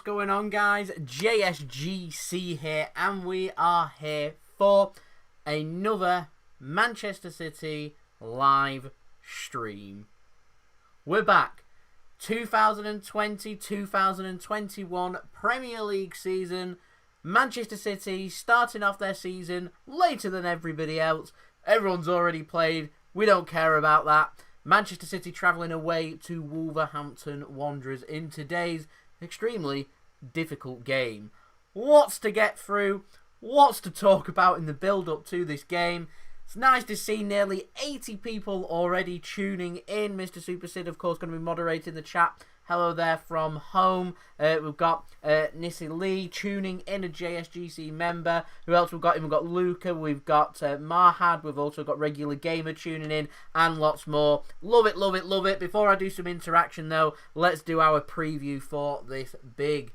going on, guys? JSGC here, and we are here for another Manchester City live stream. We're back. 2020-2021 Premier League season. Manchester City starting off their season later than everybody else. Everyone's already played. We don't care about that. Manchester City travelling away to Wolverhampton Wanderers in today's extremely difficult game. Lots to get through, lots to talk about in the build-up to this game. It's nice to see nearly 80 people already tuning in. Mr. Super Sid, of course, going to be moderating the chat. Hello there from home. We've got Nissi Lee tuning in, a JSGC member. Who else we've got? We've got Luca. We've got Marhad. We've also got Regular Gamer tuning in and lots more. Love it, love it, love it. Before I do some interaction, though, let's do our preview for this big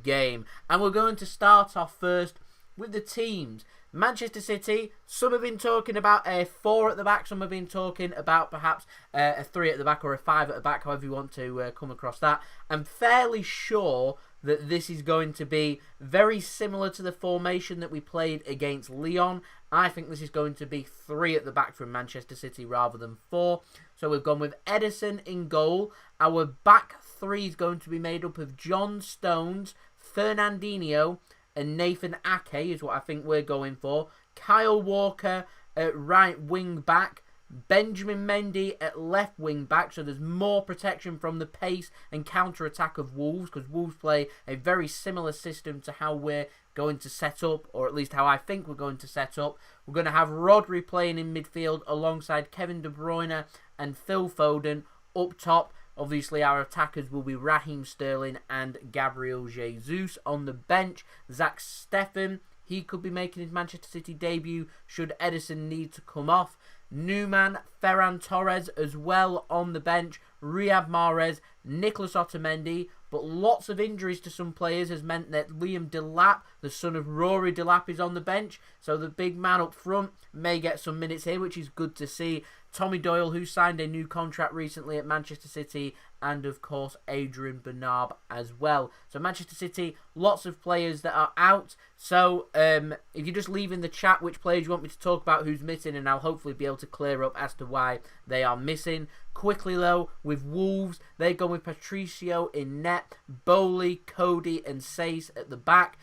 game. And we're going to start off first with the teams. Manchester City, some have been talking about a 4 at the back, some have been talking about perhaps a 3 at the back or a 5 at the back, however you want to come across that. I'm fairly sure that this is going to be very similar to the formation that we played against Lyon. I think this is going to be 3 at the back from Manchester City rather than 4. So we've gone with Ederson in goal. Our back 3 is going to be made up of John Stones, Fernandinho, and Nathan Ake is what I think we're going for. Kyle Walker at right wing back. Benjamin Mendy at left wing back. So there's more protection from the pace and counter attack of Wolves, because Wolves play a very similar system to how we're going to set up, or at least how I think we're going to set up. We're going to have Rodri playing in midfield alongside Kevin De Bruyne and Phil Foden up top. Obviously, our attackers will be Raheem Sterling and Gabriel Jesus. On the bench, Zach Steffen. He could be making his Manchester City debut should Ederson need to come off. Newman, Ferran Torres as well on the bench. Riyad Mahrez, Nicolas Otamendi. But lots of injuries to some players has meant that Liam Delap, the son of Rory Delap, is on the bench. So the big man up front may get some minutes here, which is good to see. Tommy Doyle, who signed a new contract recently at Manchester City, and of course Adrian Bernard as well. So Manchester City, lots of players that are out. So if you just leave in the chat which players you want me to talk about who's missing, and I'll hopefully be able to clear up as to why they are missing. Quickly though, with Wolves, they go with Patricio in net, Boly, Coady and Sace at the back.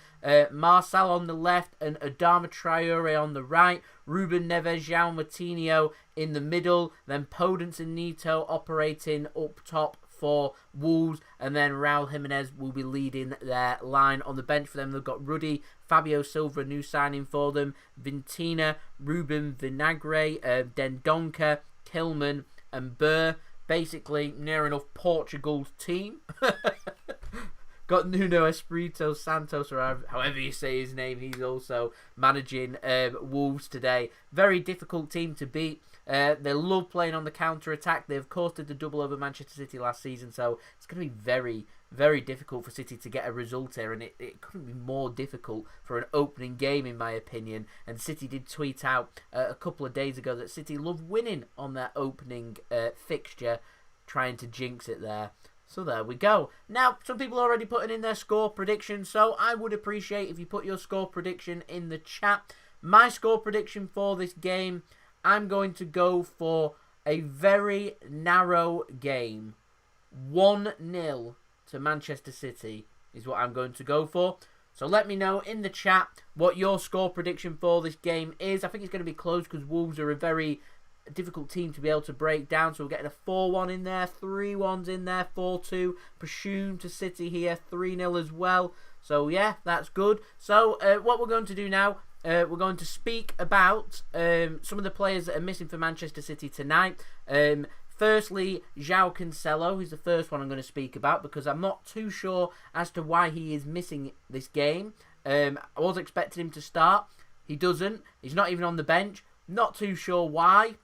Marcel on the left and Adama Traore on the right. Ruben Neves, Joao Mourtinho in the middle. Then Podence and Neto operating up top for Wolves. And then Raul Jimenez will be leading their line. On the bench for them, they've got Ruddy, Fabio Silva, a new signing for them, Vintina, Ruben Vinagre, Dendoncker, Tillman and Burr. Basically, near enough Portugal's team. Got Nuno Espirito Santos, or however you say his name. He's also managing Wolves today. Very difficult team to beat. They love playing on the counter-attack. They, of course, did the double over Manchester City last season, so it's going to be very, very difficult for City to get a result here, and it couldn't be more difficult for an opening game, in my opinion. And City did tweet out a couple of days ago that City love winning on their opening fixture, trying to jinx it there. So there we go. Now, some people are already putting in their score prediction, so I would appreciate if you put your score prediction in the chat. My score prediction for this game, I'm going to go for a very narrow game. 1-0 to Manchester City is what I'm going to go for. So let me know in the chat what your score prediction for this game is. I think it's going to be close because Wolves are a very difficult team to be able to break down. So we're getting a 4-1 in there, 3-1s in there, 4-2. Presumed to City here, 3-0 as well. So yeah, that's good. So what we're going to do now, we're going to speak about some of the players that are missing for Manchester City tonight. Firstly, Joao Cancelo, who's the first one I'm going to speak about, because I'm not too sure as to why he is missing this game. I was expecting him to start. He doesn't. He's not even on the bench. Not too sure why.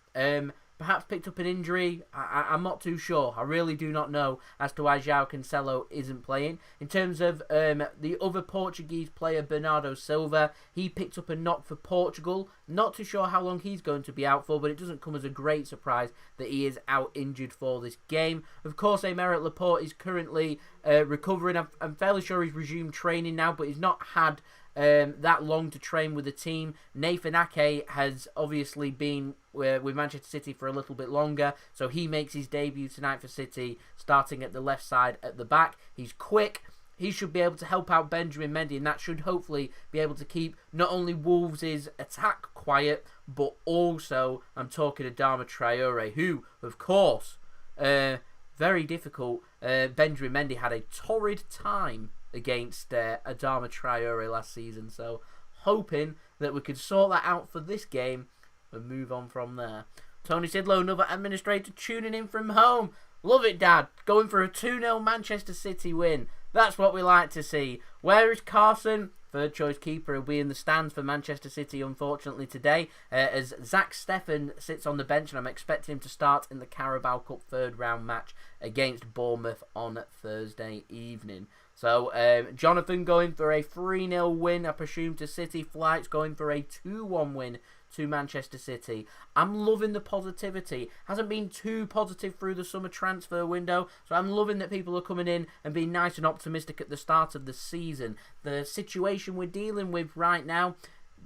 perhaps picked up an injury. I'm not too sure. I really do not know as to why Joao Cancelo isn't playing. In terms of the other Portuguese player, Bernardo Silva, he picked up a knock for Portugal. Not too sure how long he's going to be out for, but it doesn't come as a great surprise that he is out injured for this game. Of course, Aymeric Laporte is currently recovering. I'm fairly sure he's resumed training now, but he's not had that long to train with the team. Nathan Ake has obviously been with Manchester City for a little bit longer, so he makes his debut tonight for City, starting at the left side at the back. He's quick. He should be able to help out Benjamin Mendy, and that should hopefully be able to keep not only Wolves' attack quiet, but also, I'm talking Adama Traore, who, of course, very difficult. Benjamin Mendy had a torrid time against Adama Traore last season, so hoping that we could sort that out for this game and move on from there. Tony Sidlow, another administrator, tuning in from home. Love it, Dad. Going for a 2-0 Manchester City win. That's what we like to see. Where is Carson? Third choice keeper will be in the stands for Manchester City, unfortunately, today, as Zach Steffen sits on the bench, and I'm expecting him to start in the Carabao Cup third round match against Bournemouth on Thursday evening. So, Jonathan going for a 3-0 win, I presume, to City. Flights going for a 2-1 win to Manchester City. I'm loving the positivity. Hasn't been too positive through the summer transfer window, so I'm loving that people are coming in and being nice and optimistic at the start of the season. The situation we're dealing with right now,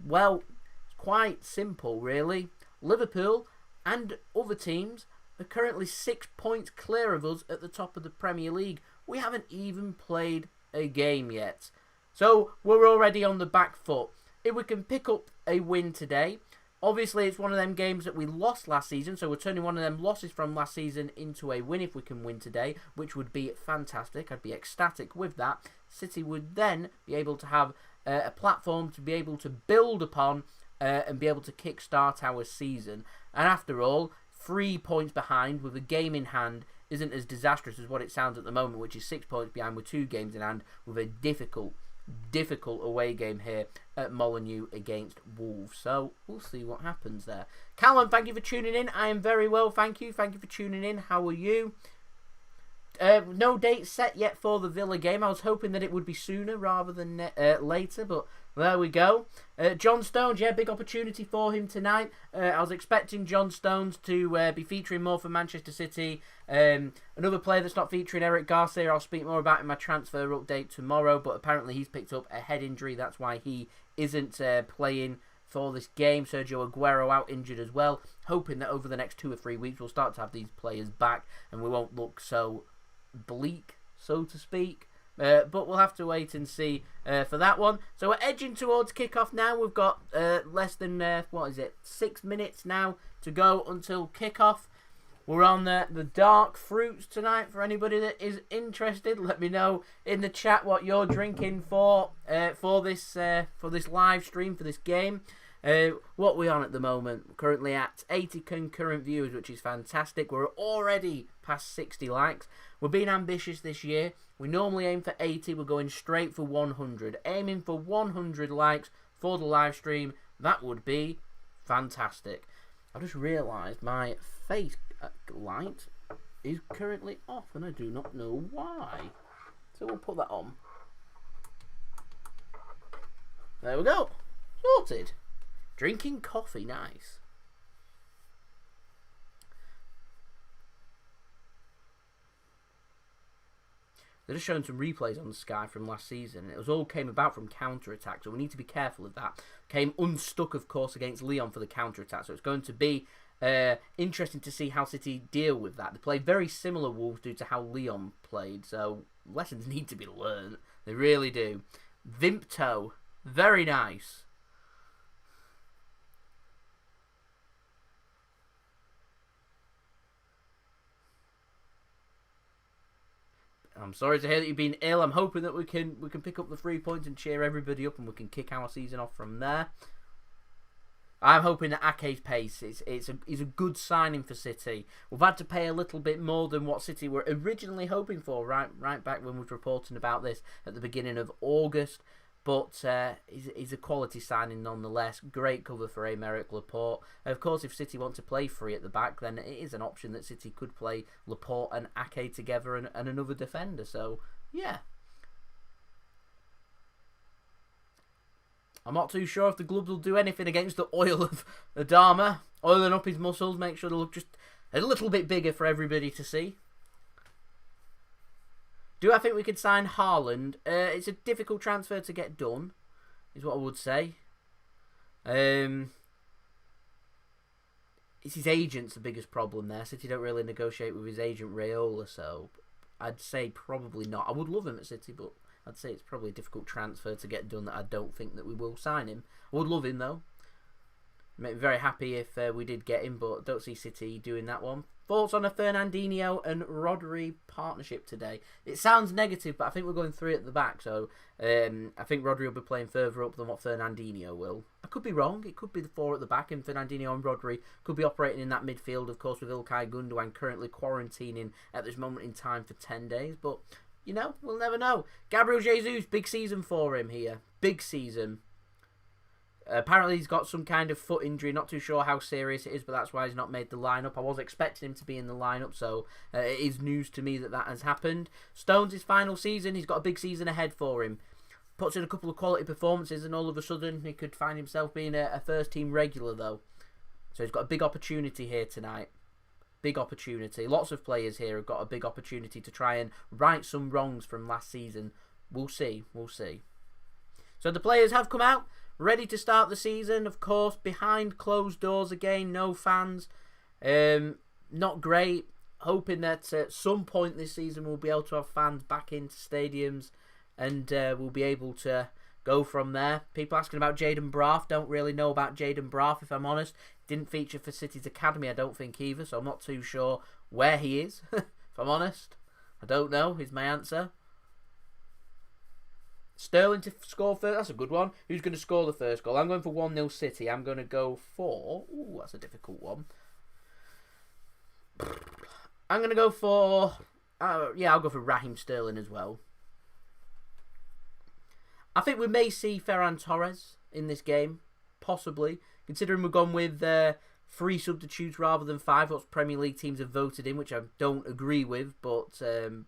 well, it's quite simple, really. Liverpool and other teams are currently 6 points clear of us at the top of the Premier League. We haven't even played a game yet. So we're already on the back foot. If we can pick up a win today, obviously it's one of them games that we lost last season, so we're turning one of them losses from last season into a win if we can win today, which would be fantastic. I'd be ecstatic with that. City would then be able to have a platform to be able to build upon and be able to kickstart our season. And after all, 3 points behind with a game in hand isn't as disastrous as what it sounds at the moment, which is 6 points behind with 2 games in hand, with a difficult away game here at Molineux against Wolves. So we'll see what happens there. Callum, thank you for tuning in. I am very well, thank you. Thank you for tuning in. How are you? No date set yet for the Villa game. I was hoping that it would be sooner rather than later, but there we go. John Stones, yeah, big opportunity for him tonight. I was expecting John Stones to be featuring more for Manchester City. Another player that's not featuring, Eric Garcia, I'll speak more about in my transfer update tomorrow, but apparently he's picked up a head injury. That's why he isn't playing for this game. Sergio Aguero out injured as well. Hoping that over the next 2 or 3 weeks we'll start to have these players back and we won't look so bleak, so to speak. But we'll have to wait and see for that one. So we're edging towards kickoff now. We've got less than 6 minutes now to go until kickoff. We're on the dark fruits tonight. For anybody that is interested, let me know in the chat what you're drinking for this live stream for this game. What we're on at the moment, we're currently at 80 concurrent viewers, which is fantastic. We're already past 60 likes. We're being ambitious this year. We normally aim for 80. We're going straight for 100. Aiming for 100 likes for the live stream. That would be fantastic. I just realised my face light is currently off and I do not know why. So we'll put that on. There we go. Sorted. Drinking coffee, nice. They're just showing some replays on the Sky from last season. It was all came about from counter-attack, so we need to be careful of that. Came unstuck, of course, against Lyon for the counter-attack, so it's going to be interesting to see how City deal with that. They played very similar Wolves due to how Lyon played, so lessons need to be learned. They really do. Vimpto, very nice. I'm sorry to hear that you've been ill. I'm hoping that we can pick up the 3 points and cheer everybody up and we can kick our season off from there. I'm hoping that Ake's pace is a good signing for City. We've had to pay a little bit more than what City were originally hoping for right back when we were reporting about this at the beginning of August. But he's a quality signing nonetheless. Great cover for Aymeric Laporte. Of course, if City want to play free at the back, then it is an option that City could play Laporte and Ake together and another defender. So, yeah. I'm not too sure if the gloves will do anything against the oil of Adama. Oiling up his muscles, make sure they look just a little bit bigger for everybody to see. Do I think we could sign Haaland? It's a difficult transfer to get done, is what I would say. It's his agent's the biggest problem there. City don't really negotiate with his agent Raiola, so I'd say probably not. I would love him at City, but I'd say it's probably a difficult transfer to get done that I don't think that we will sign him. I would love him, though. Make me very happy if we did get him, but don't see City doing that one. Thoughts on a Fernandinho and Rodri partnership today? It sounds negative, but I think we're going 3 at the back, so I think Rodri will be playing further up than what Fernandinho will. I could be wrong. It could be the 4 at the back, and Fernandinho and Rodri could be operating in that midfield, of course, with Ilkay Gundogan currently quarantining at this moment in time for 10 days, but, you know, we'll never know. Gabriel Jesus, big season for him here. Big season. Apparently he's got some kind of foot injury, not too sure how serious it is, but that's why he's not made the lineup. I was expecting him to be in the lineup, so it is news to me that that has happened. Stones, his final season, he's got a big season ahead for him. Puts in a couple of quality performances and all of a sudden he could find himself being a first team regular though. So he's got a big opportunity here tonight. Big opportunity. Lots of players here have got a big opportunity to try and right some wrongs from last season. We'll see, we'll see. So the players have come out. Ready to start the season, of course, behind closed doors again, no fans. Not great. Hoping that at some point this season we'll be able to have fans back into stadiums and we'll be able to go from there. People asking about Jayden Braaf. Don't really know about Jayden Braaf, if I'm honest. Didn't feature for City's Academy, I don't think, either, so I'm not too sure where he is, if I'm honest. I don't know, is my answer. Sterling to score first. That's a good one. Who's going to score the first goal? I'm going for 1-0 City. I'm going to go for... Ooh, that's a difficult one. I'm going to go for... yeah, I'll go for Raheem Sterling as well. I think we may see Ferran Torres in this game. Possibly. Considering we've gone with 3 substitutes rather than 5. What Premier League teams have voted in, which I don't agree with. But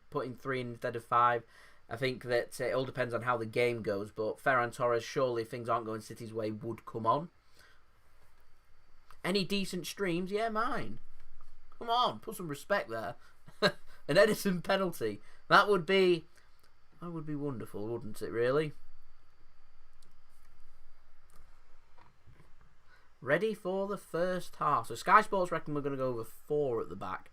putting 3 instead of 5... I think that it all depends on how the game goes, but Ferran Torres, surely if things aren't going City's way, would come on. Any decent streams? Yeah, mine. Come on, put some respect there. An Ederson penalty. That would be wonderful, wouldn't it, really? Ready for the first half. So Sky Sports reckon we're going to go over 4 at the back.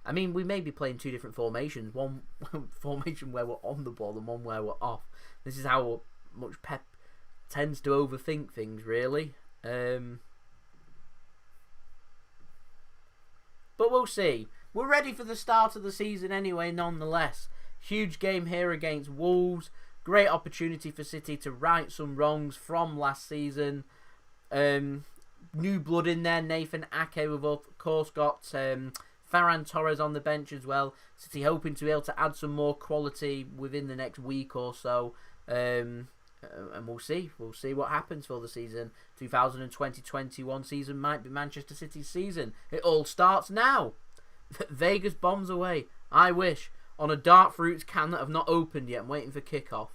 I mean, we may be playing 2 different formations. One formation where we're on the ball and one where we're off. This is how much Pep tends to overthink things, really. But we'll see. We're ready for the start of the season anyway, nonetheless. Huge game here against Wolves. Great opportunity for City to right some wrongs from last season. New blood in there. Nathan Ake, we've of course got... Ferran Torres on the bench as well. City hoping to be able to add some more quality within the next week or so. And we'll see. We'll see what happens for the season. 2020-21 season might be Manchester City's season. It all starts now. Vegas bombs away. I wish. On a dark fruits can that have not opened yet. I'm waiting for kickoff.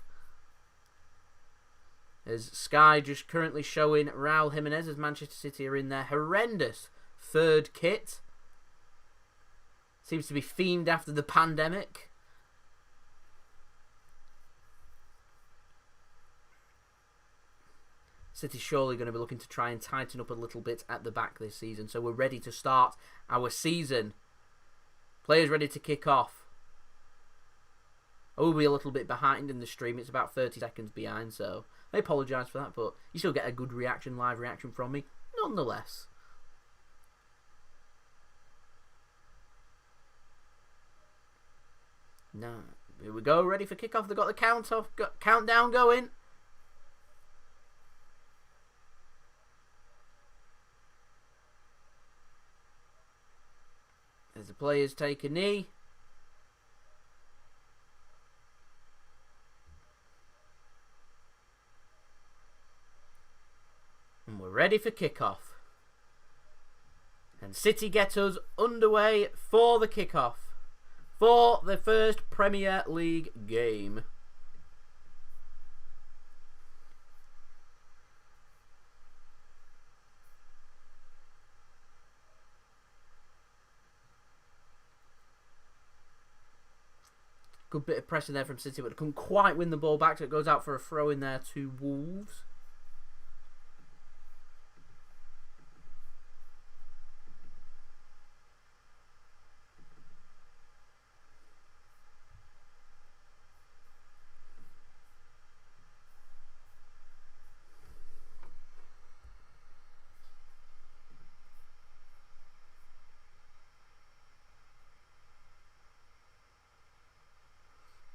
As Sky just currently showing Raul Jimenez as Manchester City are in their horrendous 3rd kit. Seems to be themed after the pandemic. City's surely going to be looking to try and tighten up a little bit at the back this season. So we're ready to start our season. Players ready to kick off. I will be a little bit behind in the stream. It's about 30 seconds behind, so I apologise for that. But you still get a good reaction, live reaction from me, nonetheless. No, here we go, ready for kickoff. They've got the countdown going. As the players take a knee. We're ready for kickoff. And City get us underway for the kickoff. For the first Premier League game. Good bit of pressing there from City, but couldn't quite win the ball back, so it goes out for a throw in there to Wolves.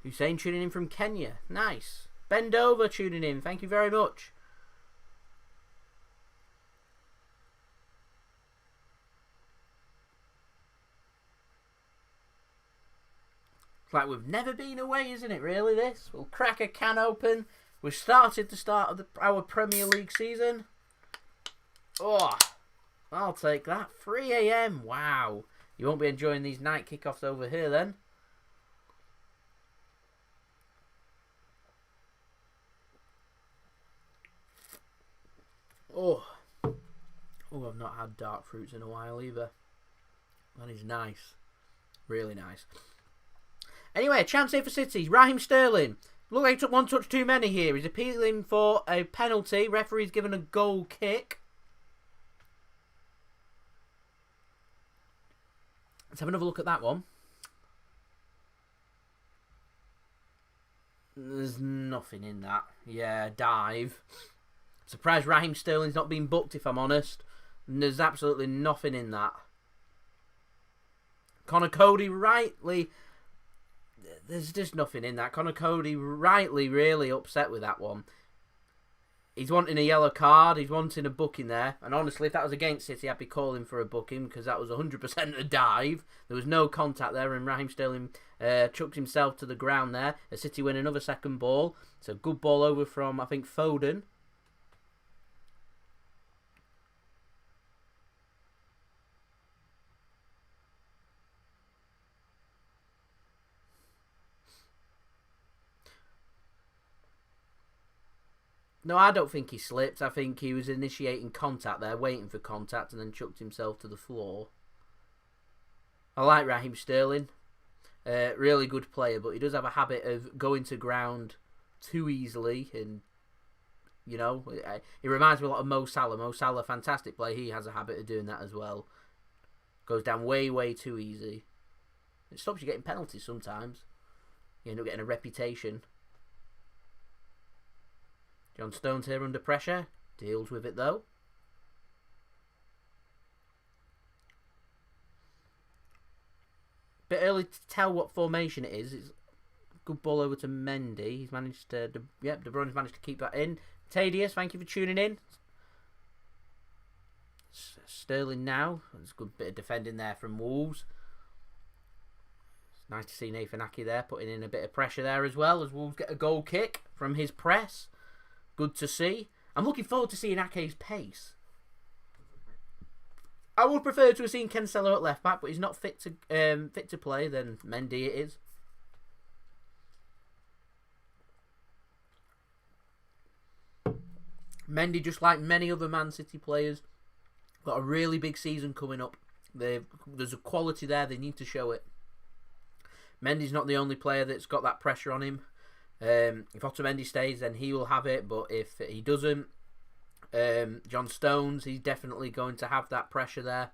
Hussein tuning in from Kenya. Nice. Bend over tuning in. Thank you very much. It's like we've never been away, isn't it, really, this? We'll crack a can open. We've started the start of our Premier League season. Oh, I'll take that. 3 AM. Wow. You won't be enjoying these night kickoffs over here, then. Oh, I've not had dark fruits in a while either. That is nice. Really nice. Anyway, a chance here for City. Raheem Sterling. Look like he took one touch too many here. He's appealing for a penalty. Referee's given a goal kick. Let's have another look at that one. There's nothing in that. Yeah, dive. Surprised Raheem Sterling's not been booked, if I'm honest. And there's absolutely nothing in that. Conor Coady rightly... There's just nothing in that. Conor Coady rightly really upset with that one. He's wanting a yellow card. He's wanting a booking there. And honestly, if that was against City, I'd be calling for a booking because that was 100% a dive. There was no contact there, and Raheem Sterling chucked himself to the ground there. As City win another second ball. It's a good ball over from, I think, Foden. No, I don't think he slipped. I think he was initiating contact there, waiting for contact, and then chucked himself to the floor. I like Raheem Sterling. Really good player, but he does have a habit of going to ground too easily. And, you know, he reminds me a lot of Mo Salah. Mo Salah, fantastic player. He has a habit of doing that as well. Goes down way, way too easy. It stops you getting penalties sometimes. You end up getting a reputation. John Stones here under pressure. Deals with it though. Bit early to tell what formation it is. It's a good ball over to Mendy. He's managed to... De Bruyne's managed to keep that in. Tadius, thank you for tuning in. Sterling now. There's a good bit of defending there from Wolves. It's nice to see Nathan Ake there putting in a bit of pressure there as well as Wolves get a goal kick from his press. Good to see. I'm looking forward to seeing Ake's pace. I would prefer to have seen Cancelo at left back, but he's not fit to play. Then Mendy it is. Mendy, just like many other Man City players, got a really big season coming up. There's a quality there. They need to show it. Mendy's not the only player that's got that pressure on him. If Otamendi stays, then he will have it. But if he doesn't, John Stones, he's definitely going to have that pressure there.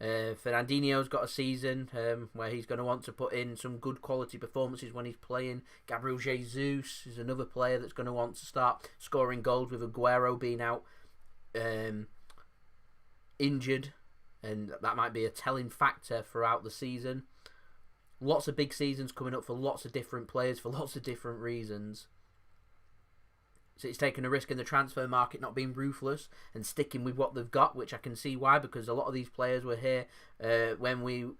Fernandinho's got a season where he's going to want to put in some good quality performances when he's playing. Gabriel Jesus is another player that's going to want to start scoring goals with Aguero being out injured. And that might be a telling factor throughout the season. Lots of big seasons coming up for lots of different players for lots of different reasons. So it's taking a risk in the transfer market, not being ruthless and sticking with what they've got, which I can see why, because a lot of these players were here when we,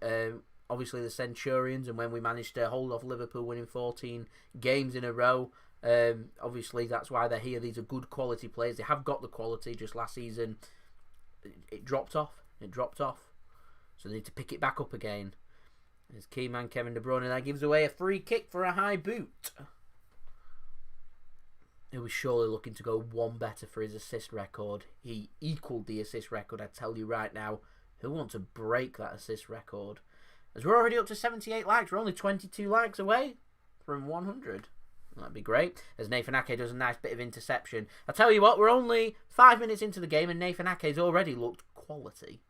obviously the Centurions, and when we managed to hold off Liverpool winning 14 games in a row. Obviously, that's why they're here. These are good quality players. They have got the quality. Just last season, it dropped off. So they need to pick it back up again. As key man Kevin De Bruyne now gives away a free kick for a high boot. He was surely looking to go one better for his assist record. He equalled the assist record, I tell you right now. Who wants to break that assist record? As we're already up to 78 likes, we're only 22 likes away from 100. That'd be great. As Nathan Ake does a nice bit of interception. I tell you what, we're only 5 minutes into the game and Nathan Ake's already looked quality.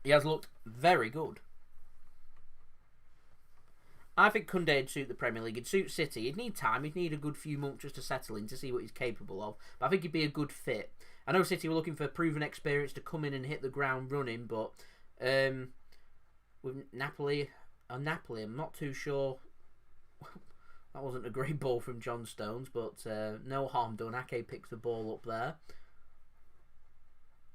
He has looked very good. I think Koundé would suit the Premier League. He'd suit City. He'd need time. He'd need a good few months just to settle in to see what he's capable of. But I think he'd be a good fit. I know City were looking for proven experience to come in and hit the ground running, but with Napoli, I'm not too sure. That wasn't a great ball from John Stones, but no harm done. Ake picks the ball up there.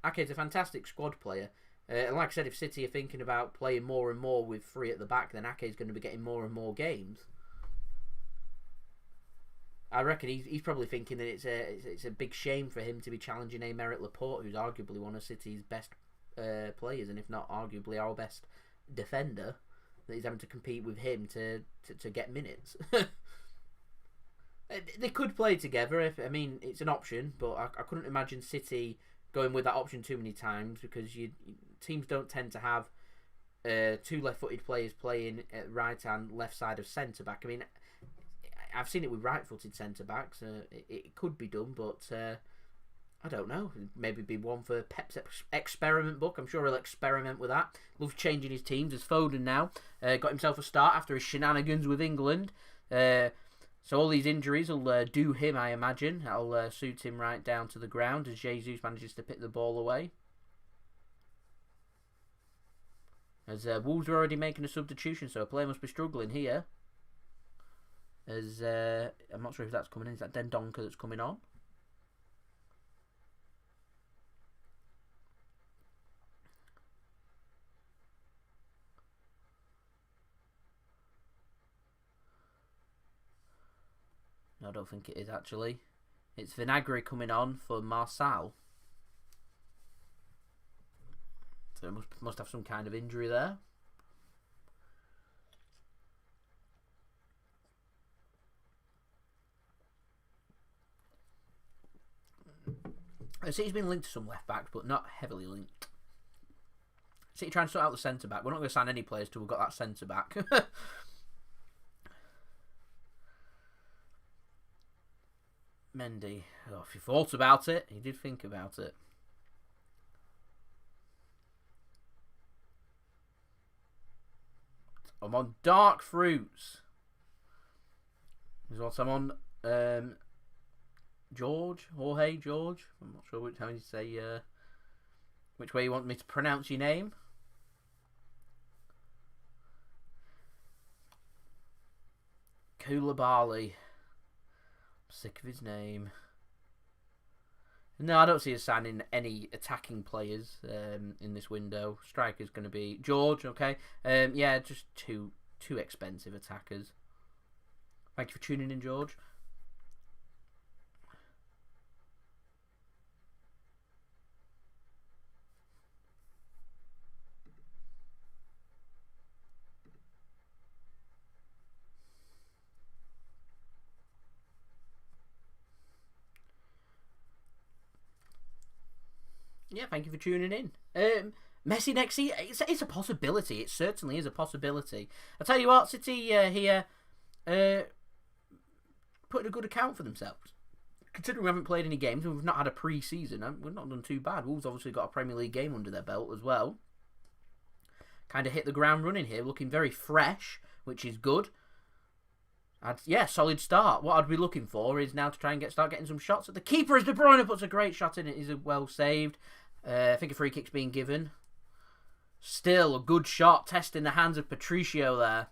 Ake's a fantastic squad player. And like I said, if City are thinking about playing more and more with three at the back, then Ake's going to be getting more and more games. I reckon he's probably thinking that it's a big shame for him to be challenging Aymeric Laporte, who's arguably one of City's best players, and if not arguably our best defender, that he's having to compete with him to get minutes. They could play together. It's an option, but I couldn't imagine City going with that option too many times, because teams don't tend to have two left-footed players playing at right and left side of centre-back. I mean, I've seen it with right-footed centre-backs. It could be done, but I don't know. Maybe be one for Pep's experiment book. I'm sure he'll experiment with that. Loves changing his teams. As Foden now got himself a start after his shenanigans with England. So all these injuries will do him, I imagine. That'll suit him right down to the ground as Jesus manages to pick the ball away. As Wolves are already making a substitution, so a player must be struggling here. As I'm not sure if that's coming in. Is that Dendoncker that's coming on? No, I don't think it is actually. It's Vinagre coming on for Marçal. So it must have some kind of injury there. City's been linked to some left backs, but not heavily linked. City trying to sort out the centre back. We're not going to sign any players till we've got that centre back. Mendy. Oh, if he thought about it, he did think about it. I'm on dark fruits. Is what I'm on. Jorge George. I'm not sure how you say. Which way you want me to pronounce your name? Koulibaly. Sick of his name. No, I don't see us signing any attacking players in this window. Striker's going to be George, okay? Yeah, just too expensive attackers. Thank you for tuning in, George. Yeah, thank you for tuning in. Messi next season, it's a possibility. It certainly is a possibility. I tell you what, City here putting a good account for themselves. Considering we haven't played any games and we've not had a pre-season, we've not done too bad. Wolves obviously got a Premier League game under their belt as well. Kind of hit the ground running here, looking very fresh, which is good. Yeah, solid start. What I'd be looking for is now to try and start getting some shots at the keeper as De Bruyne puts a great shot in. It is well saved. I think a free kick's being given. Still a good shot, testing the hands of Patricio there.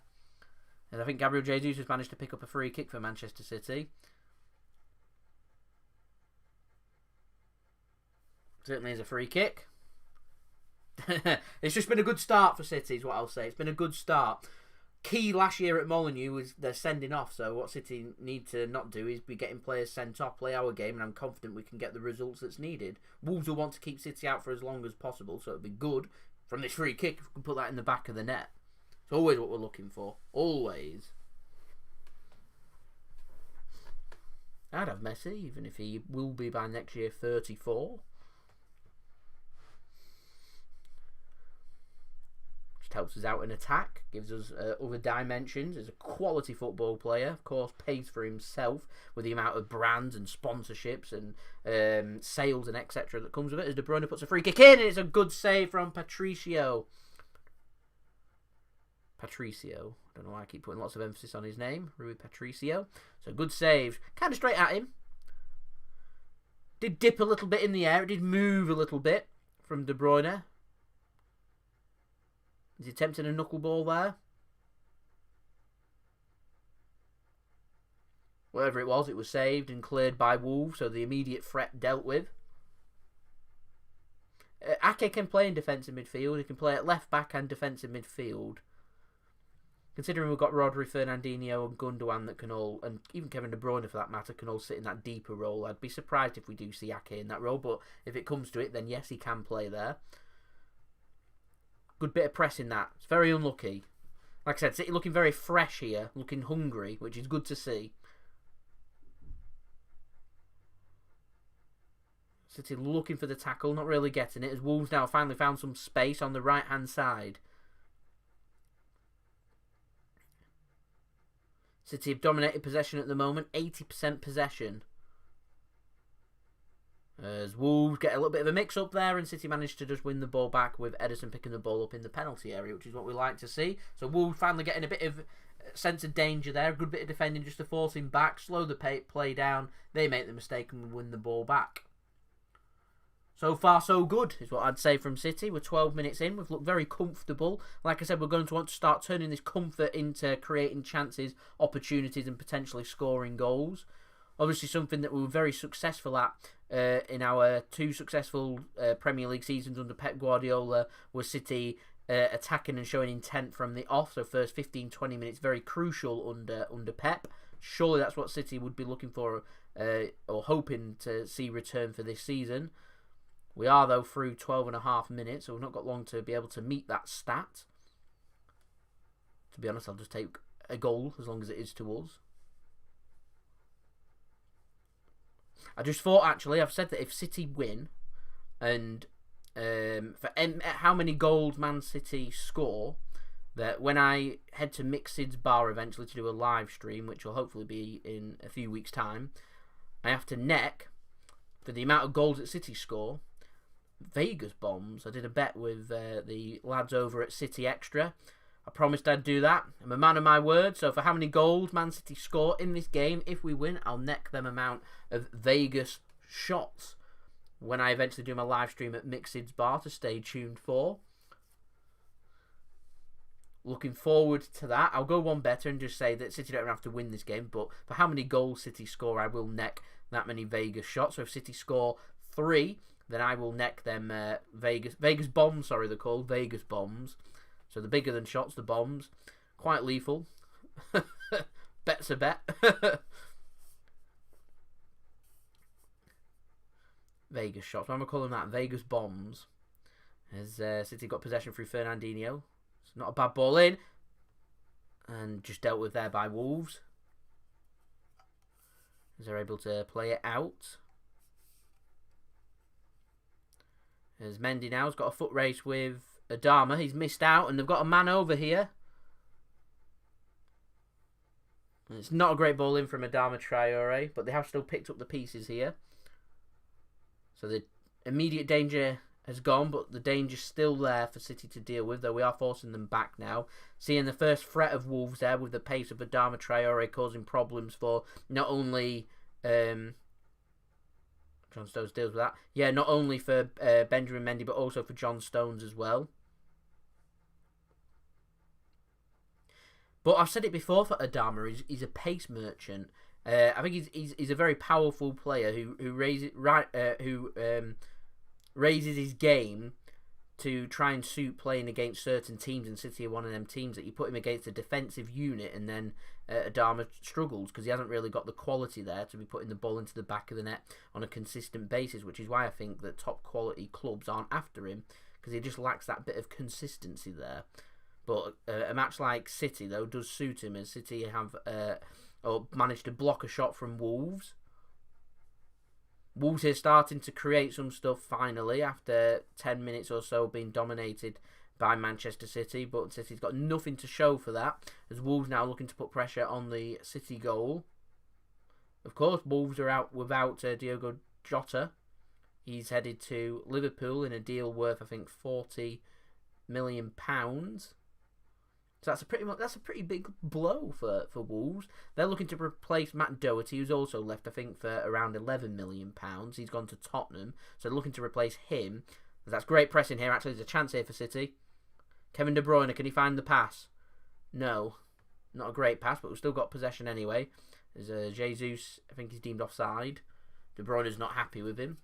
And I think Gabriel Jesus has managed to pick up a free kick for Manchester City. Certainly is a free kick. It's just been a good start for City is what I'll say. It's been a good start. key last year at Molineux was they're sending off. So what City need to not do is be getting players sent off, play our game, and I'm confident we can get the results that's needed. Wolves will want to keep City out for as long as possible, so it'd be good from this free kick if we can put that in the back of the net. It's always what we're looking for. Always. I'd have Messi, even if he will be by next year 34. Just helps us out in attack, gives us other dimensions. Is a quality football player, of course, pays for himself with the amount of brands and sponsorships and sales and etc. that comes with it. As De Bruyne puts a free kick in, and it's a good save from Patricio. I don't know why I keep putting lots of emphasis on his name. Rui Patricio. So good save. Kind of straight at him. Did dip a little bit in the air. It did move a little bit from De Bruyne. Is he attempting a knuckleball there? Whatever it was saved and cleared by Wolves. So the immediate threat dealt with. Ake can play in defensive midfield. He can play at left back and defensive midfield. Considering we've got Rodri, Fernandinho and Gundogan that can all, and even Kevin De Bruyne for that matter, can all sit in that deeper role. I'd be surprised if we do see Ake in that role, but if it comes to it, then yes, he can play there. Good bit of press in that. It's very unlucky. Like I said, City looking very fresh here, looking hungry, which is good to see. City looking for the tackle, not really getting it, as Wolves now finally found some space on the right-hand side. City have dominated possession at the moment, 80% possession. As Wolves get a little bit of a mix-up there, and City managed to just win the ball back with Ederson picking the ball up in the penalty area, which is what we like to see. So Wolves finally getting a bit of sense of danger there, a good bit of defending just to force him back, slow the play down. They make the mistake and win the ball back. So far, so good, is what I'd say from City. We're 12 minutes in. We've looked very comfortable. Like I said, we're going to want to start turning this comfort into creating chances, opportunities, and potentially scoring goals. Obviously, something that we were very successful at in our two successful Premier League seasons under Pep Guardiola was City attacking and showing intent from the off. So first 15-20 minutes, very crucial under Pep. Surely that's what City would be looking for or hoping to see return for this season. We are, though, through 12.5 minutes, so we've not got long to be able to meet that stat. To be honest, I'll just take a goal, as long as it is to us. I just thought, actually, I've said that if City win, and for how many goals Man City score, that when I head to Mixid's bar eventually to do a live stream, which will hopefully be in a few weeks' time, I have to neck, for the amount of goals that City score, Vegas bombs. I did a bet with the lads over at City Extra. I promised I'd do that. I'm a man of my word. So for how many goals Man City score in this game, if we win, I'll neck them amount of Vegas shots when I eventually do my live stream at Mixid's bar, to stay tuned for. Looking forward to that. I'll go one better and just say that City don't have to win this game, but for how many goals City score, I will neck that many Vegas shots. So if City score 3, then I will neck them Vegas bombs, sorry, they're called Vegas bombs. So the bigger than shots, the bombs. Quite lethal. Bet's a bet. Vegas shots. Why am I calling that? Vegas bombs. As City got possession through Fernandinho. It's not a bad ball in. And just dealt with there by Wolves. As they're able to play it out. As Mendy now has got a foot race with Adama. He's missed out and they've got a man over here. And it's not a great ball in from Adama Traore, but they have still picked up the pieces here. So the immediate danger has gone, but the danger's still there for City to deal with, though we are forcing them back now. Seeing the first threat of Wolves there with the pace of Adama Traore causing problems for not only... John Stones deals with that. Yeah, not only for Benjamin Mendy, but also for John Stones as well. But I've said it before for Adama, he's a pace merchant. I think he's a very powerful player who raises his game to try and suit playing against certain teams, and City are one of them teams that you put him against a defensive unit and then Adama struggles because he hasn't really got the quality there to be putting the ball into the back of the net on a consistent basis, which is why I think that top quality clubs aren't after him, because he just lacks that bit of consistency there. But a match like City, though, does suit him, as City have managed to block a shot from Wolves. Wolves here starting to create some stuff finally after 10 minutes or so being dominated by Manchester City, but City's got nothing to show for that, as Wolves now looking to put pressure on the City goal. Of course, Wolves are out without Diogo Jota. He's headed to Liverpool in a deal worth, I think, £40 million. So that's a pretty big blow for Wolves. They're looking to replace Matt Doherty, who's also left, I think, for around £11 million. He's gone to Tottenham, so they're looking to replace him. That's great pressing here. Actually, there's a chance here for City. Kevin De Bruyne, can he find the pass? No, not a great pass, but we've still got possession anyway. There's Jesus, I think he's deemed offside. De Bruyne's not happy with him.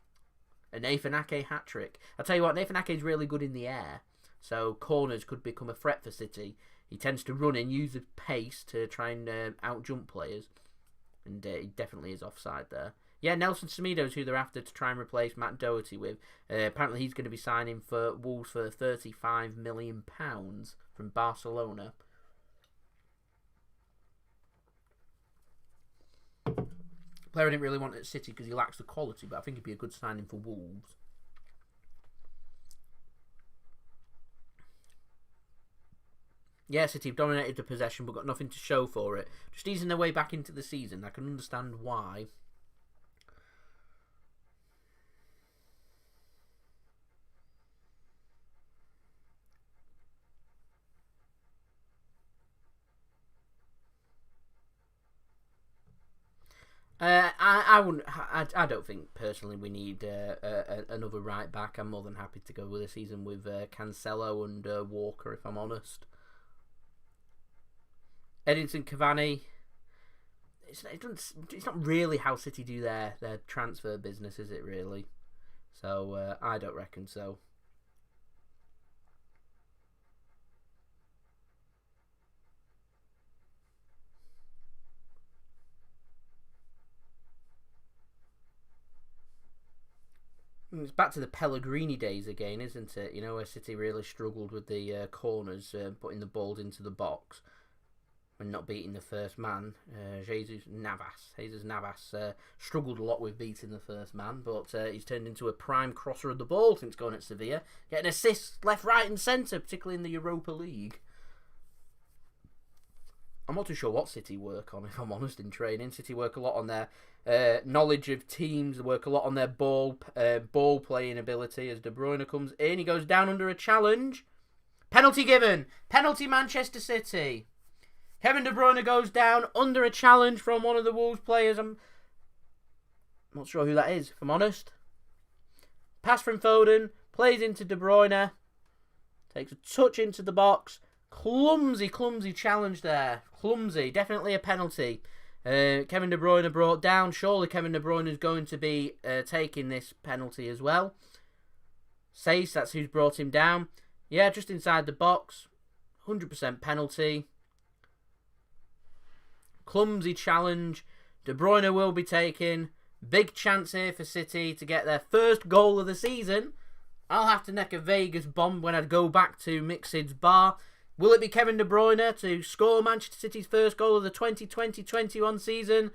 A Nathan Ake hat-trick. I'll tell you what, Nathan Ake's really good in the air, so corners could become a threat for City. He tends to run in, use the pace to try and out-jump players. And he definitely is offside there. Yeah, Nelson Semedo's who they're after to try and replace Matt Doherty with. Apparently he's going to be signing for Wolves for £35 million from Barcelona. Player I didn't really want at City because he lacks the quality, but I think he'd be a good signing for Wolves. Yeah, City have dominated the possession but got nothing to show for it. Just easing their way back into the season. I can understand why. I don't think personally we need another right back. I'm more than happy to go with a season with Cancelo and Walker, if I'm honest. Edinson Cavani, it's not really how City do their transfer business, is it really? So I don't reckon so. It's back to the Pellegrini days again, isn't it? You know, where City really struggled with the corners, putting the balls into the box and not beating the first man. Jesus Navas struggled a lot with beating the first man, but he's turned into a prime crosser of the ball since going at Sevilla, getting assists left, right and centre, particularly in the Europa League. I'm not too sure what City work on, if I'm honest, in training. City work a lot on their knowledge of teams. They work a lot on their ball playing ability. As De Bruyne comes in, he goes down under a challenge. Penalty given. Penalty Manchester City. Kevin De Bruyne goes down under a challenge from one of the Wolves players. I'm not sure who that is, if I'm honest. Pass from Foden. Plays into De Bruyne. Takes a touch into the box. Clumsy challenge there. Clumsy. Definitely a penalty. Kevin De Bruyne brought down. Surely Kevin De Bruyne is going to be taking this penalty as well. Says that's who's brought him down. Yeah, just inside the box. 100% penalty. Clumsy challenge. De Bruyne will be taken. Big chance here for City to get their first goal of the season. I'll have to neck a Vegas bomb when I go back to Mixid's bar. Will it be Kevin De Bruyne to score Manchester City's first goal of the 2020-21 season?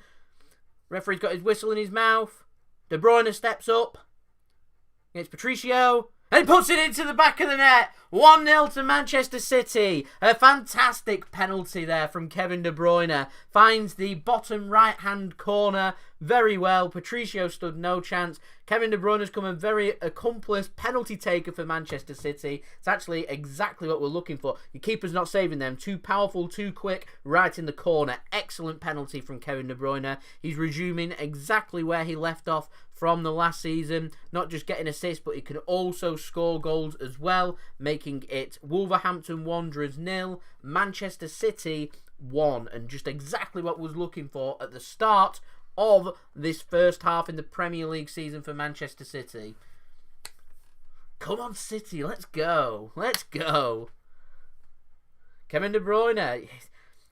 Referee's got his whistle in his mouth. De Bruyne steps up against Patricio. And he puts it into the back of the net. 1-0 to Manchester City. A fantastic penalty there from Kevin De Bruyne. Finds the bottom right-hand corner very well. Patricio stood no chance. Kevin De Bruyne has become a very accomplished penalty taker for Manchester City. It's actually exactly what we're looking for. Your keeper's not saving them. Too powerful, too quick, right in the corner. Excellent penalty from Kevin De Bruyne. He's resuming exactly where he left off from the last season. Not just getting assists, but he can also score goals as well, making it Wolverhampton Wanderers 0, Manchester City 1. And just exactly what we was looking for at the start of this first half in the Premier League season for Manchester City. Come on, City. Let's go. Let's go. Kevin De Bruyne.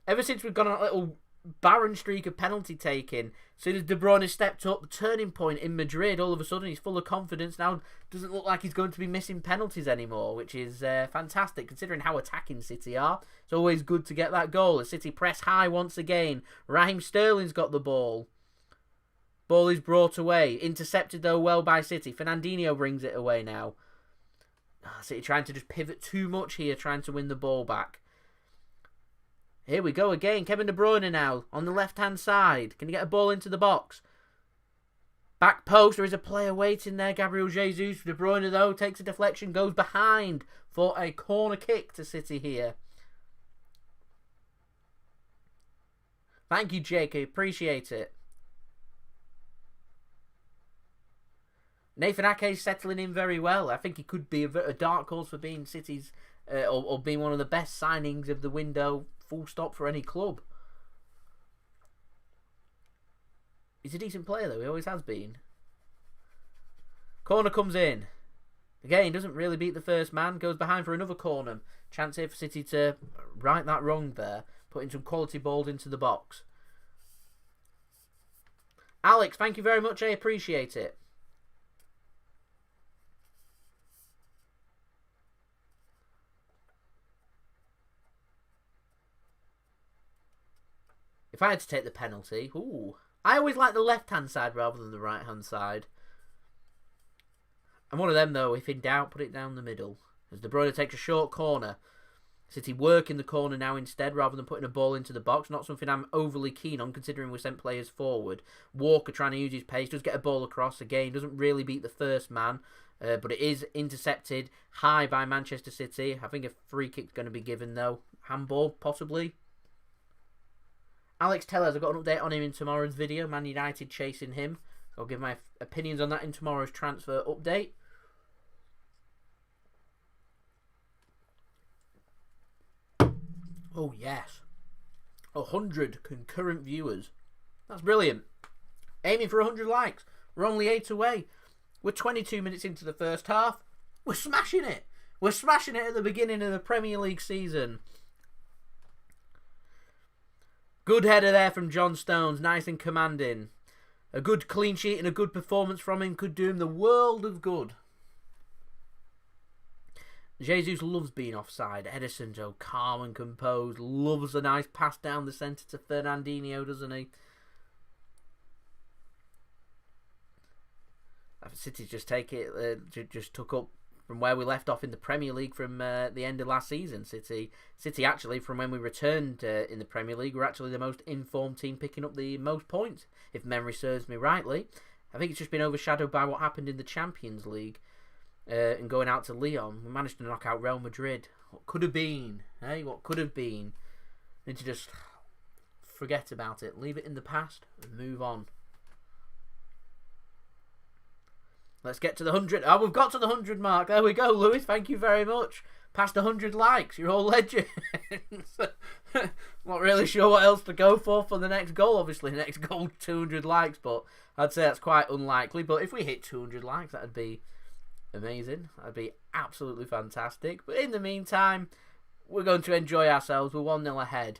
Ever since we've gone on a little barren streak of penalty taking, as soon as De Bruyne stepped up, the turning point in Madrid, all of a sudden he's full of confidence. Now doesn't look like he's going to be missing penalties anymore, which is fantastic considering how attacking City are. It's always good to get that goal. As City press high once again. Raheem Sterling's got the ball. Ball is brought away. Intercepted though well by City. Fernandinho brings it away now. City trying to just pivot too much here, trying to win the ball back. Here we go again. Kevin De Bruyne now on the left-hand side. Can he get a ball into the box? Back post. There is a player waiting there. Gabriel Jesus. De Bruyne, though, takes a deflection. Goes behind for a corner kick to City here. Thank you, Jake. I appreciate it. Nathan Ake settling in very well. I think he could be a dark horse for being City's... or being one of the best signings of the window, full stop, for any club. He's a decent player though, he always has been. Corner comes in. Again, doesn't really beat the first man, goes behind for another corner. Chance here for City to right that wrong there, putting some quality balls into the box. Alex, thank you very much, I appreciate it. If I had to take the penalty, I always like the left-hand side rather than the right-hand side. I'm one of them, though. If in doubt, put it down the middle. As De Bruyne takes a short corner. City working the corner now instead, rather than putting a ball into the box. Not something I'm overly keen on, considering we sent players forward. Walker trying to use his pace. Does get a ball across again. Doesn't really beat the first man. But it is intercepted high by Manchester City. I think a free kick's going to be given, though. Handball, possibly. Alex Tellers, I've got an update on him in tomorrow's video. Man United chasing him. I'll give my opinions on that in tomorrow's transfer update. Oh, yes. 100 concurrent viewers. That's brilliant. Aiming for 100 likes. We're only 8 away. We're 22 minutes into the first half. We're smashing it. We're smashing it at the beginning of the Premier League season. Good header there from John Stones. Nice and commanding. A good clean sheet and a good performance from him could do him the world of good. Jesus loves being offside. Ederson, so calm and composed. Loves a nice pass down the centre to Fernandinho, doesn't he? City just just took up from where we left off in the Premier League from the end of last season. City actually, from when we returned in the Premier League, were actually the most informed team, picking up the most points, if memory serves me rightly. I think it's just been overshadowed by what happened in the Champions League and going out to Lyon. We managed to knock out Real Madrid. What could have been? Hey, what could have been? Need to just forget about it. Leave it in the past and move on. Let's get to the 100. Oh, we've got to the 100 mark. There we go, Lewis. Thank you very much. Past 100 likes. You're all legends. Not really sure what else to go for the next goal. Obviously, next goal, 200 likes. But I'd say that's quite unlikely. But if we hit 200 likes, that'd be amazing. That'd be absolutely fantastic. But in the meantime, we're going to enjoy ourselves. We're 1-0 ahead.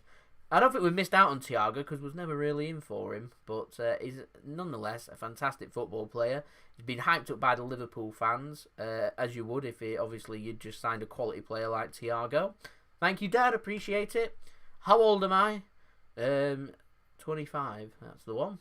I don't think we missed out on Thiago because we was never really in for him. But he's nonetheless a fantastic football player. He's been hyped up by the Liverpool fans, as you would if obviously you'd just signed a quality player like Thiago. Thank you, Dad. Appreciate it. How old am I? 25. That's the one.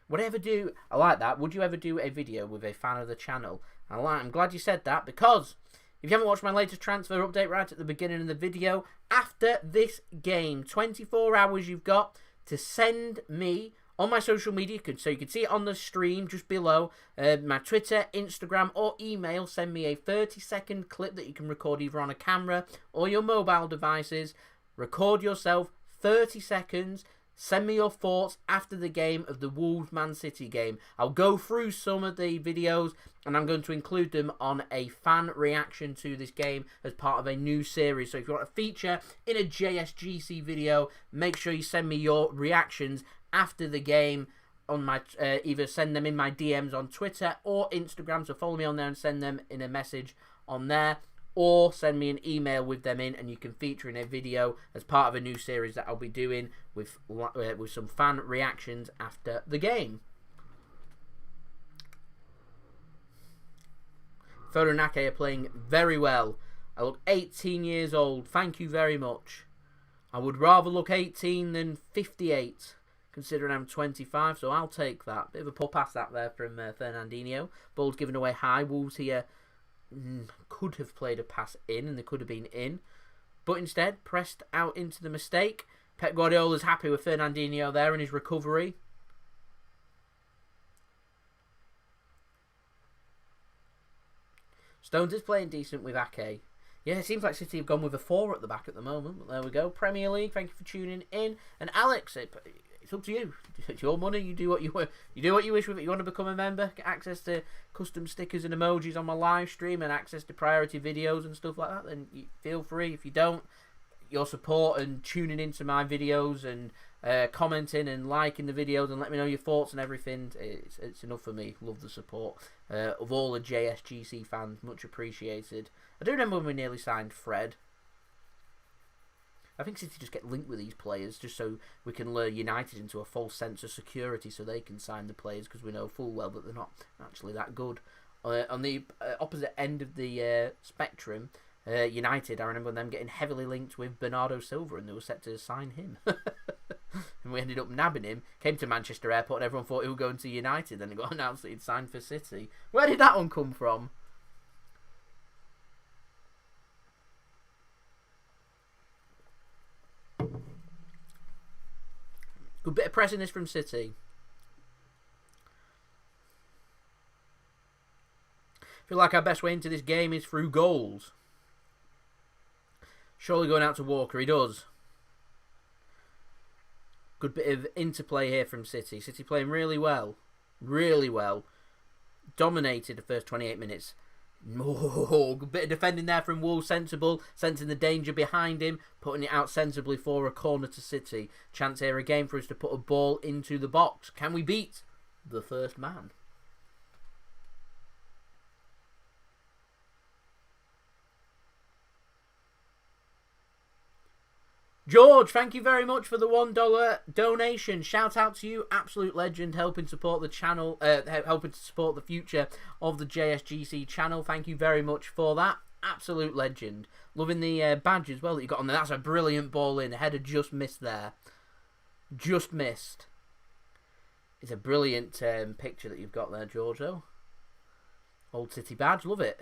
Would I ever do... I like that. Would you ever do a video with a fan of the channel? I'm glad you said that, because if you haven't watched my latest transfer update right at the beginning of the video, after this game, 24 hours you've got to send me on my social media, so you can see it on the stream just below, my Twitter, Instagram or email. Send me a 30-second clip that you can record either on a camera or your mobile devices. Record yourself 30 seconds. Send me your thoughts after the game of the Wolves-Man City game. I'll go through some of the videos and I'm going to include them on a fan reaction to this game as part of a new series. So if you want a feature in a JSGC video, make sure you send me your reactions after the game on my either send them in my DMs on Twitter or Instagram. So follow me on there and send them in a message on there, or send me an email with them in, and you can feature in a video as part of a new series that I'll be doing with some fan reactions after the game. Foden and Ake are playing very well. I look 18 years old. Thank you very much. I would rather look 18 than 58, considering I'm 25, so I'll take that. Bit of a pull past that there from Fernandinho. Ball's given away high. Wolves here could have played a pass in, and they could have been in, but instead pressed out into the mistake. Pep Guardiola's happy with Fernandinho there and his recovery. Stones is playing decent with Ake. Yeah, it seems like City have gone with a 4 at the back at the moment. But there we go. Premier League, thank you for tuning in. And Alex, it's up to you. It's your money. You do what you wish with it. You want to become a member, get access to custom stickers and emojis on my live stream, and access to priority videos and stuff like that, then you feel free. If you don't, your support and tuning into my videos and commenting and liking the videos and let me know your thoughts and everything, it's enough for me. Love the support of all the JSGC fans, much appreciated. I do remember when we nearly signed Fred. I think City just get linked with these players just so we can lure United into a false sense of security so they can sign the players, because we know full well that they're not actually that good. On the opposite end of the spectrum, United, I remember them getting heavily linked with Bernardo Silva, and they were set to sign him. And we ended up nabbing him, came to Manchester Airport, and everyone thought he was going to United. Then it got announced that he'd signed for City. Where did that one come from? Good bit of pressing this from City. I feel like our best way into this game is through goals. Surely going out to Walker, he does. Good bit of interplay here from City. City playing really well. Really well. Dominated the first 28 minutes. Oh, good bit of defending there from Wolves. Sensible. Sensing the danger behind him. Putting it out sensibly for a corner to City. Chance here again for us to put a ball into the box. Can we beat the first man? George, thank you very much for the $1 donation. Shout out to you, absolute legend, helping support the channel, helping to support the future of the JSGC channel. Thank you very much for that. Absolute legend. Loving the badge as well that you got on there. That's a brilliant ball in. The header just missed there. Just missed. It's a brilliant picture that you've got there, Giorgio. Old City badge, love it.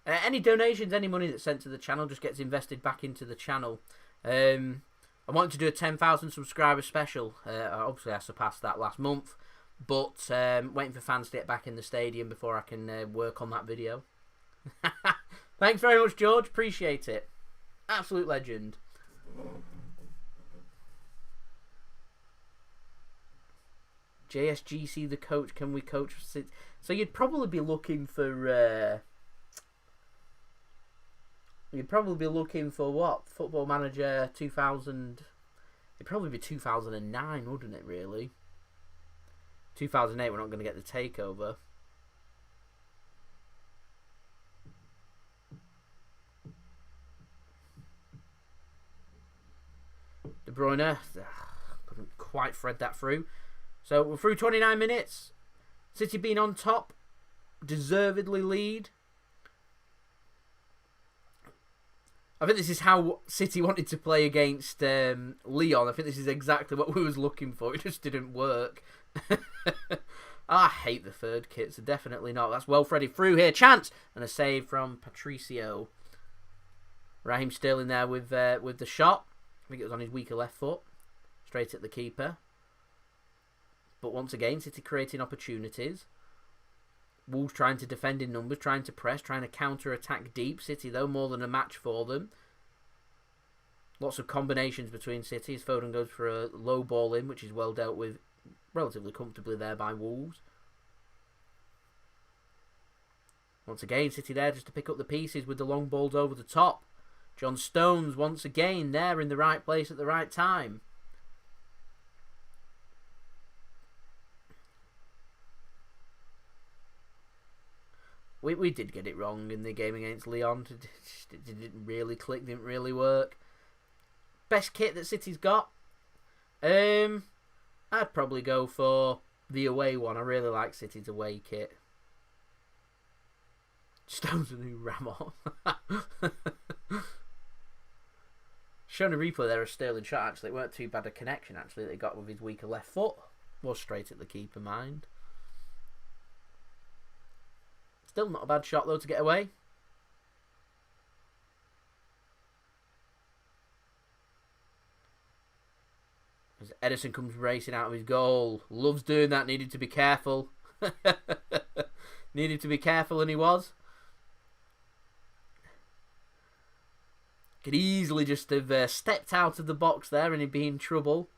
Any donations, any money that's sent to the channel just gets invested back into the channel. I wanted to do a 10,000 subscriber special. Obviously, I surpassed that last month. But waiting for fans to get back in the stadium before I can work on that video. Thanks very much, George. Appreciate it. Absolute legend. JSGC the coach. Can we coach? So you'd probably be looking for... You'd probably be looking for what? Football Manager 2000... It'd probably be 2009, wouldn't it, really? 2008, we're not going to get the takeover. De Bruyne. Couldn't quite thread that through. So we're through 29 minutes. City being on top. Deservedly lead. I think this is how City wanted to play against Lyon. I think this is exactly what we was looking for. It just didn't work. I hate the third kit, so definitely not. That's well threaded through here. Chance! And a save from Patricio. Raheem Sterling there with the shot. I think it was on his weaker left foot. Straight at the keeper. But once again, City creating opportunities. Wolves trying to defend in numbers, trying to press, trying to counter-attack deep. City, though, more than a match for them. Lots of combinations between City as Foden goes for a low ball in, which is well dealt with relatively comfortably there by Wolves. Once again, City there just to pick up the pieces with the long balls over the top. John Stones once again there in the right place at the right time. We did get it wrong in the game against Lyon. It didn't really click, didn't really work. Best kit that City's got? I'd probably go for the away one. I really like City's away kit. Stones a new Ramos. Showing a replay there of Sterling shot, actually. It weren't too bad a connection, actually, that he got with his weaker left foot. Was straight at the keeper, mind. Still not a bad shot, though, to get away. As Ederson comes racing out of his goal. Loves doing that, needed to be careful. Needed to be careful, and he was. Could easily just have stepped out of the box there and he'd be in trouble.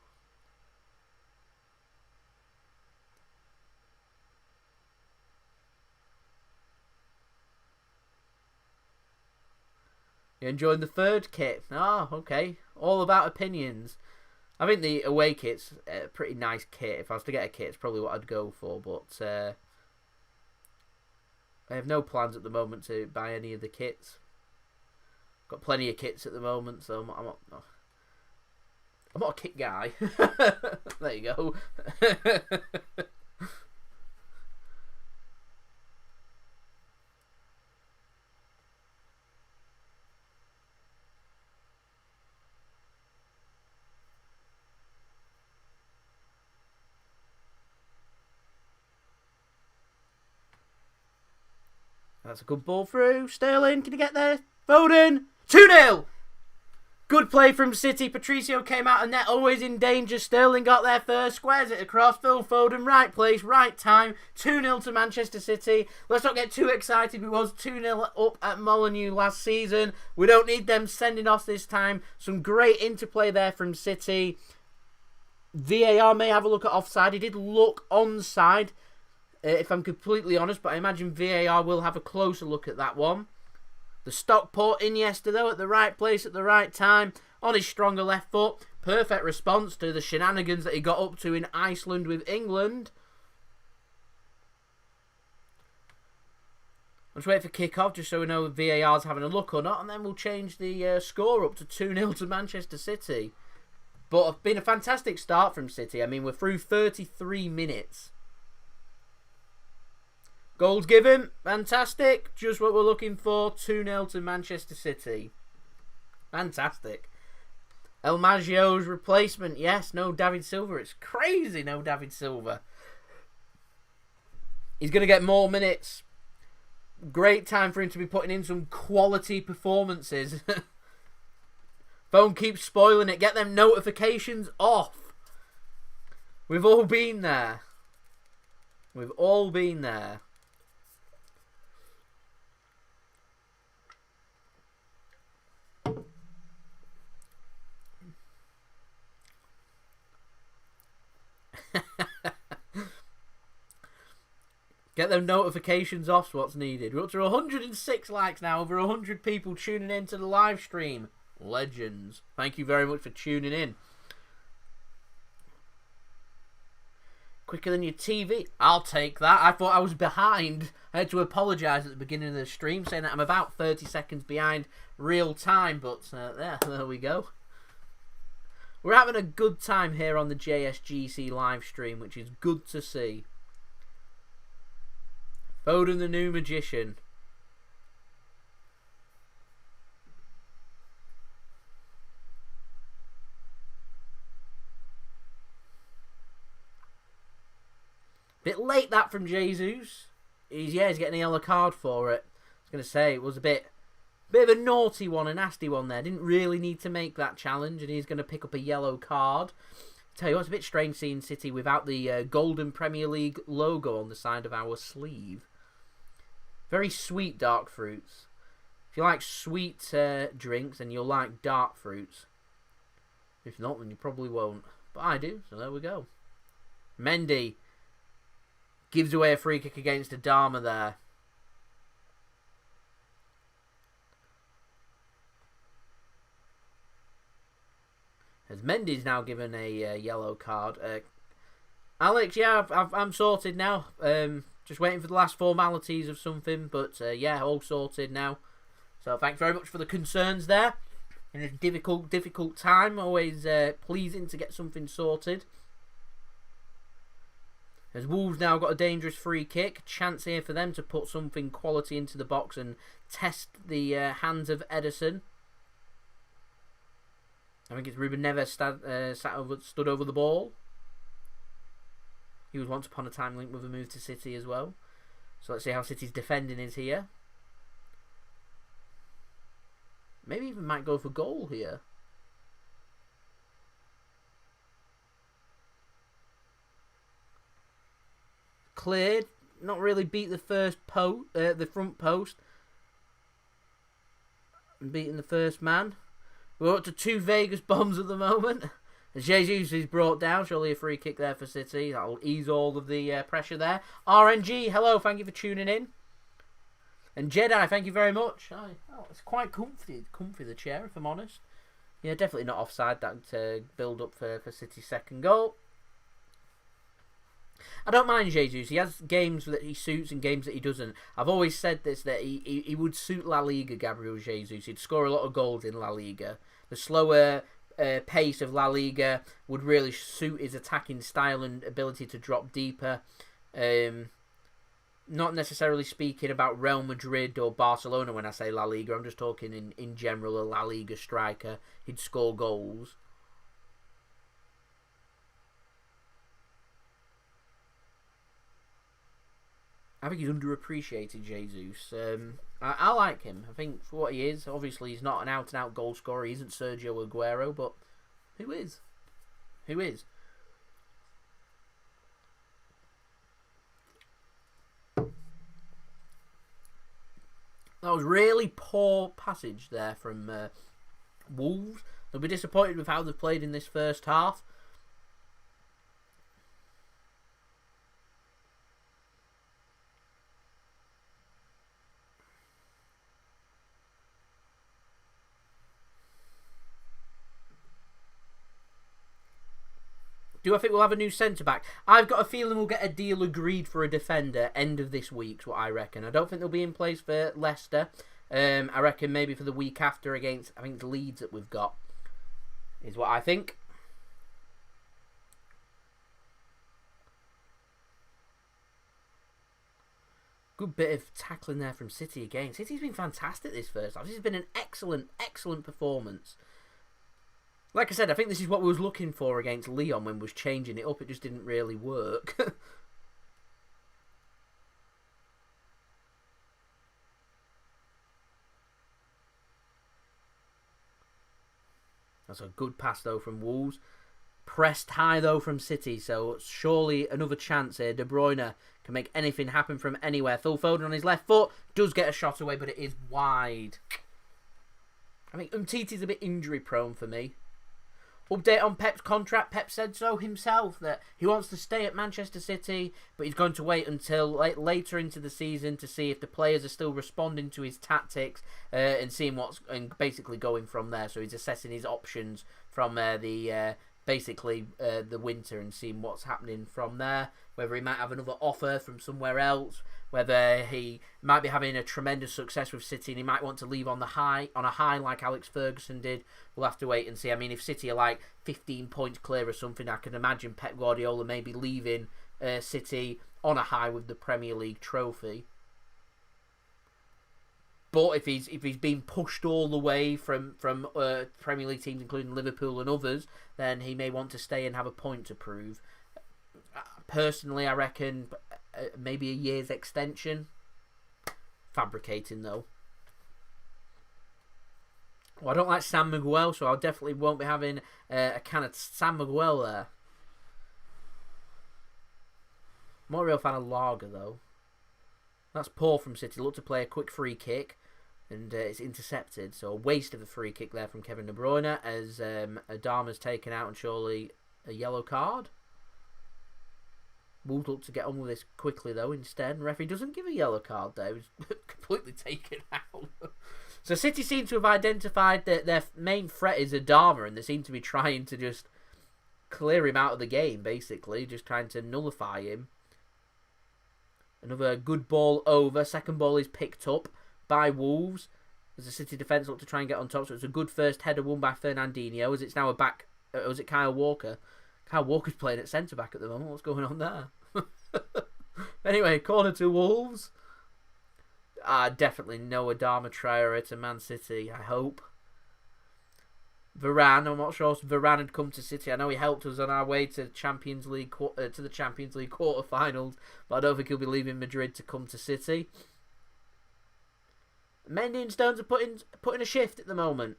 You enjoying the third kit? Oh, okay. All about opinions. I think the away kit's a pretty nice kit. If I was to get a kit, it's probably what I'd go for. But I have no plans at the moment to buy any of the kits. Got plenty of kits at the moment, so I'm not a kit guy. There you go. That's a good ball through. Sterling, can you get there? Foden! 2-0! Good play from City. Patricio came out of net, always in danger. Sterling got there first, squares it across. Phil Foden, right place, right time. 2-0 to Manchester City. Let's not get too excited. We was 2-0 up at Molineux last season. We don't need them sending off this time. Some great interplay there from City. VAR may have a look at offside. He did look onside, if I'm completely honest, but I imagine VAR will have a closer look at that one. The Stockport Iniesta, though, at the right place at the right time, on his stronger left foot. Perfect response to the shenanigans that he got up to in Iceland with England. Let's wait for kick-off, just so we know if VAR's having a look or not, and then we'll change the score up to 2-0 to Manchester City. But it's been a fantastic start from City. I mean, we're through 33 minutes. Goals given, fantastic. Just what we're looking for. 2-0 to Manchester City. Fantastic. El Maggio's replacement. Yes, no David Silva. It's crazy, no David Silva. He's going to get more minutes. Great time for him to be putting in some quality performances. Phone keeps spoiling it. Get them notifications off. We've all been there. We've all been there. Get them notifications off, what's needed. We're up to 106 likes now, over 100 people tuning in to the live stream. Legends. Thank you very much for tuning in. Quicker than your TV. I'll take that. I thought I was behind. I had to apologise at the beginning of the stream, saying that I'm about 30 seconds behind real time, but there we go. We're having a good time here on the JSGC live stream, which is good to see. Foden the new magician. Bit late that from Jesus. He's getting a yellow card for it. I was going to say, it was a bit of a naughty one, a nasty one there. Didn't really need to make that challenge, and he's going to pick up a yellow card. Tell you what, it's a bit strange seeing City without the golden Premier League logo on the side of our sleeve. Very sweet dark fruits. If you like sweet drinks, then you'll like dark fruits. If not, then you probably won't. But I do, so there we go. Mendy gives away a free kick against Adama there. Mendy's now given a yellow card. Alex, yeah, I'm sorted now. Just waiting for the last formalities of something, but yeah, all sorted now. So thanks very much for the concerns there. In a difficult time, always pleasing to get something sorted. As Wolves now got a dangerous free kick, chance here for them to put something quality into the box and test the hands of Ederson. I think it's Ruben Neves stood over the ball. He was once upon a time linked with a move to City as well. So let's see how City's defending is here. Maybe even might go for goal here. Cleared. Not really beat the the front post. And beating the first man. We're up to 2 Vegas bombs at the moment. Jesus is brought down. Surely a free kick there for City. That'll ease all of the pressure there. RNG, hello. Thank you for tuning in. And Jedi, thank you very much. Oh, it's quite comfy the chair, if I'm honest. Yeah, definitely not offside. That build up for City's second goal. I don't mind Jesus. He has games that he suits and games that he doesn't. I've always said this, that he would suit La Liga, Gabriel Jesus. He'd score a lot of goals in La Liga. The slower pace of La Liga would really suit his attacking style and ability to drop deeper. Not necessarily speaking about Real Madrid or Barcelona when I say La Liga. I'm just talking in general, a La Liga striker. He'd score goals. I think he's underappreciated, Jesus. I like him. I think for what he is, obviously he's not an out-and-out goal scorer. He isn't Sergio Aguero, but who is? Who is? That was really poor passage there from Wolves. They'll be disappointed with how they've played in this first half. Do I think we'll have a new centre-back? I've got a feeling we'll get a deal agreed for a defender end of this week's what I reckon. I don't think they'll be in place for Leicester. I reckon maybe for the week after against, I think, the Leeds that we've got is what I think. Good bit of tackling there from City again. City's been fantastic this first half. This has been an excellent performance. Like I said, I think this is what we was looking for against Lyon when we was changing it up. It just didn't really work. That's a good pass, though, from Wolves. Pressed high, though, from City. So surely another chance here. De Bruyne can make anything happen from anywhere. Phil Foden on his left foot. Does get a shot away, but it is wide. I think Umtiti's a bit injury-prone for me. Update on Pep's contract. Pep said so himself, that he wants to stay at Manchester City, but he's going to wait until later into the season to see if the players are still responding to his tactics and seeing and basically going from there. So he's assessing his options from the winter and seeing what's happening from there. Whether he might have another offer from somewhere else, whether he might be having a tremendous success with City and he might want to leave on a high like Alex Ferguson did. We'll have to wait and see. I mean, if City are like 15 points clear or something, I can imagine Pep Guardiola maybe leaving City on a high with the Premier League trophy. But if he's been pushed all the way from Premier League teams, including Liverpool and others, then he may want to stay and have a point to prove. Personally, I reckon maybe a year's extension. Fabricating, though. Well, I don't like San Miguel, so I definitely won't be having a can of San Miguel there. I'm not a real fan of lager, though. That's poor from City. Look to play a quick free kick. And it's intercepted. So a waste of a free kick there from Kevin De Bruyne as Adama's taken out and surely a yellow card. Wolves look to get on with this quickly though instead. And referee doesn't give a yellow card there. He was completely taken out. So City seem to have identified that their main threat is Adama, and they seem to be trying to just clear him out of the game, basically. Just trying to nullify him. Another good ball over. Second ball is picked up by Wolves. As the City defence look to try and get on top. So it's a good first header won by Fernandinho. As it's now a back... was it Kyle Walker? Kyle Walker's playing at centre-back at the moment. What's going on there? Anyway, corner to Wolves. Definitely no Adama Traore to Man City, I hope. Varane, I'm not sure if Varane had come to City. I know he helped us on our way to Champions League to the Champions League quarter-finals, but I don't think he'll be leaving Madrid to come to City. Mendy and Stones are putting a shift at the moment.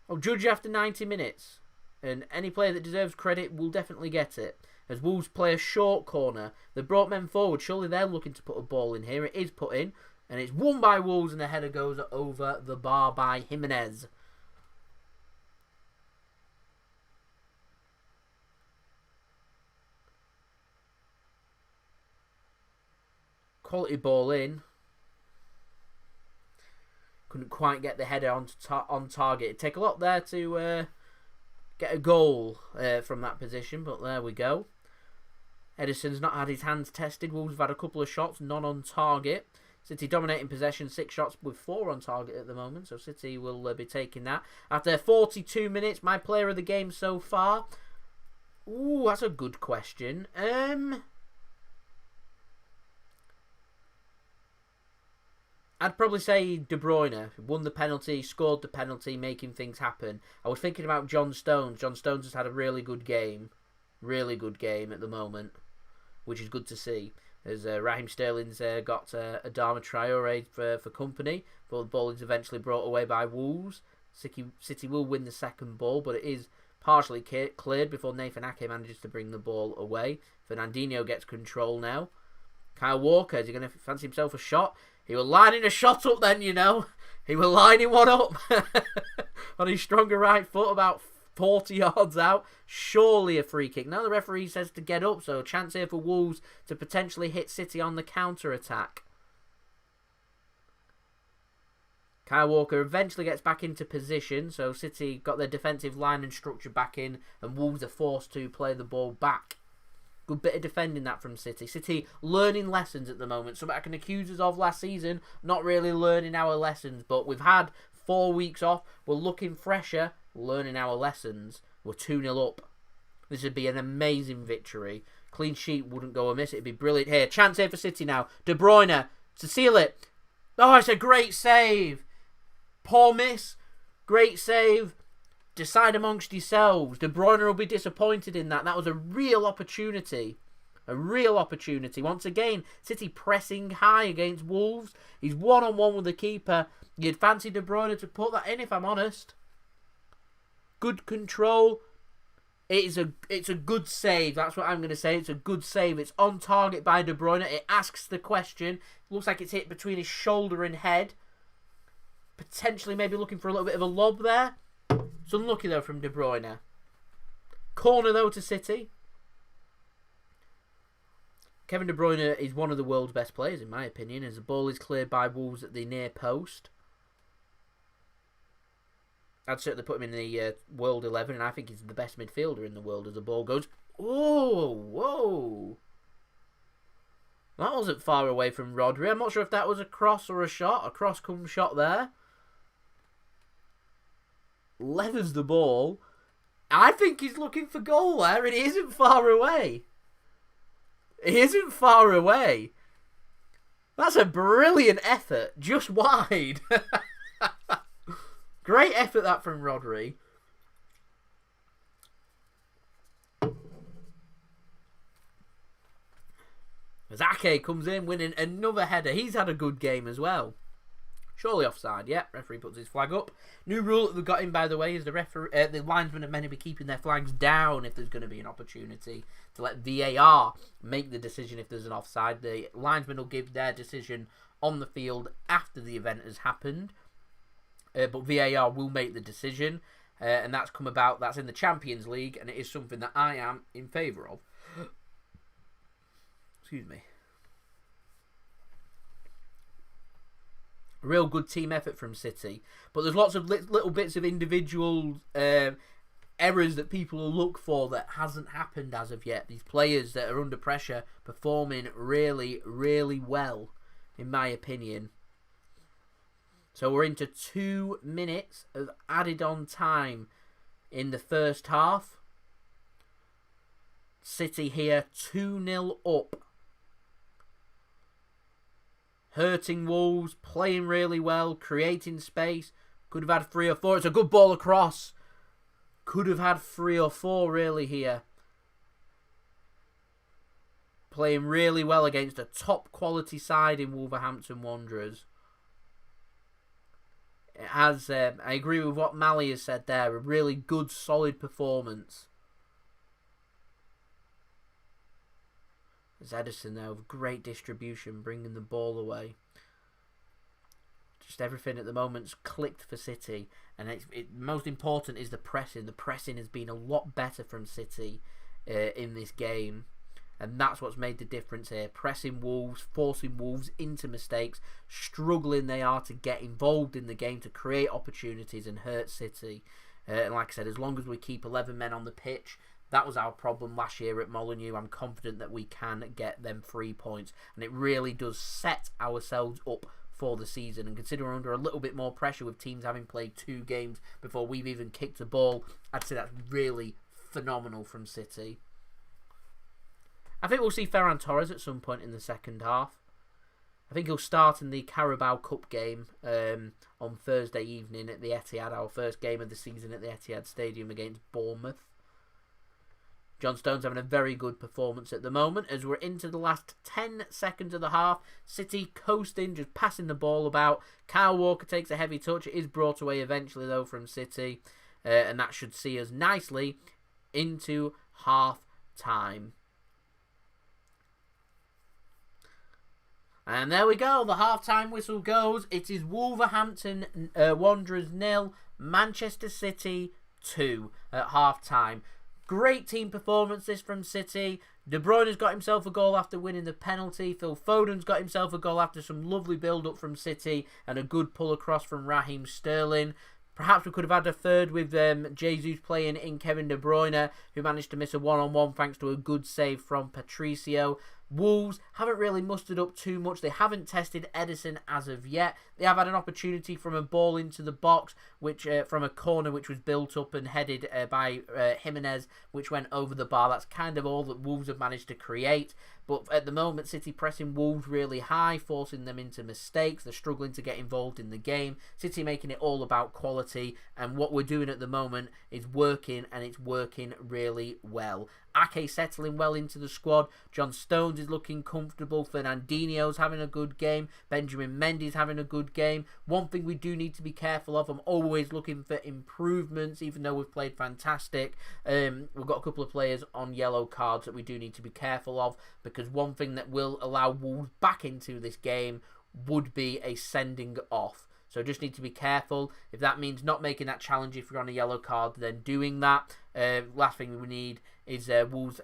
I'll judge you after 90 minutes. And any player that deserves credit will definitely get it. As Wolves play a short corner, they brought men forward. Surely they're looking to put a ball in here. It is put in. And it's won by Wolves, and the header goes over the bar by Jimenez. Quality ball in. Couldn't quite get the header on target. It'd take a lot there to get a goal from that position, but there we go. Ederson's not had his hands tested. Wolves have had a couple of shots, none on target. City dominating possession, 6 shots with 4 on target at the moment, so City will be taking that. After 42 minutes, my player of the game so far. Ooh, that's a good question. I'd probably say De Bruyne won the penalty, scored the penalty, making things happen. I was thinking about John Stones. John Stones has had a really good game at the moment, which is good to see. As Raheem Sterling's got Adama Traore for company, but the ball is eventually brought away by Wolves. City will win the second ball, but it is partially cleared before Nathan Ake manages to bring the ball away. Fernandinho gets control now. Kyle Walker, is he going to fancy himself a shot? He was lining a shot up then, you know. He was lining one up on his stronger right foot about 40 yards out. Surely a free kick. Now the referee says to get up, so a chance here for Wolves to potentially hit City on the counter-attack. Kyle Walker eventually gets back into position, so City got their defensive line and structure back in, and Wolves are forced to play the ball back. Good bit of defending that from City. City learning lessons at the moment. Something I can accuse us of last season, not really learning our lessons. But we've had 4 weeks off. We're looking fresher, learning our lessons. We're 2-0 up. This would be an amazing victory. Clean sheet wouldn't go amiss. It'd be brilliant here. Chance here for City now. De Bruyne to seal it. Oh, it's a great save. Poor miss. Great save. Decide amongst yourselves. De Bruyne will be disappointed in that. That was a real opportunity. A real opportunity. Once again, City pressing high against Wolves. He's one-on-one with the keeper. You'd fancy De Bruyne to put that in, if I'm honest. Good control. It's a good save. That's what I'm going to say. It's a good save. It's on target by De Bruyne. It asks the question. Looks like it's hit between his shoulder and head. Potentially maybe looking for a little bit of a lob there. It's unlucky though from De Bruyne. Corner though to City. Kevin De Bruyne is one of the world's best players in my opinion, as the ball is cleared by Wolves at the near post. I'd certainly put him in the World 11, and I think he's the best midfielder in the world as the ball goes. Oh, whoa. That wasn't far away from Rodri. I'm not sure if that was a cross or a shot. A cross-come shot there. Leathers the ball. I think he's looking for goal there, and he isn't far away. He isn't far away. That's a brilliant effort, just wide. Great effort that from Rodri. As Ake comes in winning another header. He's had a good game as well. Surely offside, yeah. Referee puts his flag up. New rule that we've got in, by the way, is the linesmen are meant to be keeping their flags down if there's going to be an opportunity to let VAR make the decision if there's an offside. The linesmen will give their decision on the field after the event has happened. But VAR will make the decision. And that's come about. That's in the Champions League, and it is something that I am in favour of. Excuse me. Real good team effort from City. But there's lots of little bits of individual errors that people will look for that hasn't happened as of yet. These players that are under pressure performing really, really well, in my opinion. So we're into 2 minutes of added on time in the first half. City here 2-0 up. Hurting Wolves, playing really well, creating space. Could have had 3 or 4. It's a good ball across. Could have had 3 or 4 really here. Playing really well against a top quality side in Wolverhampton Wanderers. It has, I agree with what Mally has said there, a really good solid performance. There's Ederson there with great distribution, bringing the ball away. Just everything at the moment's clicked for City. And most important is the pressing. The pressing has been a lot better from City in this game. And that's what's made the difference here. Pressing Wolves, forcing Wolves into mistakes. Struggling they are to get involved in the game, to create opportunities and hurt City. And like I said, as long as we keep 11 men on the pitch, that was our problem last year at Molineux. I'm confident that we can get them 3 points. And it really does set ourselves up for the season. And considering we're under a little bit more pressure with teams having played 2 games before we've even kicked a ball, I'd say that's really phenomenal from City. I think we'll see Ferran Torres at some point in the second half. I think he'll start in the Carabao Cup game on Thursday evening at the Etihad, our first game of the season at the Etihad Stadium against Bournemouth. John Stones having a very good performance at the moment as we're into the last 10 seconds of the half. City coasting, just passing the ball about. Kyle Walker takes a heavy touch. It is brought away eventually though from City. And that should see us nicely into half time. And there we go. The half-time whistle goes. It is Wolverhampton Wanderers 0, Manchester City 2 at half-time. Great team performance this from City. De Bruyne's got himself a goal after winning the penalty. Phil Foden's got himself a goal after some lovely build-up from City and a good pull across from Raheem Sterling. Perhaps we could have had a third with Jesus playing in Kevin De Bruyne, who managed to miss a one-on-one thanks to a good save from Patricio. Wolves haven't really mustered up too much. They haven't tested Ederson as of yet. They have had an opportunity from a ball into the box, which from a corner which was built up and headed by Jimenez, which went over the bar. That's kind of all that Wolves have managed to create. But at the moment, City pressing Wolves really high, forcing them into mistakes. They're struggling to get involved in the game. City making it all about quality. And what we're doing at the moment is working, and it's working really well. Ake settling well into the squad. John Stones is looking comfortable. Fernandinho's having a good game. Benjamin Mendy's having a good game. One thing we do need to be careful of, I'm always looking for improvements, even though we've played fantastic. We've got a couple of players on yellow cards that we do need to be careful of, because one thing that will allow Wolves back into this game would be a sending off. So just need to be careful. If that means not making that challenge if you're on a yellow card, then doing that. Last thing we need is Wolves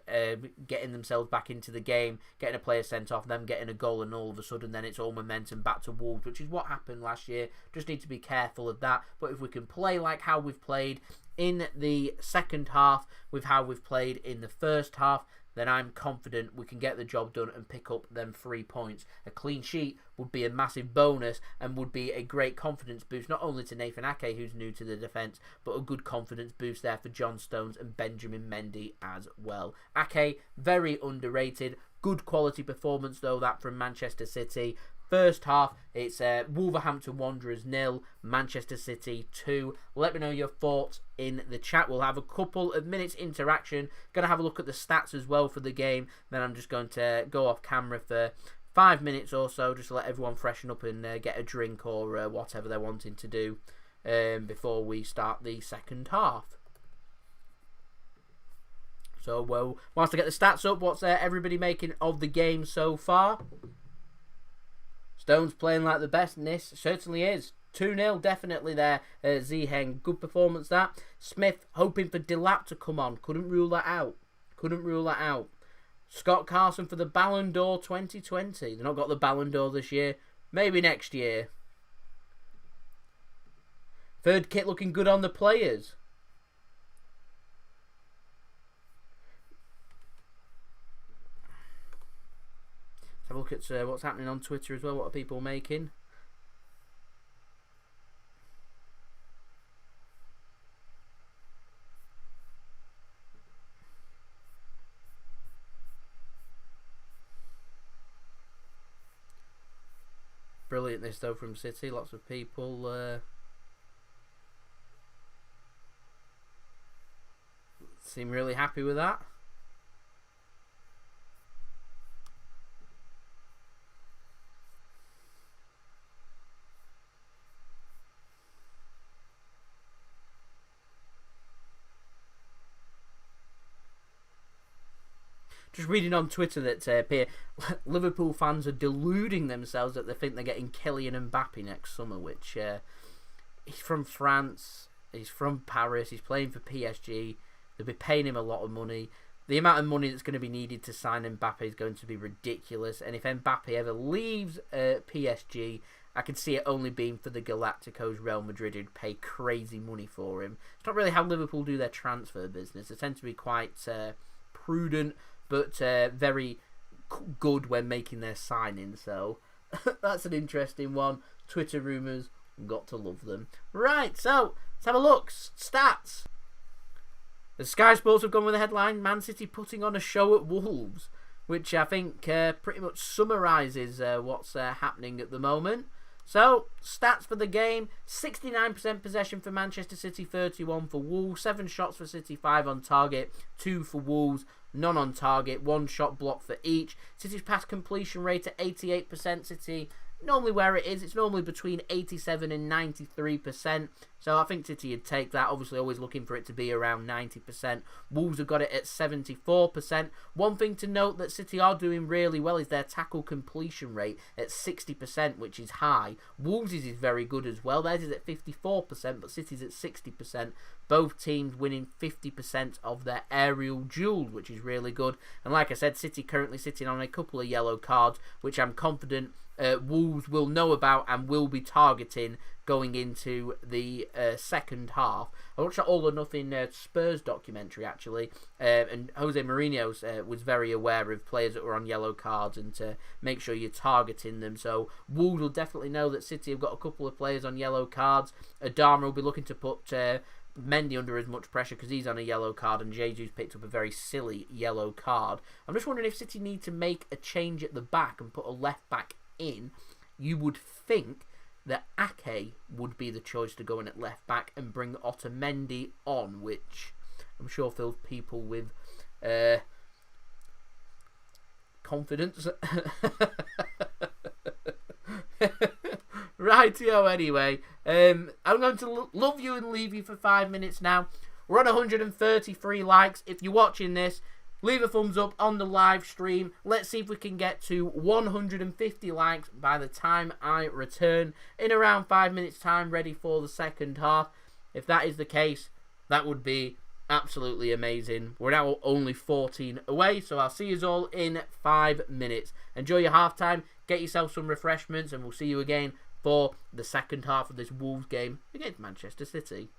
getting themselves back into the game, getting a player sent off, them getting a goal, and all of a sudden then it's all momentum back to Wolves, which is what happened last year. Just need to be careful of that. But if we can play like how we've played in the second half with how we've played in the first half, then I'm confident we can get the job done and pick up them 3 points. A clean sheet would be a massive bonus and would be a great confidence boost, not only to Nathan Ake, who's new to the defence, but a good confidence boost there for John Stones and Benjamin Mendy as well. Ake, very underrated. Good quality performance, though, that from Manchester City. First half, it's Wolverhampton Wanderers 0, Manchester City 2. Let me know your thoughts in the chat. We'll have a couple of minutes interaction. Going to have a look at the stats as well for the game. Then I'm just going to go off camera for 5 minutes or so, just to let everyone freshen up and get a drink or whatever they're wanting to do before we start the second half. So whilst I get the stats up, what's everybody making of the game so far? Stones playing like the best in this. Certainly is. 2-0 definitely there. Ziheng, good performance that. Smith hoping for Delap to come on. Couldn't rule that out. Scott Carson for the Ballon d'Or 2020. They've not got the Ballon d'Or this year. Maybe next year. Third kit looking good on the players. Let's have a look at what's happening on Twitter as well. What are people making? Brilliant this though from City. Lots of people seem really happy with that. Just reading on Twitter that Liverpool fans are deluding themselves that they think they're getting Kylian Mbappe next summer, which he's from France, he's from Paris, he's playing for PSG, they'll be paying him a lot of money. The amount of money that's going to be needed to sign Mbappe is going to be ridiculous, and if Mbappe ever leaves PSG, I could see it only being for the Galacticos. Real Madrid would pay crazy money for him. It's not really how Liverpool do their transfer business. They tend to be quite prudent, but very good when making their signing. So that's an interesting one. Twitter rumours, got to love them. Right, so let's have a look. Stats. The Sky Sports have gone with the headline, Man City putting on a show at Wolves, which I think pretty much summarises what's happening at the moment. So, stats for the game, 69% possession for Manchester City, 31 for Wolves, 7 shots for City, 5 on target, 2 for Wolves, none on target, 1 shot block for each. City's pass completion rate at 88%, City normally where it is, it's normally between 87 and 93%, so I think City would take that, obviously always looking for it to be around 90%. Wolves have got it at 74%. One thing to note that City are doing really well is their tackle completion rate at 60%, which is high. Wolves' is very good as well, theirs is at 54%, but City's at 60%. Both teams winning 50% of their aerial duels, which is really good. And like I said, City currently sitting on a couple of yellow cards, which I'm confident Wolves will know about and will be targeting going into the second half. I watched that All or Nothing Spurs documentary actually, and Jose Mourinho was very aware of players that were on yellow cards and to make sure you're targeting them. So Wolves will definitely know that City have got a couple of players on yellow cards. Adama will be looking to put Mendy under as much pressure because he's on a yellow card, and Jesus picked up a very silly yellow card. I'm just wondering if City need to make a change at the back and put a left back in. You would think that Ake would be the choice to go in at left back and bring Otamendi on, which I'm sure fills people with confidence. Rightio, anyway. I'm going to love you and leave you for 5 minutes now. We're on 133 likes. If you're watching this, leave a thumbs up on the live stream. Let's see if we can get to 150 likes by the time I return in around 5 minutes time, ready for the second half. If that is the case, that would be absolutely amazing. We're now only 14 away, so I'll see you all in 5 minutes. Enjoy your halftime, get yourself some refreshments, and we'll see you again for the second half of this Wolves game against Manchester City.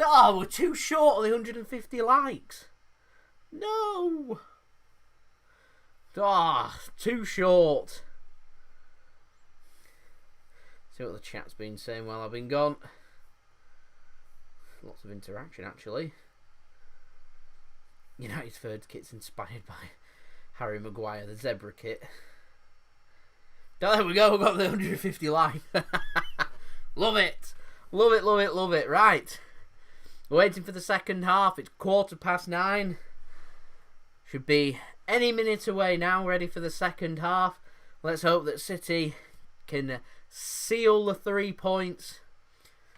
Oh, we're too short of the 150 likes. No. Ah, too short. See what the chat's been saying while I've been gone. Lots of interaction, actually. United's third kit's inspired by Harry Maguire, the zebra kit. Oh, there we go, we've got the 150 likes. Love it. Love it, love it, love it. Right. We're waiting for the second half. It's 9:15. Should be any minute away now, ready for the second half. Let's hope that City can seal the 3 points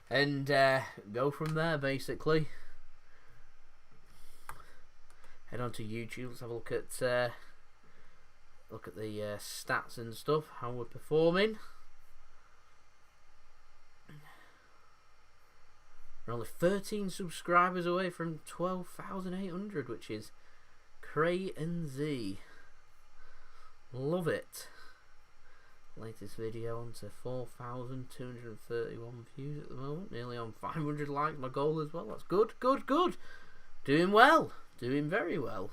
and go from there, basically. Head on to YouTube. Let's have a look at the stats and stuff, how we're performing. We're only 13 subscribers away from 12,800, which is crazy. Love it. Latest video on to 4,231 views at the moment. Nearly on 500 likes, my goal as well. That's good, good, good. Doing well. Doing very well.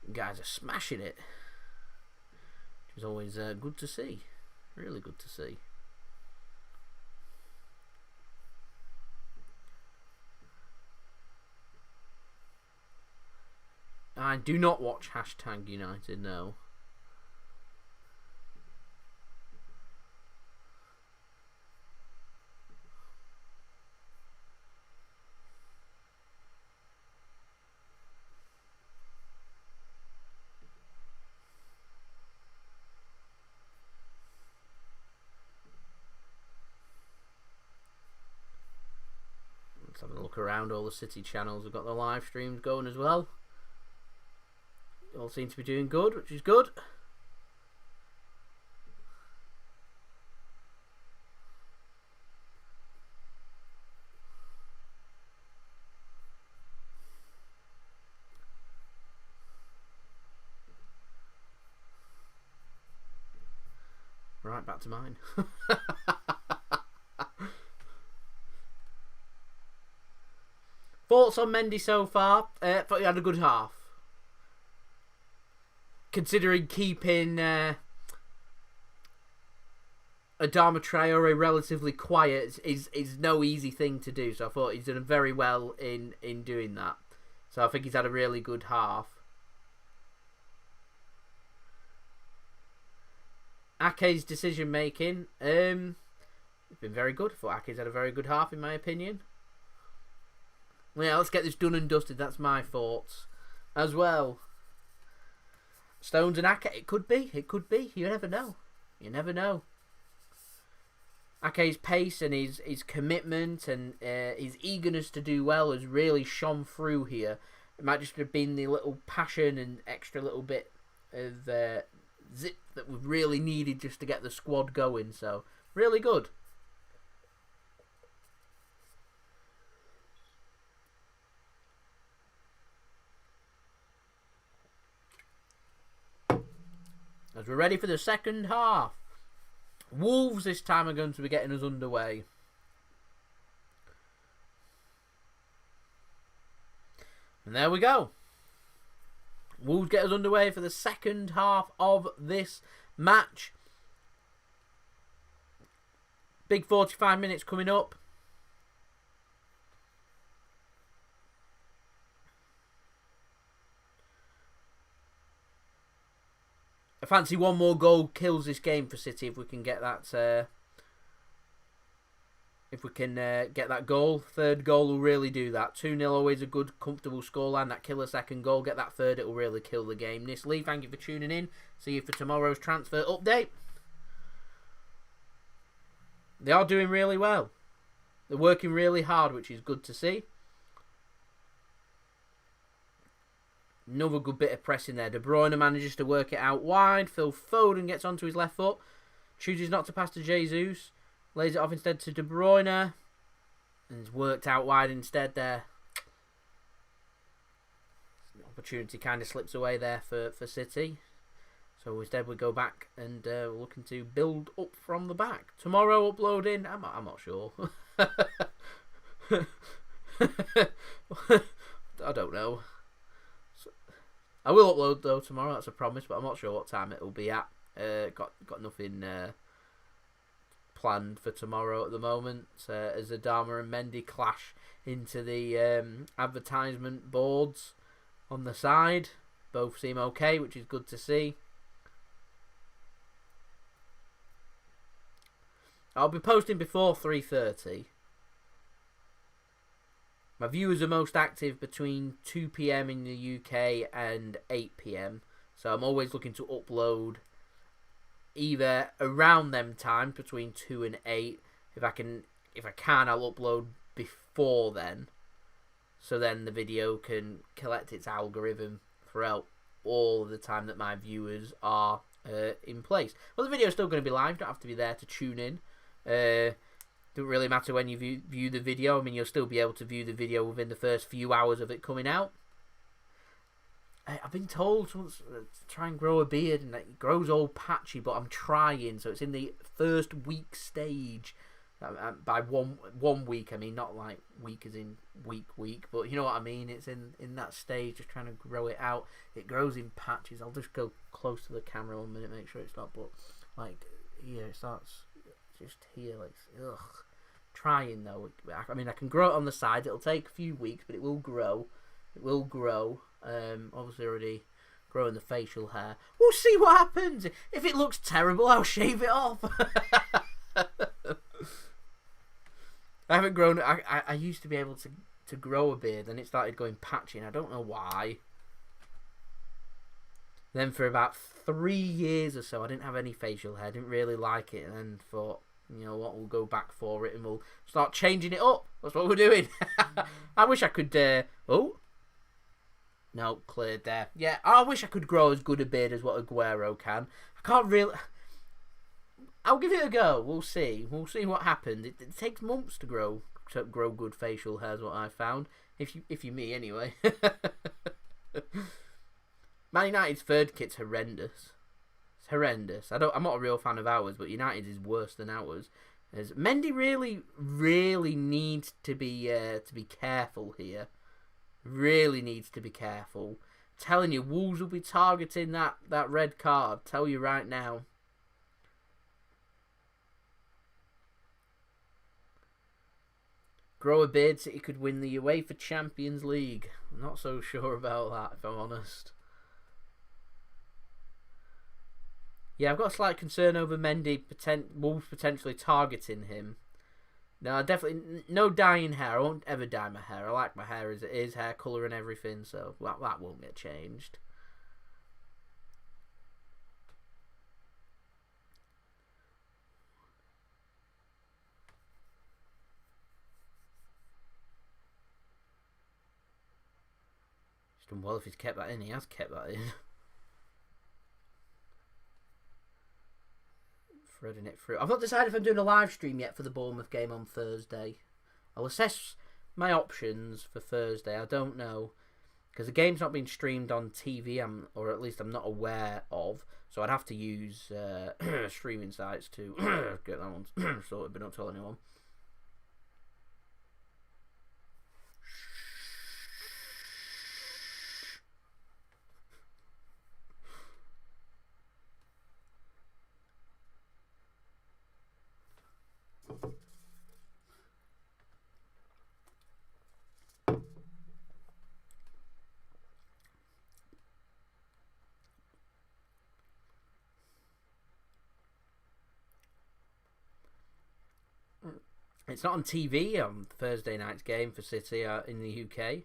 You guys are smashing it. Which is always good to see. Really good to see. I do not watch #United, no. Let's have a look around all the City channels. We've got the live streams going as well. All seem to be doing good, which is good. Right, back to mine. Thoughts on Mendy so far? Thought he had a good half. Considering keeping Adama Traore relatively quiet is no easy thing to do. So I thought he's done very well in doing that. So I think he's had a really good half. Ake's decision making, it's been very good. I thought Ake's had a very good half in my opinion. Well, yeah, let's get this done and dusted. That's my thoughts as well. Stones and Ake, it could be. It could be. You never know. You never know. Ake's pace and his commitment and his eagerness to do well has really shone through here. It might just have been the little passion and extra little bit of zip that we've really needed just to get the squad going. So, really good. As we're ready for the second half. Wolves this time are going to be getting us underway. And there we go. Wolves get us underway for the second half of this match. Big 45 minutes coming up. I fancy one more goal kills this game for City if we can get that. Get that goal, third goal will really do that. 2-0 always a good, comfortable scoreline. That killer second goal, get that third, it will really kill the game. This Lee, thank you for tuning in. See you for tomorrow's transfer update. They are doing really well. They're working really hard, which is good to see. Another good bit of pressing there. De Bruyne manages to work it out wide. Phil Foden gets onto his left foot. Chooses not to pass to Jesus. Lays it off instead to De Bruyne. And it's worked out wide instead there. Opportunity kind of slips away there for City. So instead we go back and we're looking to build up from the back. Tomorrow uploading, I'm not sure. I don't know. I will upload though tomorrow. That's a promise, but I'm not sure what time it will be at. Got nothing planned for tomorrow at the moment. As Adama and Mendy clash into the advertisement boards on the side, both seem okay, which is good to see. I'll be posting before 3:30. My viewers are most active between 2 PM in the UK and 8 PM. So I'm always looking to upload either around them times between 2 and 8. If I can, I'll upload before then. So then the video can collect its algorithm throughout all of the time that my viewers are in place. Well, the video is still going to be live. You don't have to be there to tune in. Doesn't really matter when you view the video. I mean, you'll still be able to view the video within the first few hours of it coming out. I've been told to try and grow a beard, and it grows all patchy, but I'm trying. So it's in the first week stage. By one week, I mean not like week as in week, but you know what I mean. It's in that stage, just trying to grow it out. It grows in patches. I'll just go close to the camera 1 minute, make sure it's not. But like here, it starts just here, like ugh. Trying though. I mean, I can grow it on the side. It'll take a few weeks, but it will grow. It will grow. Obviously already growing the facial hair. We'll see what happens. If it looks terrible, I'll shave it off. I haven't grown. I used to be able to grow a beard, and it started going patchy, and I don't know why. Then for about 3 years or so, I didn't have any facial hair. I didn't really like it, and then thought, you know what, we'll go back for it, and we'll start changing it up. That's what we're doing. I wish I could. Oh. No, cleared there. Yeah, I wish I could grow as good a beard as what Aguero can. I can't really. I'll give it a go. We'll see. We'll see what happens. It takes months to grow good facial hair, is what I found. If you're me, anyway. Man United's third kit's horrendous. It's horrendous. I'm not a real fan of ours, but United is worse than ours. As Mendy really needs to be careful here. Really needs to be careful. Telling you, Wolves will be targeting that red card. Tell you right now. Grow a beard so he could win the UEFA Champions League. I'm not so sure about that, if I'm honest. Yeah, I've got a slight concern over Mendy. Wolves potentially targeting him. No, definitely no dyeing hair. I won't ever dye my hair. I like my hair as it is, hair colour and everything, so that won't get changed. He's done well if he's kept that in. He has kept that in. Threading it through. I've not decided if I'm doing a live stream yet for the Bournemouth game on Thursday. I'll assess my options for Thursday. I don't know, because the game's not being streamed on TV, or at least I'm not aware of. So I'd have to use streaming sites to get that one sorted, but don't tell anyone. It's not on TV on Thursday night's game for City in the UK.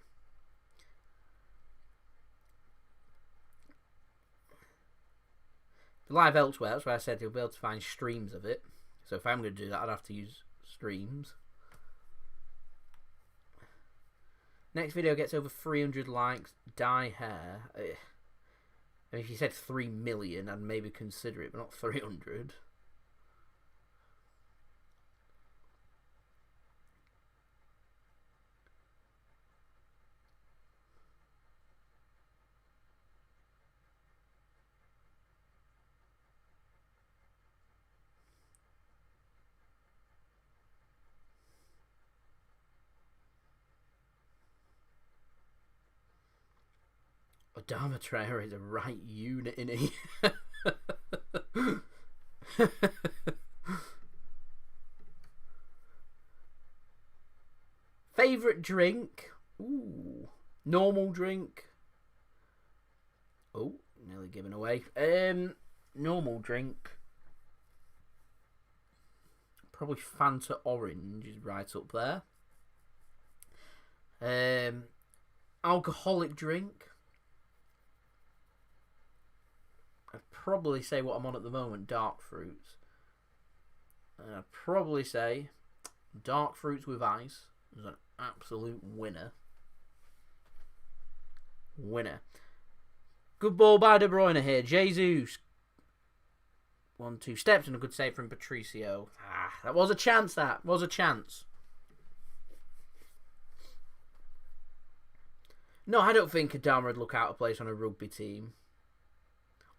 Live elsewhere, that's why I said you'll be able to find streams of it. So if I'm going to do that, I'd have to use streams. Next video gets over 300 likes. Dye hair. I mean, if you said 3 million, I'd maybe consider it, but not 300. Adama Traore is a right unit, isn't he? Favourite drink? Ooh. Normal drink? Oh, nearly given away. Normal drink. Probably Fanta Orange is right up there. Alcoholic drink. I'd probably say what I'm on at the moment, dark fruits. And I'd probably say dark fruits with ice is an absolute winner. Good ball by De Bruyne here. Jesus. 1-2 steps and a good save from Patricio. That was a chance, that. Was a chance. No, I don't think Adama would look out of place on a rugby team.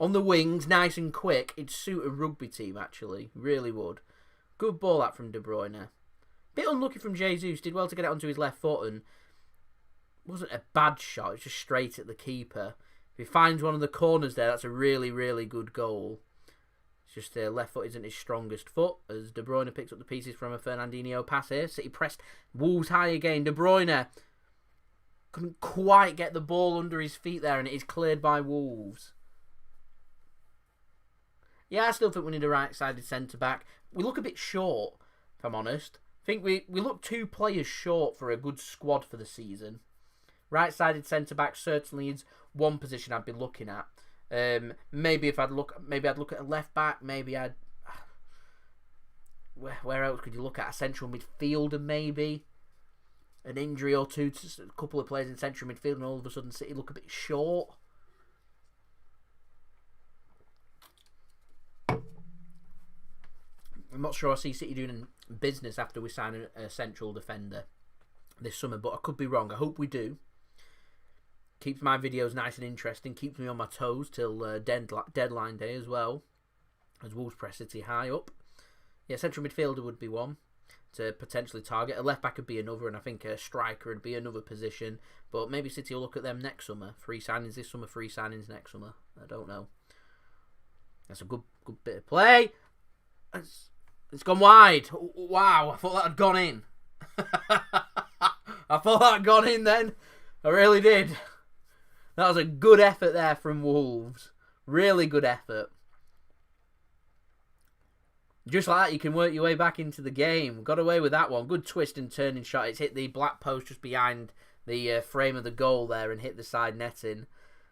On the wings, nice and quick. It'd suit a rugby team, actually. Really would. Good ball that from De Bruyne. Bit unlucky from Jesus. Did well to get it onto his left foot and wasn't a bad shot. It's just straight at the keeper. If he finds one of the corners there, that's a really, really good goal. It's just left foot isn't his strongest foot as De Bruyne picks up the pieces from a Fernandinho pass here. City pressed Wolves high again. De Bruyne couldn't quite get the ball under his feet there and it is cleared by Wolves. Yeah, I still think we need a right-sided centre-back. We look a bit short, if I'm honest. I think we look 2 players short for a good squad for the season. Right-sided centre-back certainly is one position I'd be looking at. Maybe I'd look at a left-back. Maybe I'd... Where else could you look at? A central midfielder, maybe? An injury or two to a couple of players in central midfield and all of a sudden City look a bit short. I'm not sure I see City doing business after we sign a central defender this summer, but I could be wrong. I hope we do. Keeps my videos nice and interesting. Keeps me on my toes till deadline day as well. As Wolves press City high up. Yeah, central midfielder would be one to potentially target. A left back would be another, and I think a striker would be another position. But maybe City will look at them next summer. 3 signings this summer, 3 signings next summer. I don't know. That's a good bit of play. It's gone wide. Wow, I thought that had gone in. I thought that had gone in then. I really did. That was a good effort there from Wolves. Really good effort. Just like that, you can work your way back into the game. Got away with that one. Good twist and turning shot. It's hit the black post just behind the frame of the goal there and hit the side netting.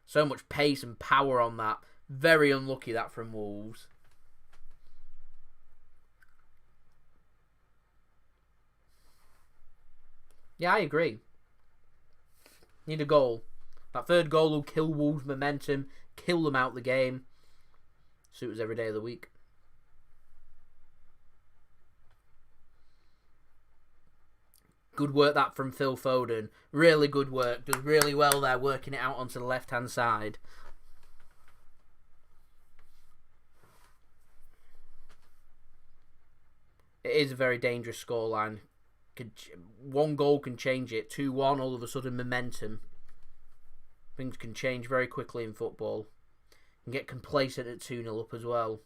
So much pace and power on that. Very unlucky that from Wolves. Yeah, I agree. Need a goal. That third goal will kill Wolves' momentum, kill them out the game. Suit us every day of the week. Good work that from Phil Foden. Really good work. Does really well there, working it out onto the left-hand side. It is a very dangerous scoreline. One goal can change it. 2-1, all of a sudden momentum. Things can change very quickly in football. You can get complacent at 2-0 up as well.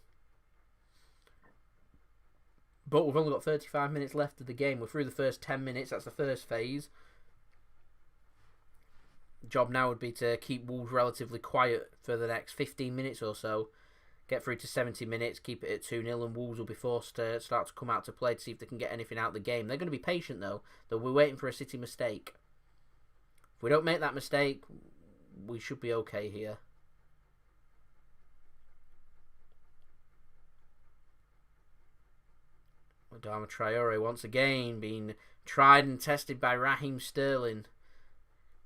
But we've only got 35 minutes left of the game. We're through the first 10 minutes. That's the first phase. The job now would be to keep Wolves relatively quiet for the next 15 minutes or so. Get through to 70 minutes, keep it at 2-0, and Wolves will be forced to start to come out to play to see if they can get anything out of the game. They're going to be patient, though. They'll be waiting for a City mistake. If we don't make that mistake, we should be okay here. Adama Traore, once again, being tried and tested by Raheem Sterling.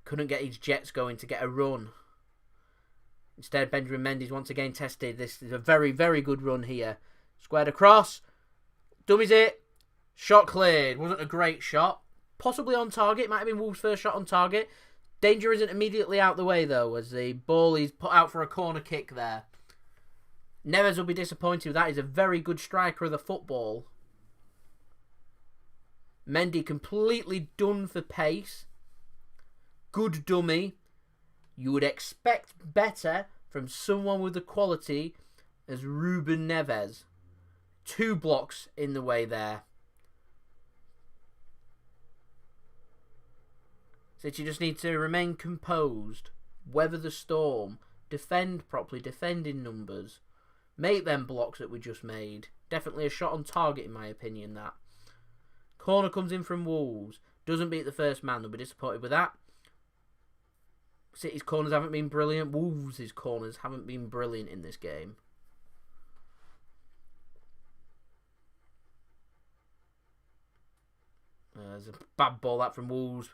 Couldn't get his jets going to get a run. Instead, Benjamin Mendy's once again tested. This is a very, very good run here. Squared across. Dummies it. Shot cleared. Wasn't a great shot. Possibly on target. Might have been Wolves' first shot on target. Danger isn't immediately out the way, though, as the ball is put out for a corner kick there. Neves will be disappointed with that. He's a very good striker of the football. Mendy completely done for pace. Good dummy. You would expect better from someone with the quality as Ruben Neves. 2 blocks in the way there. So you just need to remain composed, weather the storm, defend properly, defend in numbers. Make them blocks that we just made. Definitely a shot on target in my opinion, that. Corner comes in from Wolves. Doesn't beat the first man. They'll be disappointed with that. City's corners haven't been brilliant. Wolves' corners haven't been brilliant in this game. There's a bad ball that from Wolves.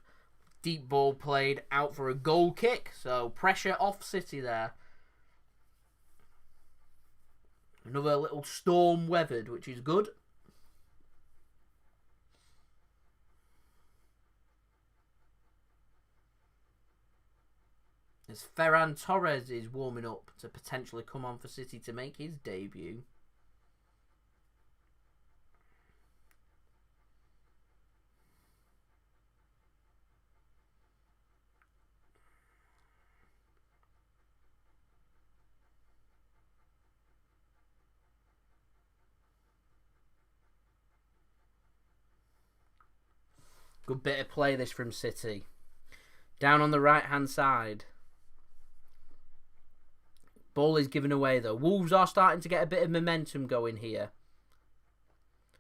Deep ball played out for a goal kick. So pressure off City there. Another little storm weathered, which is good. As Ferran Torres is warming up to potentially come on for City to make his debut. Good bit of play this from City. Down on the right hand side. Ball is given away though. Wolves are starting to get a bit of momentum going here.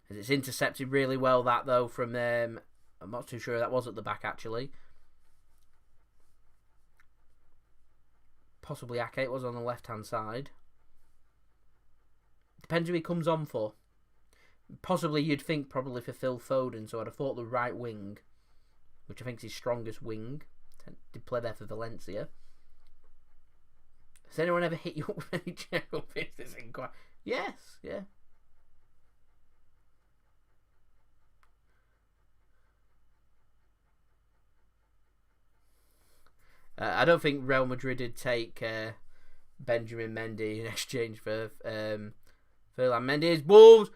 As it's intercepted really well that though from I'm not too sure who that was at the back actually. Possibly Ake was on the left hand side. Depends who he comes on for. Possibly you'd think probably for Phil Foden, so I'd have thought the right wing, which I think is his strongest wing. Did play there for Valencia. Has anyone ever hit you up with any general business inquiry? Yes, yeah. I don't think Real Madrid would take Benjamin Mendy in exchange for Ferland Mendy. Wolves,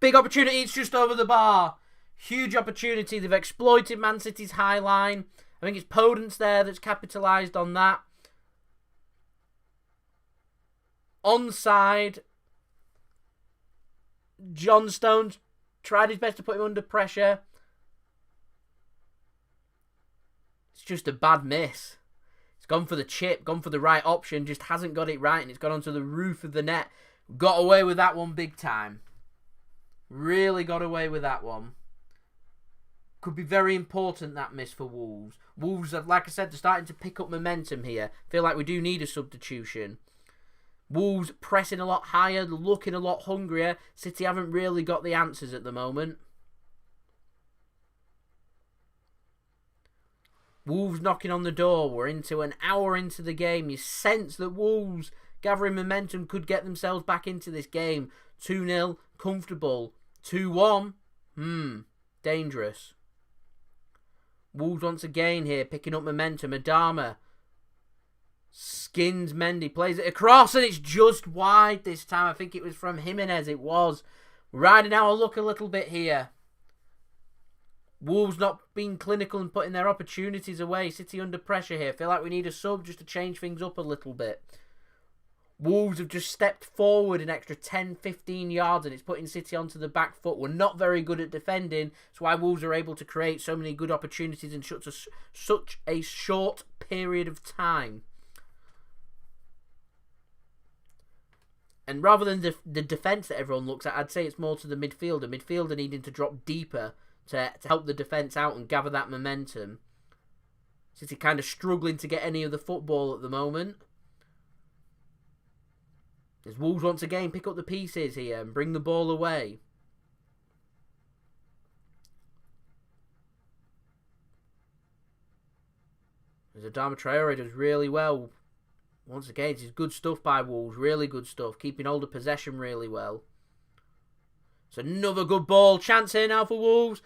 big opportunity, it's just over the bar. Huge opportunity, they've exploited Man City's high line. I think it's Podence there that's capitalised on that. Onside. John Stones tried his best to put him under pressure. It's just a bad miss. It's gone for the chip, gone for the right option, just hasn't got it right, and it's gone onto the roof of the net. Got away with that one big time. Really got away with that one. Could be very important, that miss for Wolves. Wolves, like I said, they're starting to pick up momentum here. Feel like we do need a substitution. Wolves pressing a lot higher, looking a lot hungrier. City haven't really got the answers at the moment. Wolves knocking on the door. We're into an hour into the game. You sense that Wolves gathering momentum could get themselves back into this game. 2-0, comfortable. 2-1, dangerous. Wolves once again here, picking up momentum. Adama skins Mendy, plays it across, and it's just wide this time. I think it was from Jimenez, it was. Riding our luck a little bit here. Wolves not being clinical and putting their opportunities away. City under pressure here. Feel like we need a sub just to change things up a little bit. Wolves have just stepped forward an extra 10-15 yards and it's putting City onto the back foot. We're not very good at defending. That's why Wolves are able to create so many good opportunities in such a short period of time. And rather than the defence that everyone looks at, I'd say it's more to the midfielder. Midfielder needing to drop deeper to help the defence out and gather that momentum. City kind of struggling to get any of the football at the moment. As Wolves once again pick up the pieces here and bring the ball away. As Adama Traore does really well. Once again, it's good stuff by Wolves. Really good stuff. Keeping hold of possession really well. It's another good ball. Chance here now for Wolves.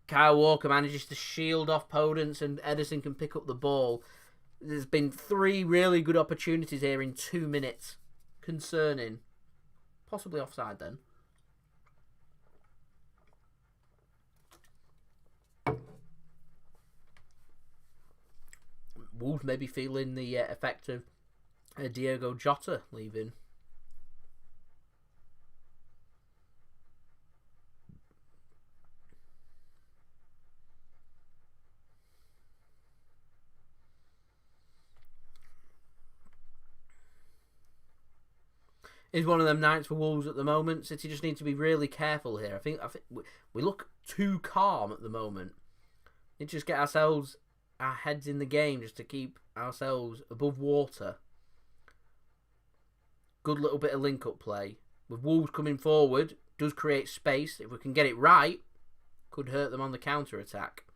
Kyle Walker manages to shield off Podence and Ederson can pick up the ball. There's been 3 really good opportunities here in 2 minutes. Concerning. Possibly offside then. Wolves may be feeling the effect of Diogo Jota leaving. Is one of them nights for Wolves at the moment. City just need to be really careful here. I think we look too calm at the moment. We need to just get our heads in the game just to keep ourselves above water. Good little bit of link-up play. With Wolves coming forward, does create space. If we can get it right, could hurt them on the counter-attack.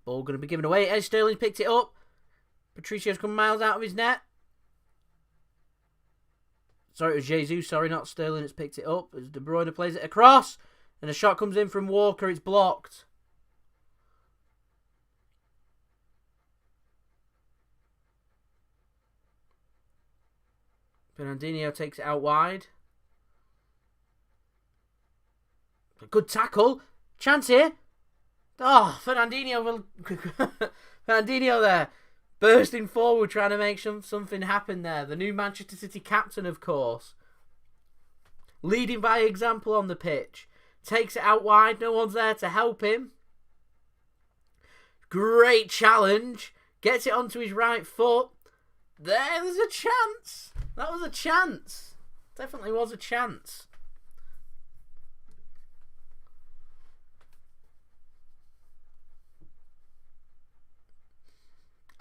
Ball going to be given away. Ed Sterling picked it up. Patricio's come miles out of his net. Sorry, it was Jesus. Sorry, not Sterling. It's picked it up as De Bruyne plays it across. And a shot comes in from Walker. It's blocked. Fernandinho takes it out wide. A good tackle. Chance here. Oh, Fernandinho there. Bursting forward, trying to make something happen there. The new Manchester City captain, of course. Leading by example on the pitch. Takes it out wide. No one's there to help him. Great challenge. Gets it onto his right foot. There's a chance. That was a chance. Definitely was a chance.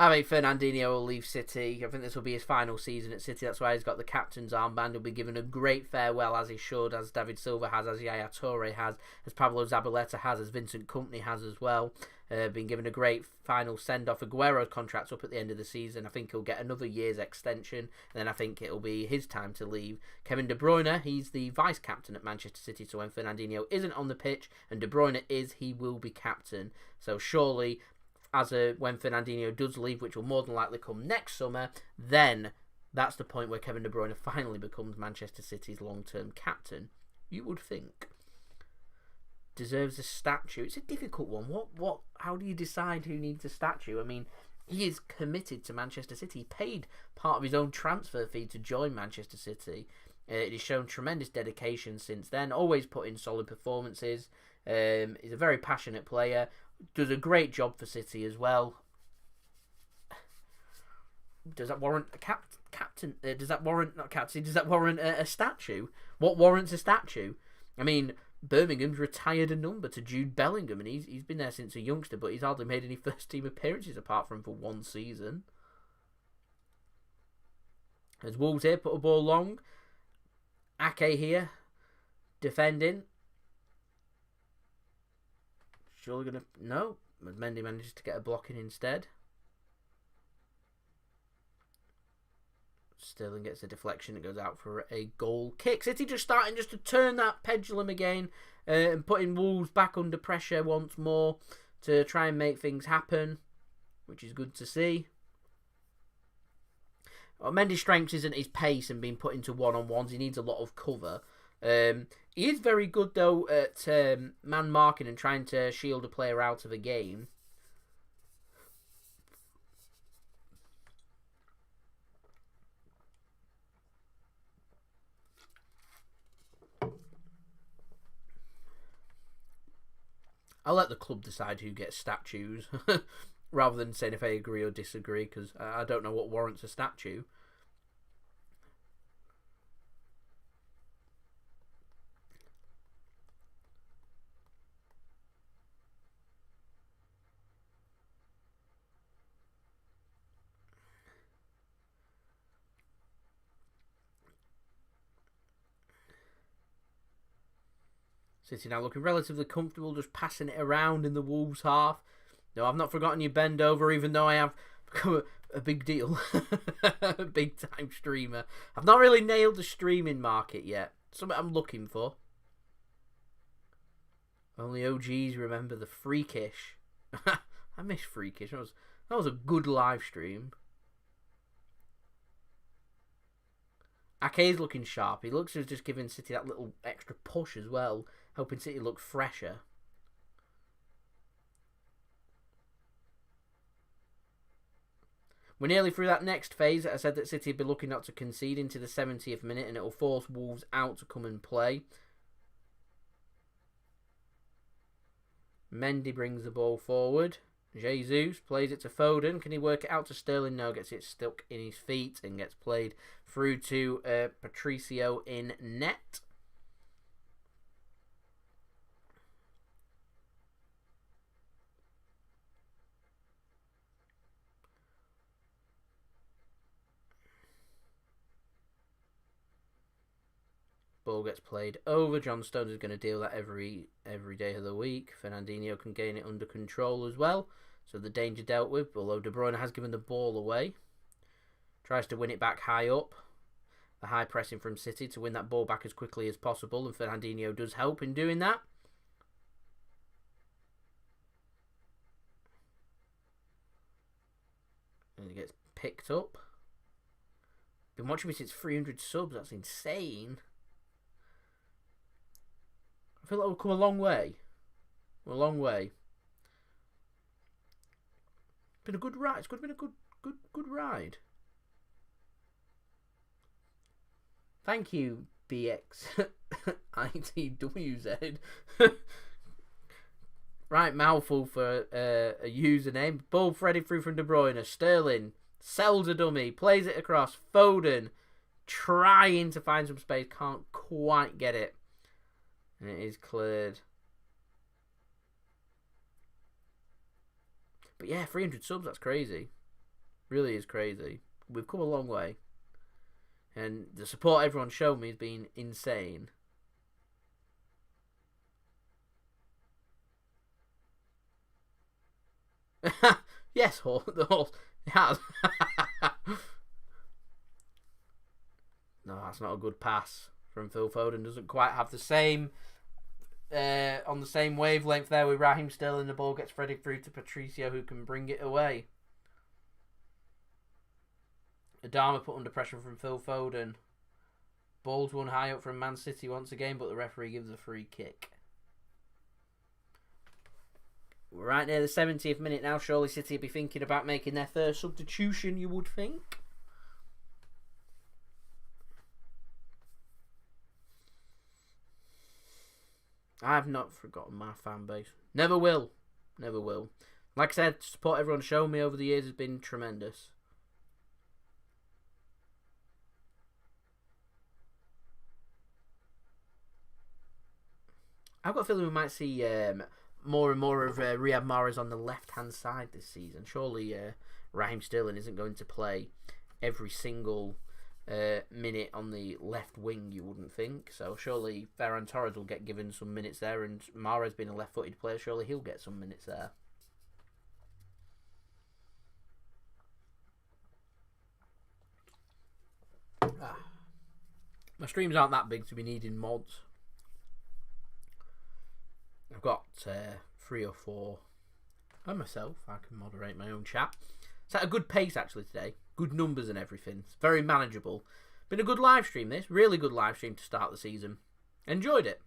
I think Fernandinho will leave City. I think this will be his final season at City. That's why he's got the captain's armband. He'll be given a great farewell, as he should, as David Silva has, as Yaya Toure has, as Pablo Zabaleta has, as Vincent Kompany has as well. Been given a great final send-off. Aguero's contract's up at the end of the season. I think he'll get another year's extension, and then I think it'll be his time to leave. Kevin De Bruyne, he's the vice-captain at Manchester City, so when Fernandinho isn't on the pitch, and De Bruyne is, he will be captain. So surely, when Fernandinho does leave, which will more than likely come next summer, then that's the point where Kevin De Bruyne finally becomes Manchester City's long-term captain. You would think. Deserves a statue. It's a difficult one. How do you decide who needs a statue? I mean, he is committed to Manchester City. He paid part of his own transfer fee to join Manchester City. It has shown tremendous dedication since then. Always put in solid performances. He's a very passionate player. Does a great job for City as well. Does that warrant a captain? Does that warrant not captain? Does that warrant a statue? What warrants a statue? I mean, Birmingham's retired a number to Jude Bellingham, and he's been there since a youngster, but he's hardly made any first team appearances apart from for one season. As Wolves here put a ball long. Ake here defending. Surely gonna no. Mendy manages to get a block in instead. Sterling gets a deflection. It goes out for a goal kick. City just starting to turn that pendulum again and putting Wolves back under pressure once more to try and make things happen, which is good to see. Well, Mendy's strength isn't his pace and being put into one-on-ones. He needs a lot of cover. He is very good, though, at man marking and trying to shield a player out of a game. I'll let the club decide who gets statues, rather than saying if I agree or disagree, because I don't know what warrants a statue. City now looking relatively comfortable, just passing it around in the Wolves half. No, I've not forgotten you bend over, even though I have become a big deal. A big time streamer. I've not really nailed the streaming market yet. Something I'm looking for. Only OGs remember the freakish. I miss freakish. That was That was a good live stream. Ake's looking sharp. He looks to have just given City that little extra push as well, helping City look fresher. We're nearly through that next phase. I said that City would be looking not to concede into the 70th minute, and it will force Wolves out to come and play. Mendy brings the ball forward. Jesus plays it to Foden. Can he work it out to Sterling? No, gets it stuck in his feet and gets played through to Patricio in net. Ball gets played over. John Stones is going to deal that every day of the week. Fernandinho can gain it under control as well. So the danger dealt with, although De Bruyne has given the ball away. Tries to win it back high up. The high pressing from City to win that ball back as quickly as possible, and Fernandinho does help in doing that. And it gets picked up. Been watching me since 300 subs, that's insane. I feel like we've come a long way. A long way. Been a good ride. It's been a good ride. Thank you, BXITWZ. Right, mouthful for a username. Ball threaded through from De Bruyne. Sterling sells a dummy, plays it across. Foden trying to find some space, can't quite get it. And it is cleared. But yeah, 300 subs, that's crazy. Really is crazy. We've come a long way. And the support everyone's shown me has been insane. Yes, the horse. It has. No, that's not a good pass from Phil Foden. Doesn't quite have the same... on the same wavelength there with Raheem Sterling. The ball gets threaded through to Patricio, who can bring it away. Adama put under pressure from Phil Foden. Ball's won high up from Man City once again, but the referee gives a free kick. We're right near the 70th minute now. Surely City will be thinking about making their first substitution, you would think. I've not forgotten my fan base. Never will. Never will. Like I said, support everyone's shown me over the years has been tremendous. I've got a feeling we might see more and more of Riyad Mahrez on the left-hand side this season. Surely Raheem Sterling isn't going to play every single minute on the left wing, you wouldn't think. So surely Ferran Torres will get given some minutes there, and Mahrez being a left-footed player, surely he'll get some minutes there. My streams aren't that big to be needing mods. I've got 3 or 4 and myself. I can moderate my own chat. It's at a good pace actually today. Good numbers and everything. It's very manageable. Been a good live stream this. Really good live stream to start the season. Enjoyed it.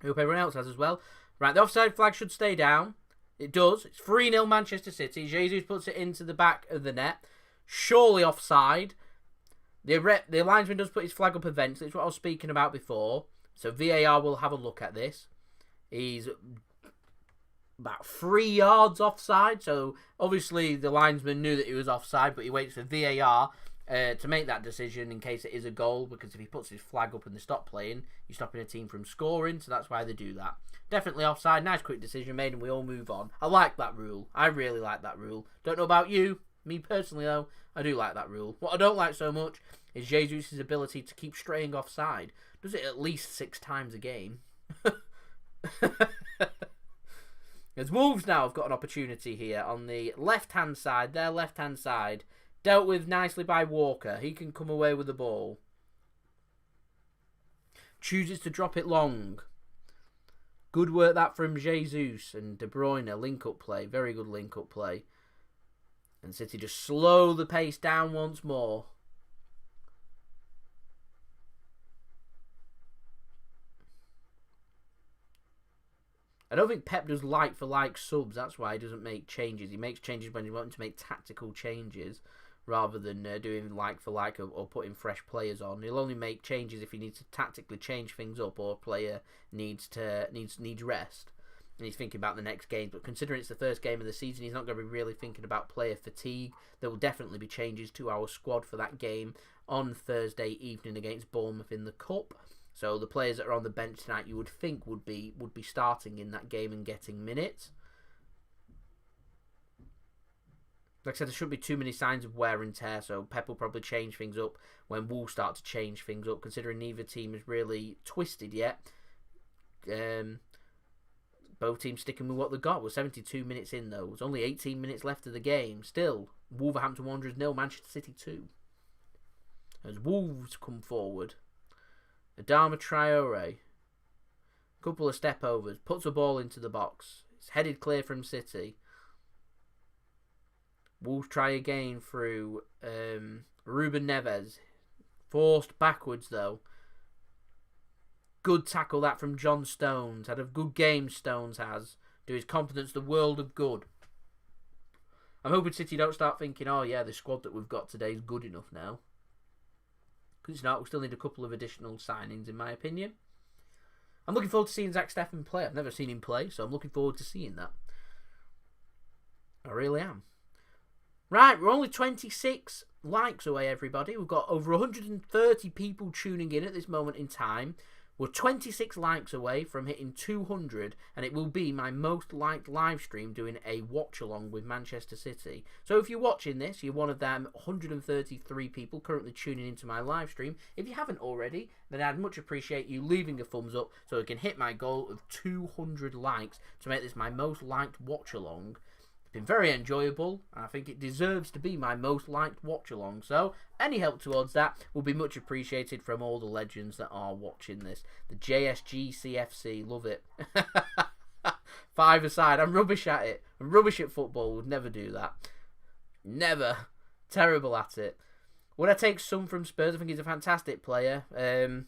I hope everyone else has as well. Right, the offside flag should stay down. It does. It's 3-0 Manchester City. Jesus puts it into the back of the net. Surely offside. The linesman does put his flag up eventually. It's what I was speaking about before. So VAR will have a look at this. He's about 3 yards offside. So obviously the linesman knew that he was offside, but he waits for VAR to make that decision in case it is a goal. Because if he puts his flag up and they stop playing, you're stopping a team from scoring. So that's why they do that. Definitely offside. Nice quick decision made and we all move on. I like that rule. I really like that rule. Don't know about you. Me personally though, I do like that rule. What I don't like so much is Jesus' ability to keep straying offside. Does it at least 6 times a game. As Wolves now have got an opportunity here on the left-hand side. Their left-hand side. Dealt with nicely by Walker. He can come away with the ball. Chooses to drop it long. Good work that from Jesus and De Bruyne. Link-up play. Very good link-up play. And City just slow the pace down once more. I don't think Pep does like-for-like subs. That's why he doesn't make changes. He makes changes when he wants to make tactical changes rather than doing like-for-like or putting fresh players on. He'll only make changes if he needs to tactically change things up or a player needs rest. And he's thinking about the next game. But considering it's the first game of the season, he's not going to be really thinking about player fatigue. There will definitely be changes to our squad for that game on Thursday evening against Bournemouth in the Cup. So the players that are on the bench tonight, you would think would be starting in that game and getting minutes. Like I said, there shouldn't be too many signs of wear and tear, so Pep will probably change things up when Wolves start to change things up, considering neither team is really twisted yet. Both teams sticking with what they got. We're 72 minutes in, though. There's only 18 minutes left of the game. Still, Wolverhampton Wanderers 0, Manchester City 2. As Wolves come forward, Adama Traore, couple of step overs, puts the ball into the box. It's headed clear from City. Wolves try again through Ruben Neves. Forced backwards though. Good tackle that from John Stones. Had a good game Stones has. Do his confidence the world of good. I'm hoping City don't start thinking, oh yeah, the squad that we've got today is good enough now. Because it's not. We still need a couple of additional signings, in my opinion. I'm looking forward to seeing Zach Steffen play. I've never seen him play, so I'm looking forward to seeing that. I really am. Right, we're only 26 likes away, everybody. We've got over 130 people tuning in at this moment in time. We're 26 likes away from hitting 200, and it will be my most liked live stream doing a watch-along with Manchester City. So if you're watching this, you're one of them 133 people currently tuning into my live stream. If you haven't already, then I'd much appreciate you leaving a thumbs up so I can hit my goal of 200 likes to make this my most liked watch-along. Been very enjoyable, and I think it deserves to be my most liked watch along. So any help towards that will be much appreciated from all the legends that are watching this. The JSG CFC, love it. 5-a-side, I'm rubbish at it. I'm rubbish at football, would never do that. Never. Terrible at it. Would I take Son from Spurs? I think he's a fantastic player. I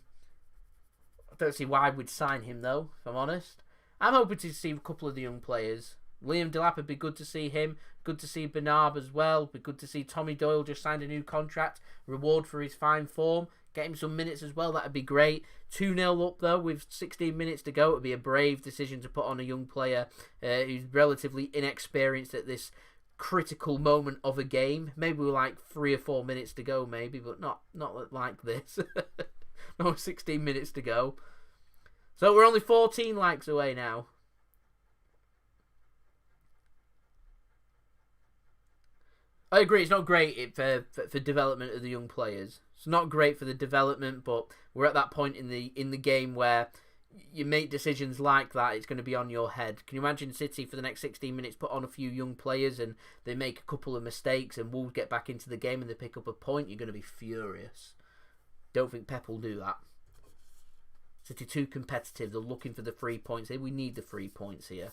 don't see why we'd sign him though, if I'm honest. I'm hoping to see a couple of the young players. Liam Delap would be good to see him. Good to see Bernard as well. Be good to see Tommy Doyle just signed a new contract. Reward for his fine form. Get him some minutes as well. That'd be great. 2-0 up though with 16 minutes to go. It would be a brave decision to put on a young player who's relatively inexperienced at this critical moment of a game. Maybe we're like 3 or 4 minutes to go maybe, but not like this. No, 16 minutes to go. So we're only 14 likes away now. I agree, it's not great for development of the young players. It's not great for the development, but we're at that point in the game where you make decisions like that, it's going to be on your head. Can you imagine City for the next 16 minutes put on a few young players and they make a couple of mistakes and Wolves get back into the game and they pick up a point? You're going to be furious. Don't think Pep will do that. City too competitive. They're looking for the 3 points. We need the 3 points here.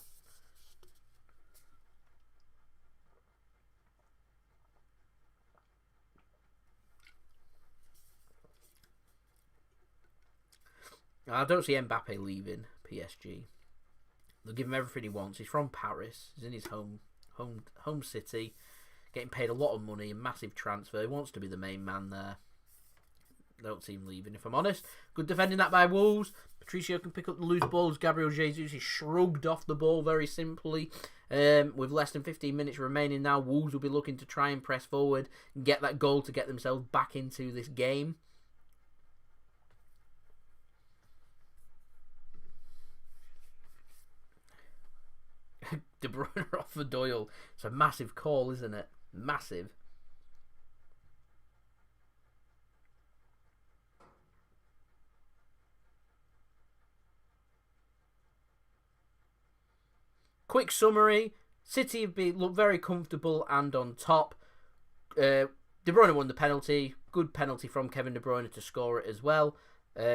I don't see Mbappe leaving PSG. They'll give him everything he wants. He's from Paris. He's in his home city, getting paid a lot of money, a massive transfer. He wants to be the main man there. Don't see him leaving, if I'm honest. Good defending that by Wolves. Patricio can pick up the loose balls. Gabriel Jesus is shrugged off the ball very simply. With less than 15 minutes remaining now, Wolves will be looking to try and press forward and get that goal to get themselves back into this game. De Bruyne off for Doyle. It's a massive call, isn't it? Massive. Quick summary. City look very comfortable and on top. De Bruyne won the penalty. Good penalty from Kevin De Bruyne to score it as well.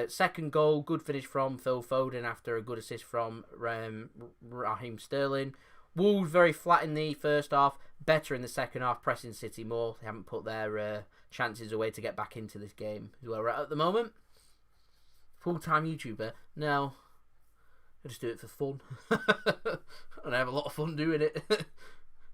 Second goal, good finish from Phil Foden after a good assist from Raheem Sterling. Wolves very flat in the first half, better in the second half, pressing City more. They haven't put their chances away to get back into this game is where we're at the moment. Full-time YouTuber? No. I just do it for fun. And I have a lot of fun doing it.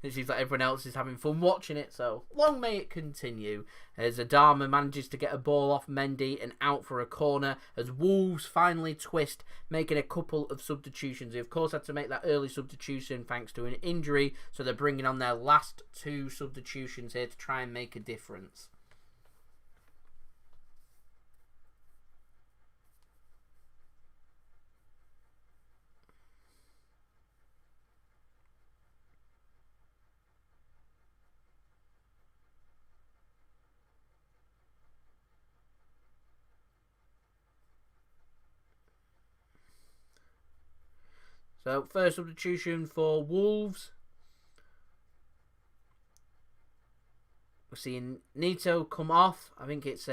It seems like everyone else is having fun watching it, so long may it continue. As Adama manages to get a ball off Mendy and out for a corner, as Wolves finally twist, making a couple of substitutions. They of course had to make that early substitution thanks to an injury, so they're bringing on their last 2 substitutions here to try and make a difference. So, first substitution for Wolves. We're seeing Neto come off. I think it's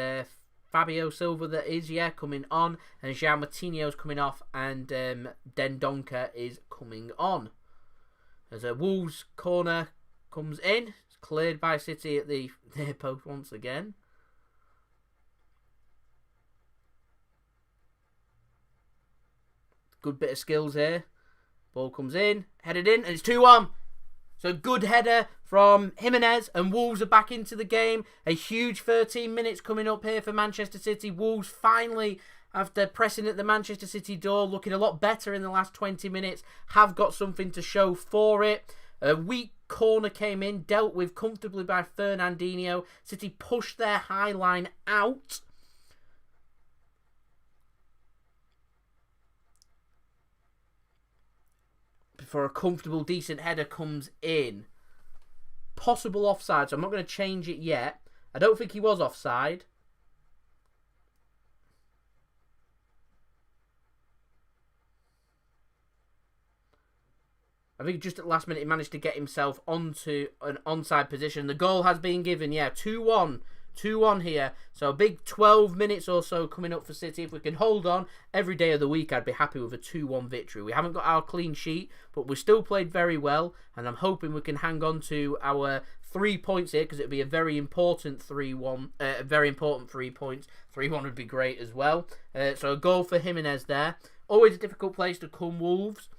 Fabio Silva that is, coming on. And Joao Mourtinho's coming off. And Dendoncker is coming on. As a Wolves corner comes in. It's cleared by City at the near post once again. Good bit of skills here. Ball comes in, headed in, and it's 2-1. So good header from Jimenez, and Wolves are back into the game. A huge 13 minutes coming up here for Manchester City. Wolves finally, after pressing at the Manchester City door, looking a lot better in the last 20 minutes, have got something to show for it. A weak corner came in, dealt with comfortably by Fernandinho. City pushed their high line out. Before a comfortable, decent header comes in. Possible offside, so I'm not going to change it yet. I don't think he was offside. I think just at the last minute he managed to get himself onto an onside position. The goal has been given, 2-1. 2-1 here. So a big 12 minutes or so coming up for City. If we can hold on every day of the week, I'd be happy with a 2-1 victory. We haven't got our clean sheet, but we still played very well. And I'm hoping we can hang on to our 3 points here, because it'd be a very important 3-1. Very important 3 points. 3-1 would be great as well. So a goal for Jimenez there. Always a difficult place to come, Wolves.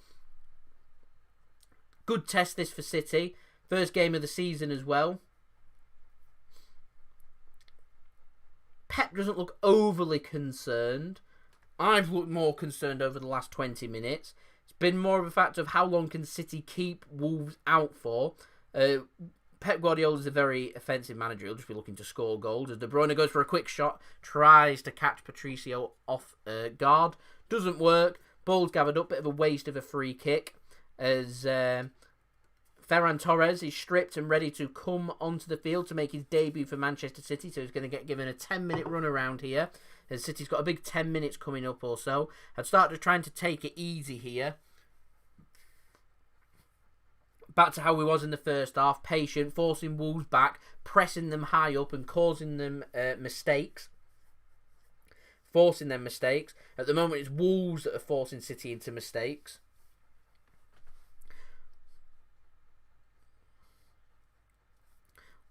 Good test this for City. First game of the season as well. Pep doesn't look overly concerned. I've looked more concerned over the last 20 minutes. It's been more of a fact of how long can City keep Wolves out for. Pep Guardiola is a very offensive manager. He'll just be looking to score goals. As De Bruyne goes for a quick shot, tries to catch Patricio off guard. Doesn't work. Ball's gathered up. Bit of a waste of a free kick. As Ferran Torres is stripped and ready to come onto the field to make his debut for Manchester City. So he's going to get given a 10-minute run around here. As City's got a big 10 minutes coming up or so. I'd started trying to take it easy here. Back to how we was in the first half. Patient, forcing Wolves back, pressing them high up and causing them mistakes. Forcing them mistakes. At the moment, it's Wolves that are forcing City into mistakes.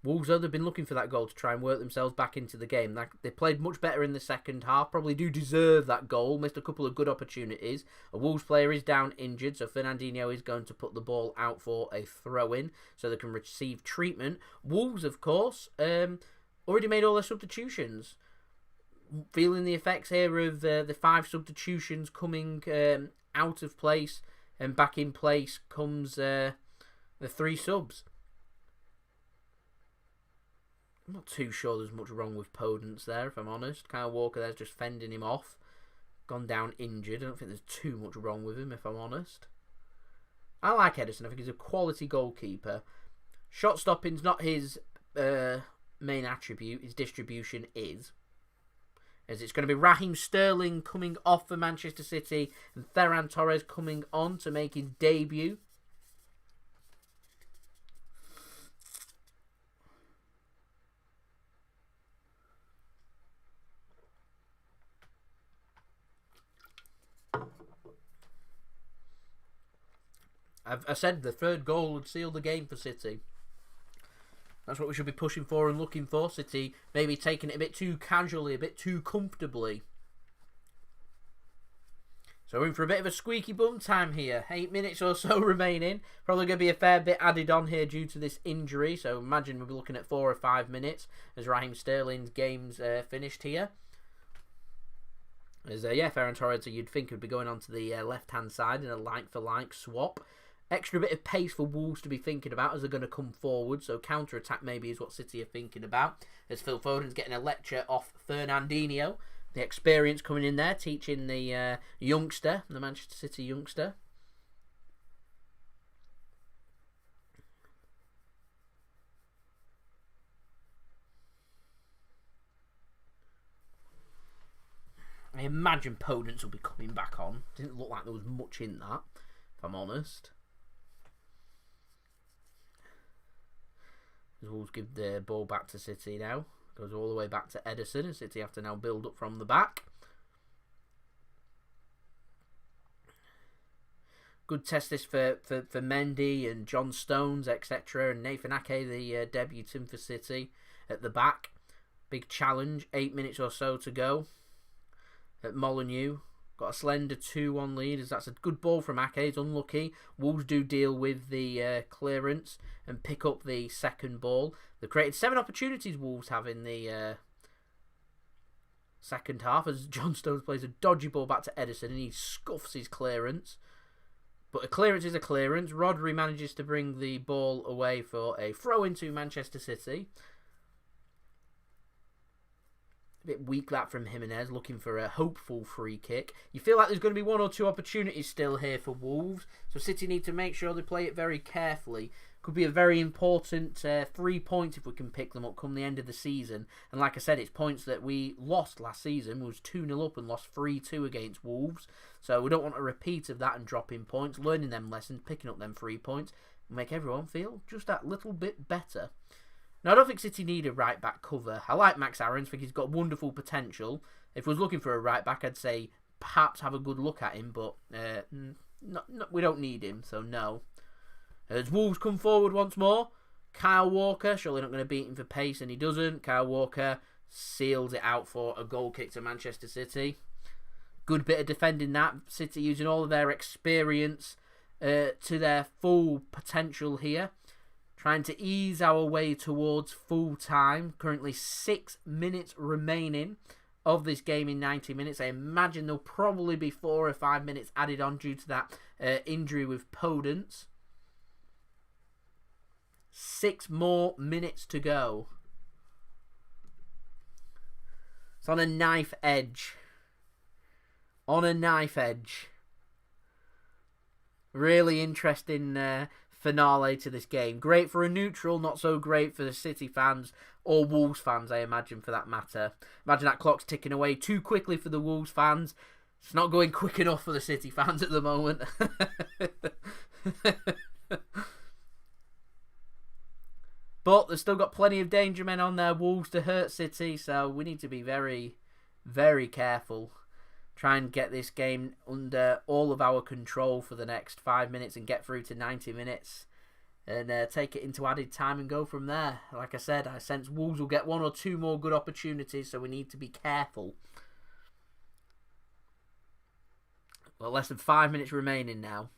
Wolves, though, they've been looking for that goal to try and work themselves back into the game. They played much better in the second half. Probably do deserve that goal. Missed a couple of good opportunities. A Wolves player is down injured, so Fernandinho is going to put the ball out for a throw-in so they can receive treatment. Wolves, of course, already made all their substitutions. Feeling the effects here of the 5 substitutions coming out of place, and back in place comes the 3 subs. I'm not too sure there's much wrong with Podence there, if I'm honest. Kyle Walker there's just fending him off. Gone down injured. I don't think there's too much wrong with him, if I'm honest. I like Ederson. I think he's a quality goalkeeper. Shot stopping's not his main attribute. His distribution is. As it's going to be Raheem Sterling coming off for Manchester City and Ferran Torres coming on to make his debut. I said the third goal would seal the game for City. That's what we should be pushing for and looking for. City maybe taking it a bit too casually, a bit too comfortably. So we're in for a bit of a squeaky bum time here. 8 minutes or so remaining. Probably going to be a fair bit added on here due to this injury. So imagine we'll be looking at 4 or 5 minutes as Raheem Sterling's game's finished here. As Ferran Torres, you'd think would be going on to the left-hand side in a like-for-like swap. Extra bit of pace for Wolves to be thinking about as they're going to come forward. So counter-attack maybe is what City are thinking about. As Phil Foden's getting a lecture off Fernandinho. The experience coming in there, teaching the youngster, the Manchester City youngster. I imagine Podence will be coming back on. Didn't look like there was much in that, if I'm honest. Wolves give the ball back to City now. Goes all the way back to Ederson, and City have to now build up from the back. Good test this for Mendy and John Stones, etc. And Nathan Ake, the debutant for City, at the back. Big challenge, 8 minutes or so to go. At Molineux. Got a slender 2-1 lead, as that's a good ball from Ake. It's unlucky. Wolves do deal with the clearance and pick up the second ball. They've created 7 opportunities, Wolves have, in the second half, as John Stones plays a dodgy ball back to Ederson and he scuffs his clearance. But a clearance is a clearance. Rodri manages to bring the ball away for a throw into Manchester City. A bit weak that from Jimenez, looking for a hopeful free kick. You feel like there's going to be 1 or 2 opportunities still here for Wolves, so City need to make sure they play it very carefully. Could be a very important 3 points if we can pick them up come the end of the season. And like I said, it's points that we lost last season. We was 2-0 up and lost 3-2 against Wolves. So we don't want a repeat of that and dropping points. Learning them lessons, picking up them 3 points, will make everyone feel just that little bit better. Now, I don't think City need a right-back cover. I like Max Aarons. I think he's got wonderful potential. If I was looking for a right-back, I'd say perhaps have a good look at him, but we don't need him, so no. As Wolves come forward once more, Kyle Walker, surely not going to beat him for pace, and he doesn't. Kyle Walker seals it out for a goal kick to Manchester City. Good bit of defending that. City using all of their experience to their full potential here. Trying to ease our way towards full time. Currently 6 minutes remaining of this game in 90 minutes. I imagine there'll probably be 4 or 5 minutes added on due to that injury with Podence. 6 more minutes to go. It's on a knife edge. On a knife edge. Really interesting finale to this game. Great for a neutral, not so great for the City fans or Wolves fans, I imagine, for that matter. Imagine that clock's ticking away too quickly for the Wolves fans. It's not going quick enough for the City fans at the moment. But they've still got plenty of danger men on their Wolves to hurt City, so we need to be very, very careful. Try and get this game under all of our control for the next 5 minutes and get through to 90 minutes. And take it into added time and go from there. Like I said, I sense Wolves will get 1 or 2 more good opportunities, so we need to be careful. Well, less than 5 minutes remaining now.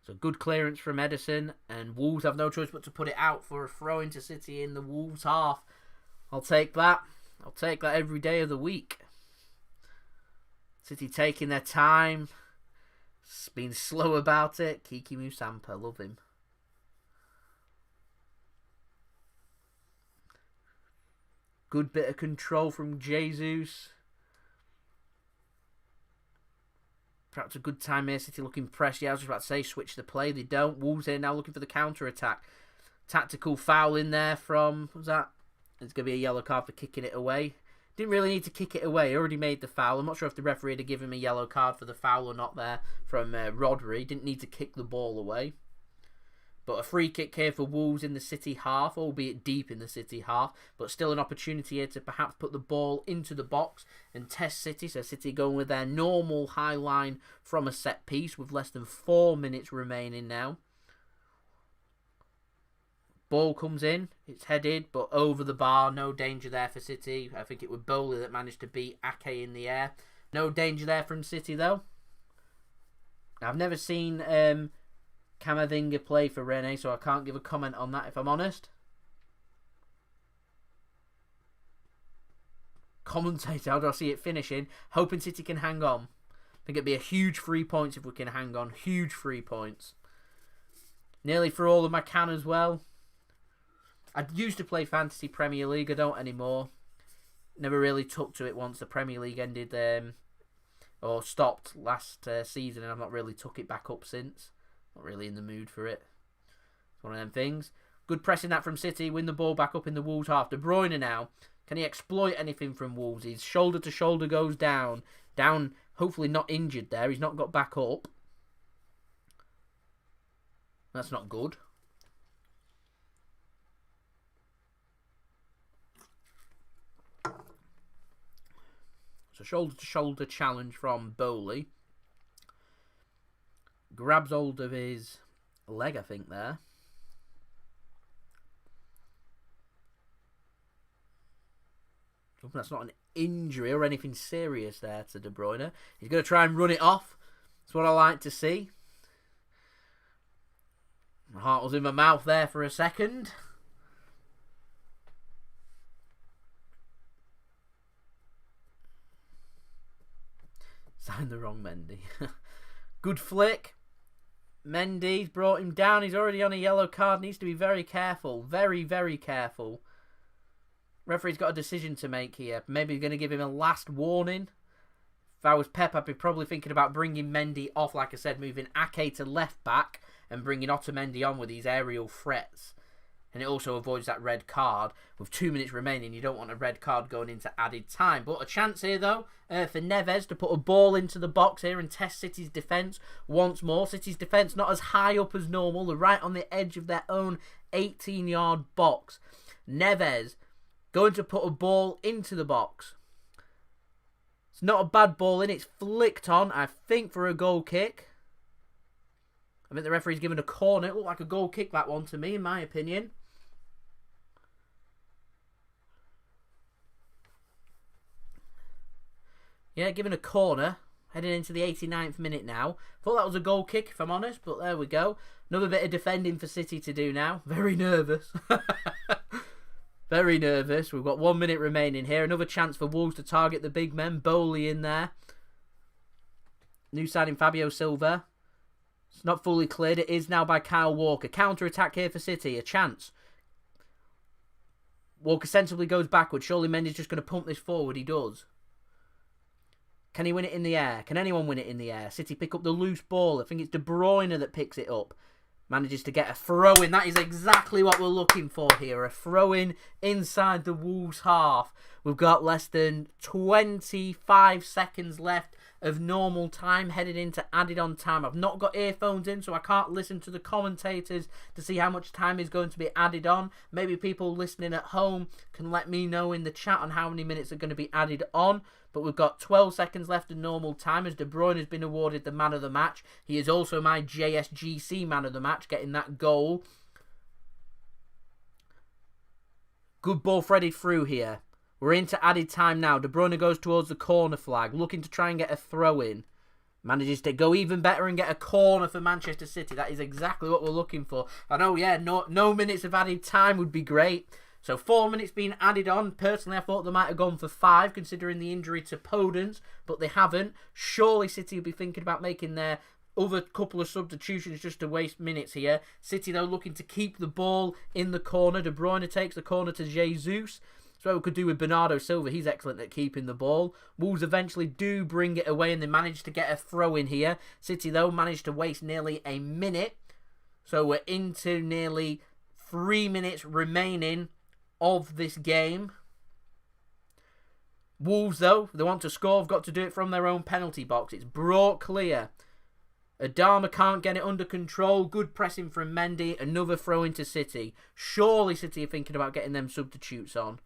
So good clearance from Ederson, and Wolves have no choice but to put it out for a throw into City in the Wolves half. I'll take that. I'll take that every day of the week. City taking their time. Being slow about it. Kiki Musampa, love him. Good bit of control from Jesus. Perhaps a good time here. City looking pressed. Yeah, I was just about to say switch the play. They don't. Wolves here now looking for the counter-attack. Tactical foul in there from... What was that? It's going to be a yellow card for kicking it away. Didn't really need to kick it away. He already made the foul. I'm not sure if the referee had given him a yellow card for the foul or not there from Rodri. Didn't need to kick the ball away. But a free kick here for Wolves in the City half, albeit deep in the City half. But still an opportunity here to perhaps put the ball into the box and test City. So City going with their normal high line from a set piece with less than 4 minutes remaining now. Ball comes in, it's headed, but over the bar, no danger there for City. I think it was Boly that managed to beat Ake in the air. No danger there from City, though. I've never seen Camavinga play for Rennes, so I can't give a comment on that if I'm honest. Commentator, how do I see it finishing? Hoping City can hang on. I think it'd be a huge 3 points if we can hang on. Huge 3 points. Nearly for all of my can as well. I used to play Fantasy Premier League. I don't anymore. Never really took to it once the Premier League ended or stopped last season, and I've not really took it back up since. Not really in the mood for it. It's one of them things. Good pressing that from City. Win the ball back up in the Wolves half. De Bruyne now. Can he exploit anything from Wolves? His shoulder to shoulder goes down. Down, hopefully not injured there. He's not got back up. That's not good. So shoulder to shoulder challenge from Boly. Grabs hold of his leg, I think, there. That's not an injury or anything serious there to De Bruyne. He's going to try and run it off. That's what I like to see. My heart was in my mouth there for a second. Signed the wrong Mendy. Good flick. Mendy's brought him down. He's already on a yellow card. Needs to be very careful. Very, very careful. Referee's got a decision to make here. Maybe he's going to give him a last warning. If I was Pep, I'd be probably thinking about bringing Mendy off, like I said, moving Ake to left back and bringing Otamendi on with these aerial threats. And it also avoids that red card. With 2 minutes remaining, you don't want a red card going into added time. But a chance here, though, for Neves to put a ball into the box here and test City's defence once more. City's defence not as high up as normal. They're right on the edge of their own 18-yard box. Neves going to put a ball into the box. It's not a bad ball in. It's flicked on, I think, for a goal kick. I think the referee's given a corner. It looked like a goal kick, that one, to me, in my opinion. Yeah, given a corner. Heading into the 89th minute now. Thought that was a goal kick, if I'm honest, but there we go. Another bit of defending for City to do now. Very nervous. Very nervous. We've got 1 minute remaining here. Another chance for Wolves to target the big men. Boly in there. New signing Fabio Silva. It's not fully cleared. It is now by Kyle Walker. Counter-attack here for City. A chance. Walker sensibly goes backwards. Surely Mendy's just going to pump this forward. He does. Can he win it in the air? Can anyone win it in the air? City pick up the loose ball. I think it's De Bruyne that picks it up. Manages to get a throw-in. That is exactly what we're looking for here. A throw-in inside the Wolves half. We've got less than 25 seconds left of normal time headed into added on time. I've not got earphones in, so I can't listen to the commentators to see how much time is going to be added on. Maybe people listening at home can let me know in the chat on how many minutes are going to be added on. But we've got 12 seconds left of normal time as De Bruyne has been awarded the man of the match. He is also my JSGC man of the match, getting that goal. Good ball threaded through here. We're into added time now. De Bruyne goes towards the corner flag, looking to try and get a throw-in. Manages to go even better and get a corner for Manchester City. That is exactly what we're looking for. I know, yeah, no minutes of added time would be great. So 4 minutes being added on. Personally, I thought they might have gone for 5, considering the injury to Podence, but they haven't. Surely City will be thinking about making their other couple of substitutions just to waste minutes here. City, though, looking to keep the ball in the corner. De Bruyne takes the corner to Jesus. That's what we could do with Bernardo Silva. He's excellent at keeping the ball. Wolves eventually do bring it away, and they manage to get a throw in here. City, though, managed to waste nearly a minute. So we're into nearly 3 minutes remaining of this game. Wolves, though, if they want to score, have got to do it from their own penalty box. It's brought clear. Adama can't get it under control. Good pressing from Mendy. Another throw into City. Surely City are thinking about getting them substitutes on.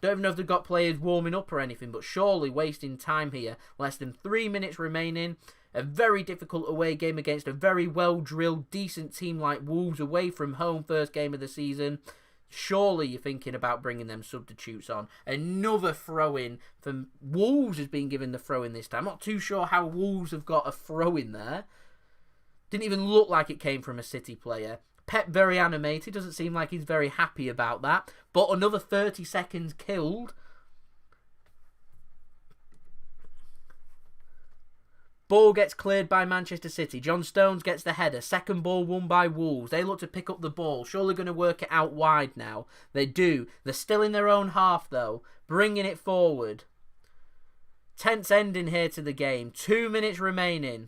Don't even know if they've got players warming up or anything, but surely wasting time here. Less than 3 minutes remaining. A very difficult away game against a very well-drilled, decent team like Wolves away from home, first game of the season. Surely you're thinking about bringing them substitutes on. Another throw-in from Wolves has been given the throw-in this time. I'm not too sure how Wolves have got a throw-in there. Didn't even look like it came from a City player. Pep very animated. Doesn't seem like he's very happy about that. But another 30 seconds killed. Ball gets cleared by Manchester City. John Stones gets the header. Second ball won by Wolves. They look to pick up the ball. Surely going to work it out wide now. They do. They're still in their own half though. Bringing it forward. Tense ending here to the game. 2 minutes remaining.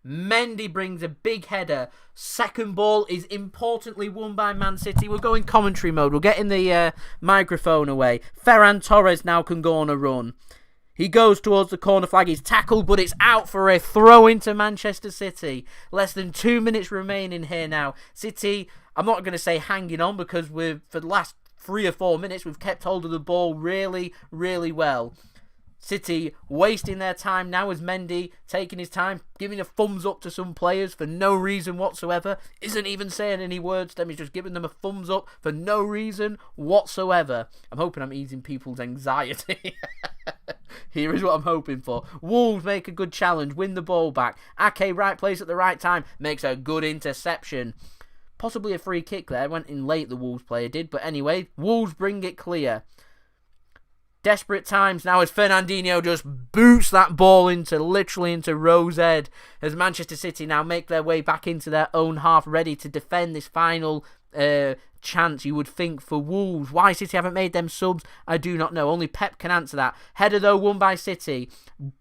Mendy brings a big header. Second ball is importantly won by Man City. We'll go in commentary mode. We're getting the microphone away. Ferran Torres now can go on a run. He goes towards the corner flag. He's tackled, but it's out for a throw into Manchester City. Less than 2 minutes remaining here now. City, I'm not going to say hanging on because for the last 3 or 4 minutes, we've kept hold of the ball really, really well. City wasting their time now as Mendy taking his time, giving a thumbs up to some players for no reason whatsoever. Isn't even saying any words to them. He's just giving them a thumbs up for no reason whatsoever. I'm hoping I'm easing people's anxiety. Here is what I'm hoping for. Wolves make a good challenge, win the ball back. Ake, right place at the right time, makes a good interception. Possibly a free kick there. Went in late, the Wolves player did. But anyway, Wolves bring it clear. Desperate times now as Fernandinho just boots that ball literally into Rowe's head as Manchester City now make their way back into their own half, ready to defend this final chance, you would think, for Wolves. Why City haven't made them subs, I do not know. Only Pep can answer that. Header though won by City.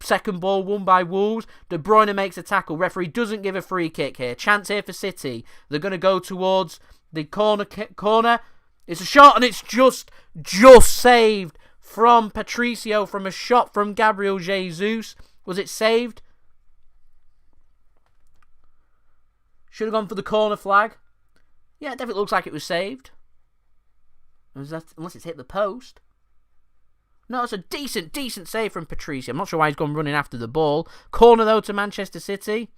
Second ball won by Wolves. De Bruyne makes a tackle. Referee doesn't give a free kick here. Chance here for City. They're going to go towards the corner. It's a shot and it's just saved from Patricio from a shot from Gabriel Jesus. Was it saved? Should have gone for the corner flag. Yeah, it definitely looks like it was saved. Unless it's hit the post. No, it's a decent save from Patricio. I'm not sure why he's gone running after the ball. Corner though to Manchester City.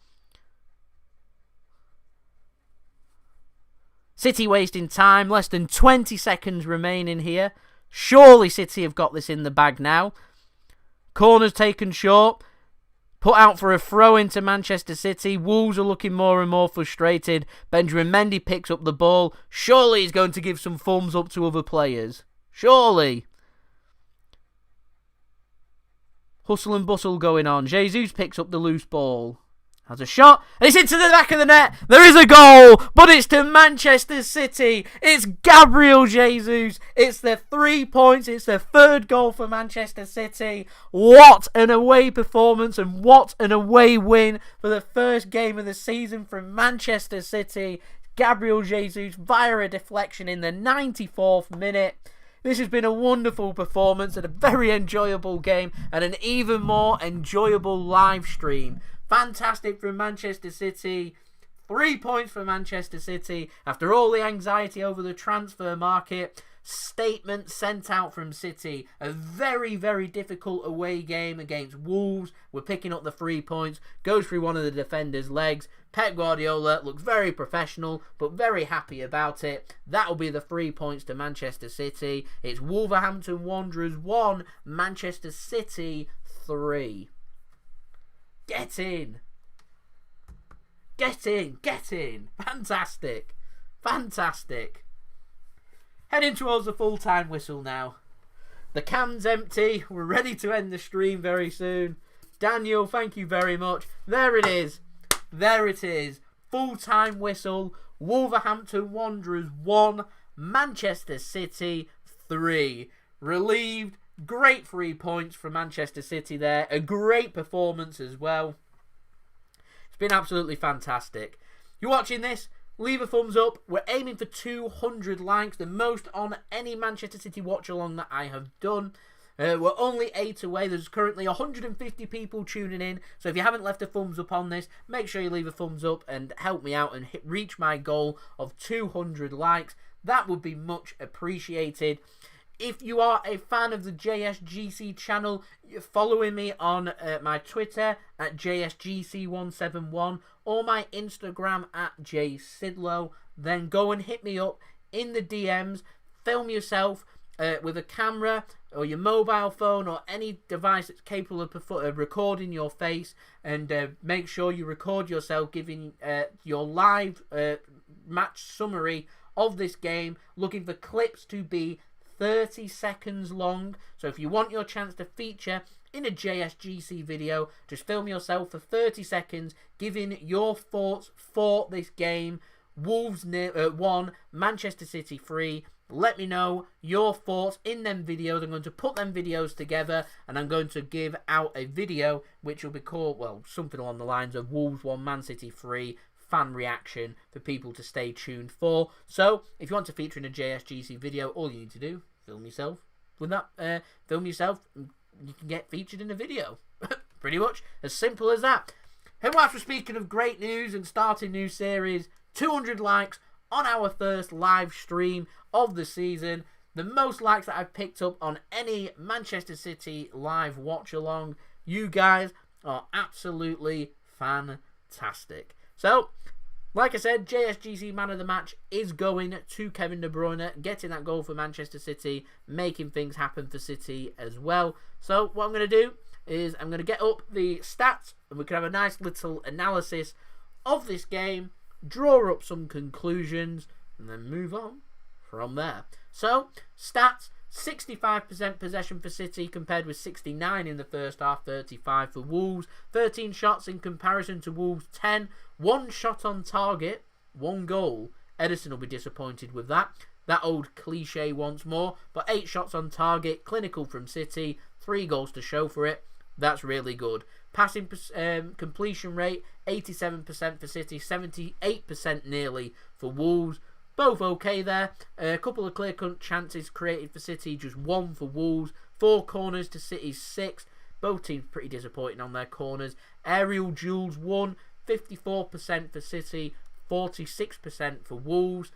City wasting time. Less than 20 seconds remaining here. Surely City have got this in the bag now. Corner's taken short. Put out for a throw into Manchester City. Wolves are looking more and more frustrated. Benjamin Mendy picks up the ball. Surely he's going to give some thumbs up to other players. Surely. Hustle and bustle going on. Jesus picks up the loose ball. Has a shot. And it's into the back of the net. There is a goal. But it's to Manchester City. It's Gabriel Jesus. It's the 3 points. It's the third goal for Manchester City. What an away performance and what an away win for the first game of the season from Manchester City. Gabriel Jesus via a deflection in the 94th minute. This has been a wonderful performance and a very enjoyable game and an even more enjoyable live stream. Fantastic from Manchester City. 3 points for Manchester City. After all the anxiety over the transfer market, statement sent out from City. A very, very difficult away game against Wolves. We're picking up the 3 points. Goes through one of the defenders' legs. Pep Guardiola looks very professional, but very happy about it. That'll be the 3 points to Manchester City. It's Wolverhampton Wanderers 1, Manchester City 3. Get in. Get in. Get in. Fantastic. Fantastic. Heading towards the full-time whistle now. The cam's empty. We're ready to end the stream very soon. Daniel, thank you very much. There it is. There it is. Full-time whistle. Wolverhampton Wanderers 1. Manchester City 3. Relieved. Great 3 points from Manchester City there. A great performance as well. It's been absolutely fantastic. If you're watching this, leave a thumbs up. We're aiming for 200 likes, the most on any Manchester City watch-along that I have done. We're only 8 away. There's currently 150 people tuning in. So if you haven't left a thumbs up on this, make sure you leave a thumbs up and help me out and reach my goal of 200 likes. That would be much appreciated. If you are a fan of the JSGC channel, you're following me on my Twitter at JSGC171 or my Instagram at JSidlow, then go and hit me up in the DMs. Film yourself with a camera or your mobile phone or any device that's capable of recording your face, and make sure you record yourself giving your live match summary of this game, looking for clips to be 30 seconds long. So if you want your chance to feature in a JSGC video, just film yourself for 30 seconds giving your thoughts for this game. Wolves 1, Manchester City 3. Let me know your thoughts in them videos. I'm going to put them videos together and I'm going to give out a video which will be called, well, something along the lines of Wolves 1, Man City 3 fan reaction for people to stay tuned for. So if you want to feature in a JSGC video, all you need to do, film yourself with that. Film yourself, and you can get featured in a video. Pretty much as simple as that. And whilst we're speaking of great news and starting new series, 200 likes on our first live stream of the season. The most likes that I've picked up on any Manchester City live watch along. You guys are absolutely fantastic. So, like I said, JSGC man of the match is going to Kevin De Bruyne, getting that goal for Manchester City, making things happen for City as well. So, what I'm going to do is I'm going to get up the stats and we can have a nice little analysis of this game, draw up some conclusions, and then move on from there. So, stats, 65% possession for City compared with 69 in the first half, 35 for Wolves. 13 shots in comparison to Wolves' 10. 1 shot on target, 1 goal. Ederson will be disappointed with that. That old cliche once more. But 8 shots on target, clinical from City. 3 goals to show for it. That's really good. Passing completion rate, 87% for City, 78% nearly for Wolves. Both okay there. A couple of clear-cut chances created for City, just 1 for Wolves. 4 corners to City's 6. Both teams pretty disappointing on their corners. Aerial duels 1, 54% for City, 46% for Wolves.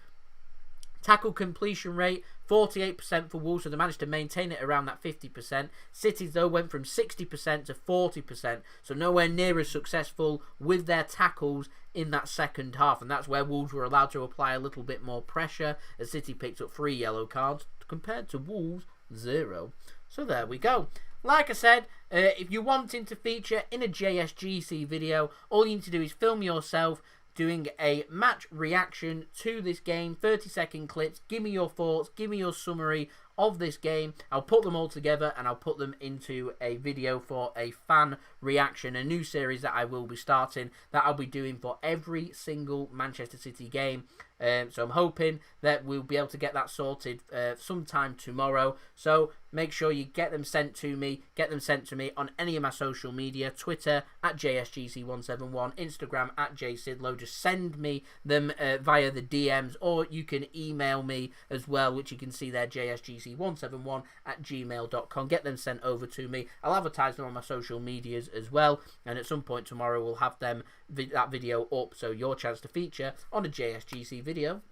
Tackle completion rate, 48% for Wolves, so they managed to maintain it around that 50%. City's, though, went from 60% to 40%, so nowhere near as successful with their tackles in that second half, and that's where Wolves were allowed to apply a little bit more pressure, as City picked up 3 yellow cards, compared to Wolves, 0. So there we go. Like I said, if you're wanting to feature in a JSGC video, all you need to do is film yourself doing a match reaction to this game, 30-second clips. Give me your thoughts, give me your summary of this game. I'll put them all together and I'll put them into a video for a fan reaction, a new series that I will be starting, that I'll be doing for every single Manchester City game. So I'm hoping that we'll be able to get that sorted sometime tomorrow. So make sure you get them sent to me. Get them sent to me on any of my social media. Twitter at JSGC171. Instagram at JSidlow. Just send me them via the DMs, or you can email me as well, which you can see there, JSGC171 at gmail.com. Get them sent over to me. I'll advertise them on my social medias as well. And at some point tomorrow we'll have them that video up, so your chance to feature on a JSGC video.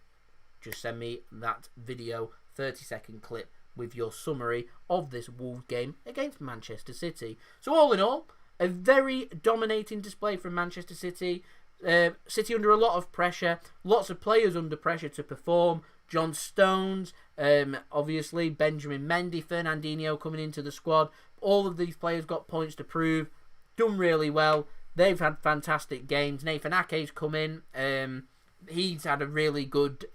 Just send me that video, 30-second clip with your summary of this Wolves game against Manchester City. So all in all, a very dominating display from Manchester City. City under a lot of pressure, lots of players under pressure to perform. John Stones, obviously Benjamin Mendy, Fernandinho coming into the squad. All of these players got points to prove, done really well. They've had fantastic games. Nathan Ake's come in. He's had a really good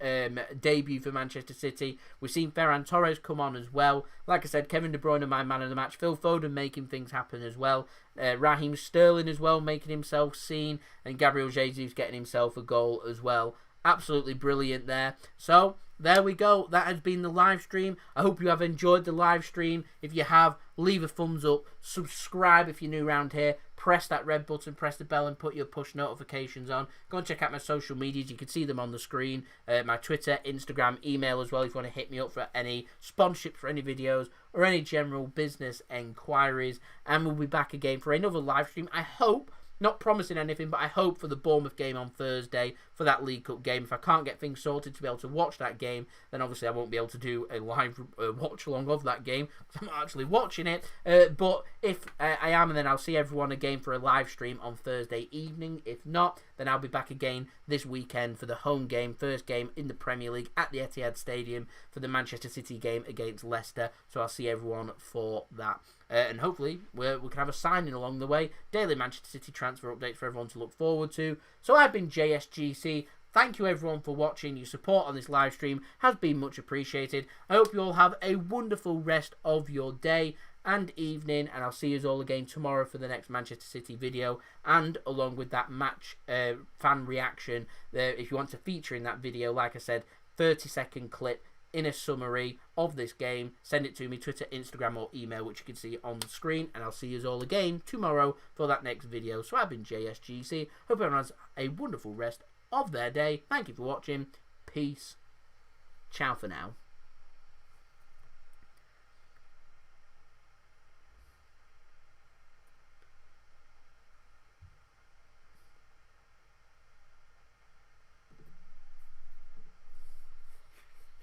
debut for Manchester City. We've seen Ferran Torres come on as well. Like I said, Kevin De Bruyne, my man of the match. Phil Foden making things happen as well. Raheem Sterling as well, making himself seen. And Gabriel Jesus getting himself a goal as well. Absolutely brilliant there. So, there we go. That has been the live stream. I hope you have enjoyed the live stream. If you have, leave a thumbs up. Subscribe if you're new around here. Press that red button, press the bell and put your push notifications on. Go and check out my social medias. You can see them on the screen. My Twitter, Instagram, email as well if you want to hit me up for any sponsorships for any videos or any general business enquiries. And we'll be back again for another live stream. I hope Not promising anything, but I hope for the Bournemouth game on Thursday, for that League Cup game. If I can't get things sorted to be able to watch that game, then obviously I won't be able to do a live watch-along of that game, because I'm not actually watching it. But if I am, then I'll see everyone again for a live stream on Thursday evening. If not, then I'll be back again this weekend for the home game, first game in the Premier League at the Etihad Stadium for the Manchester City game against Leicester. So I'll see everyone for that. And hopefully we can have a signing along the way. Daily Manchester City transfer updates for everyone to look forward to. So I've been JSGC. Thank you everyone for watching. Your support on this live stream has been much appreciated. I hope you all have a wonderful rest of your day and evening, and I'll see you all again tomorrow for the next Manchester City video, and along with that match fan reaction. If you want to feature in that video, like I said, 30-second clip in a summary of this game, send it to me, Twitter, Instagram or email, which you can see on the screen, and I'll see you all again tomorrow for that next video. So I've been JSGC. Hope everyone has a wonderful rest of their day. Thank you for watching. Peace. Ciao for now.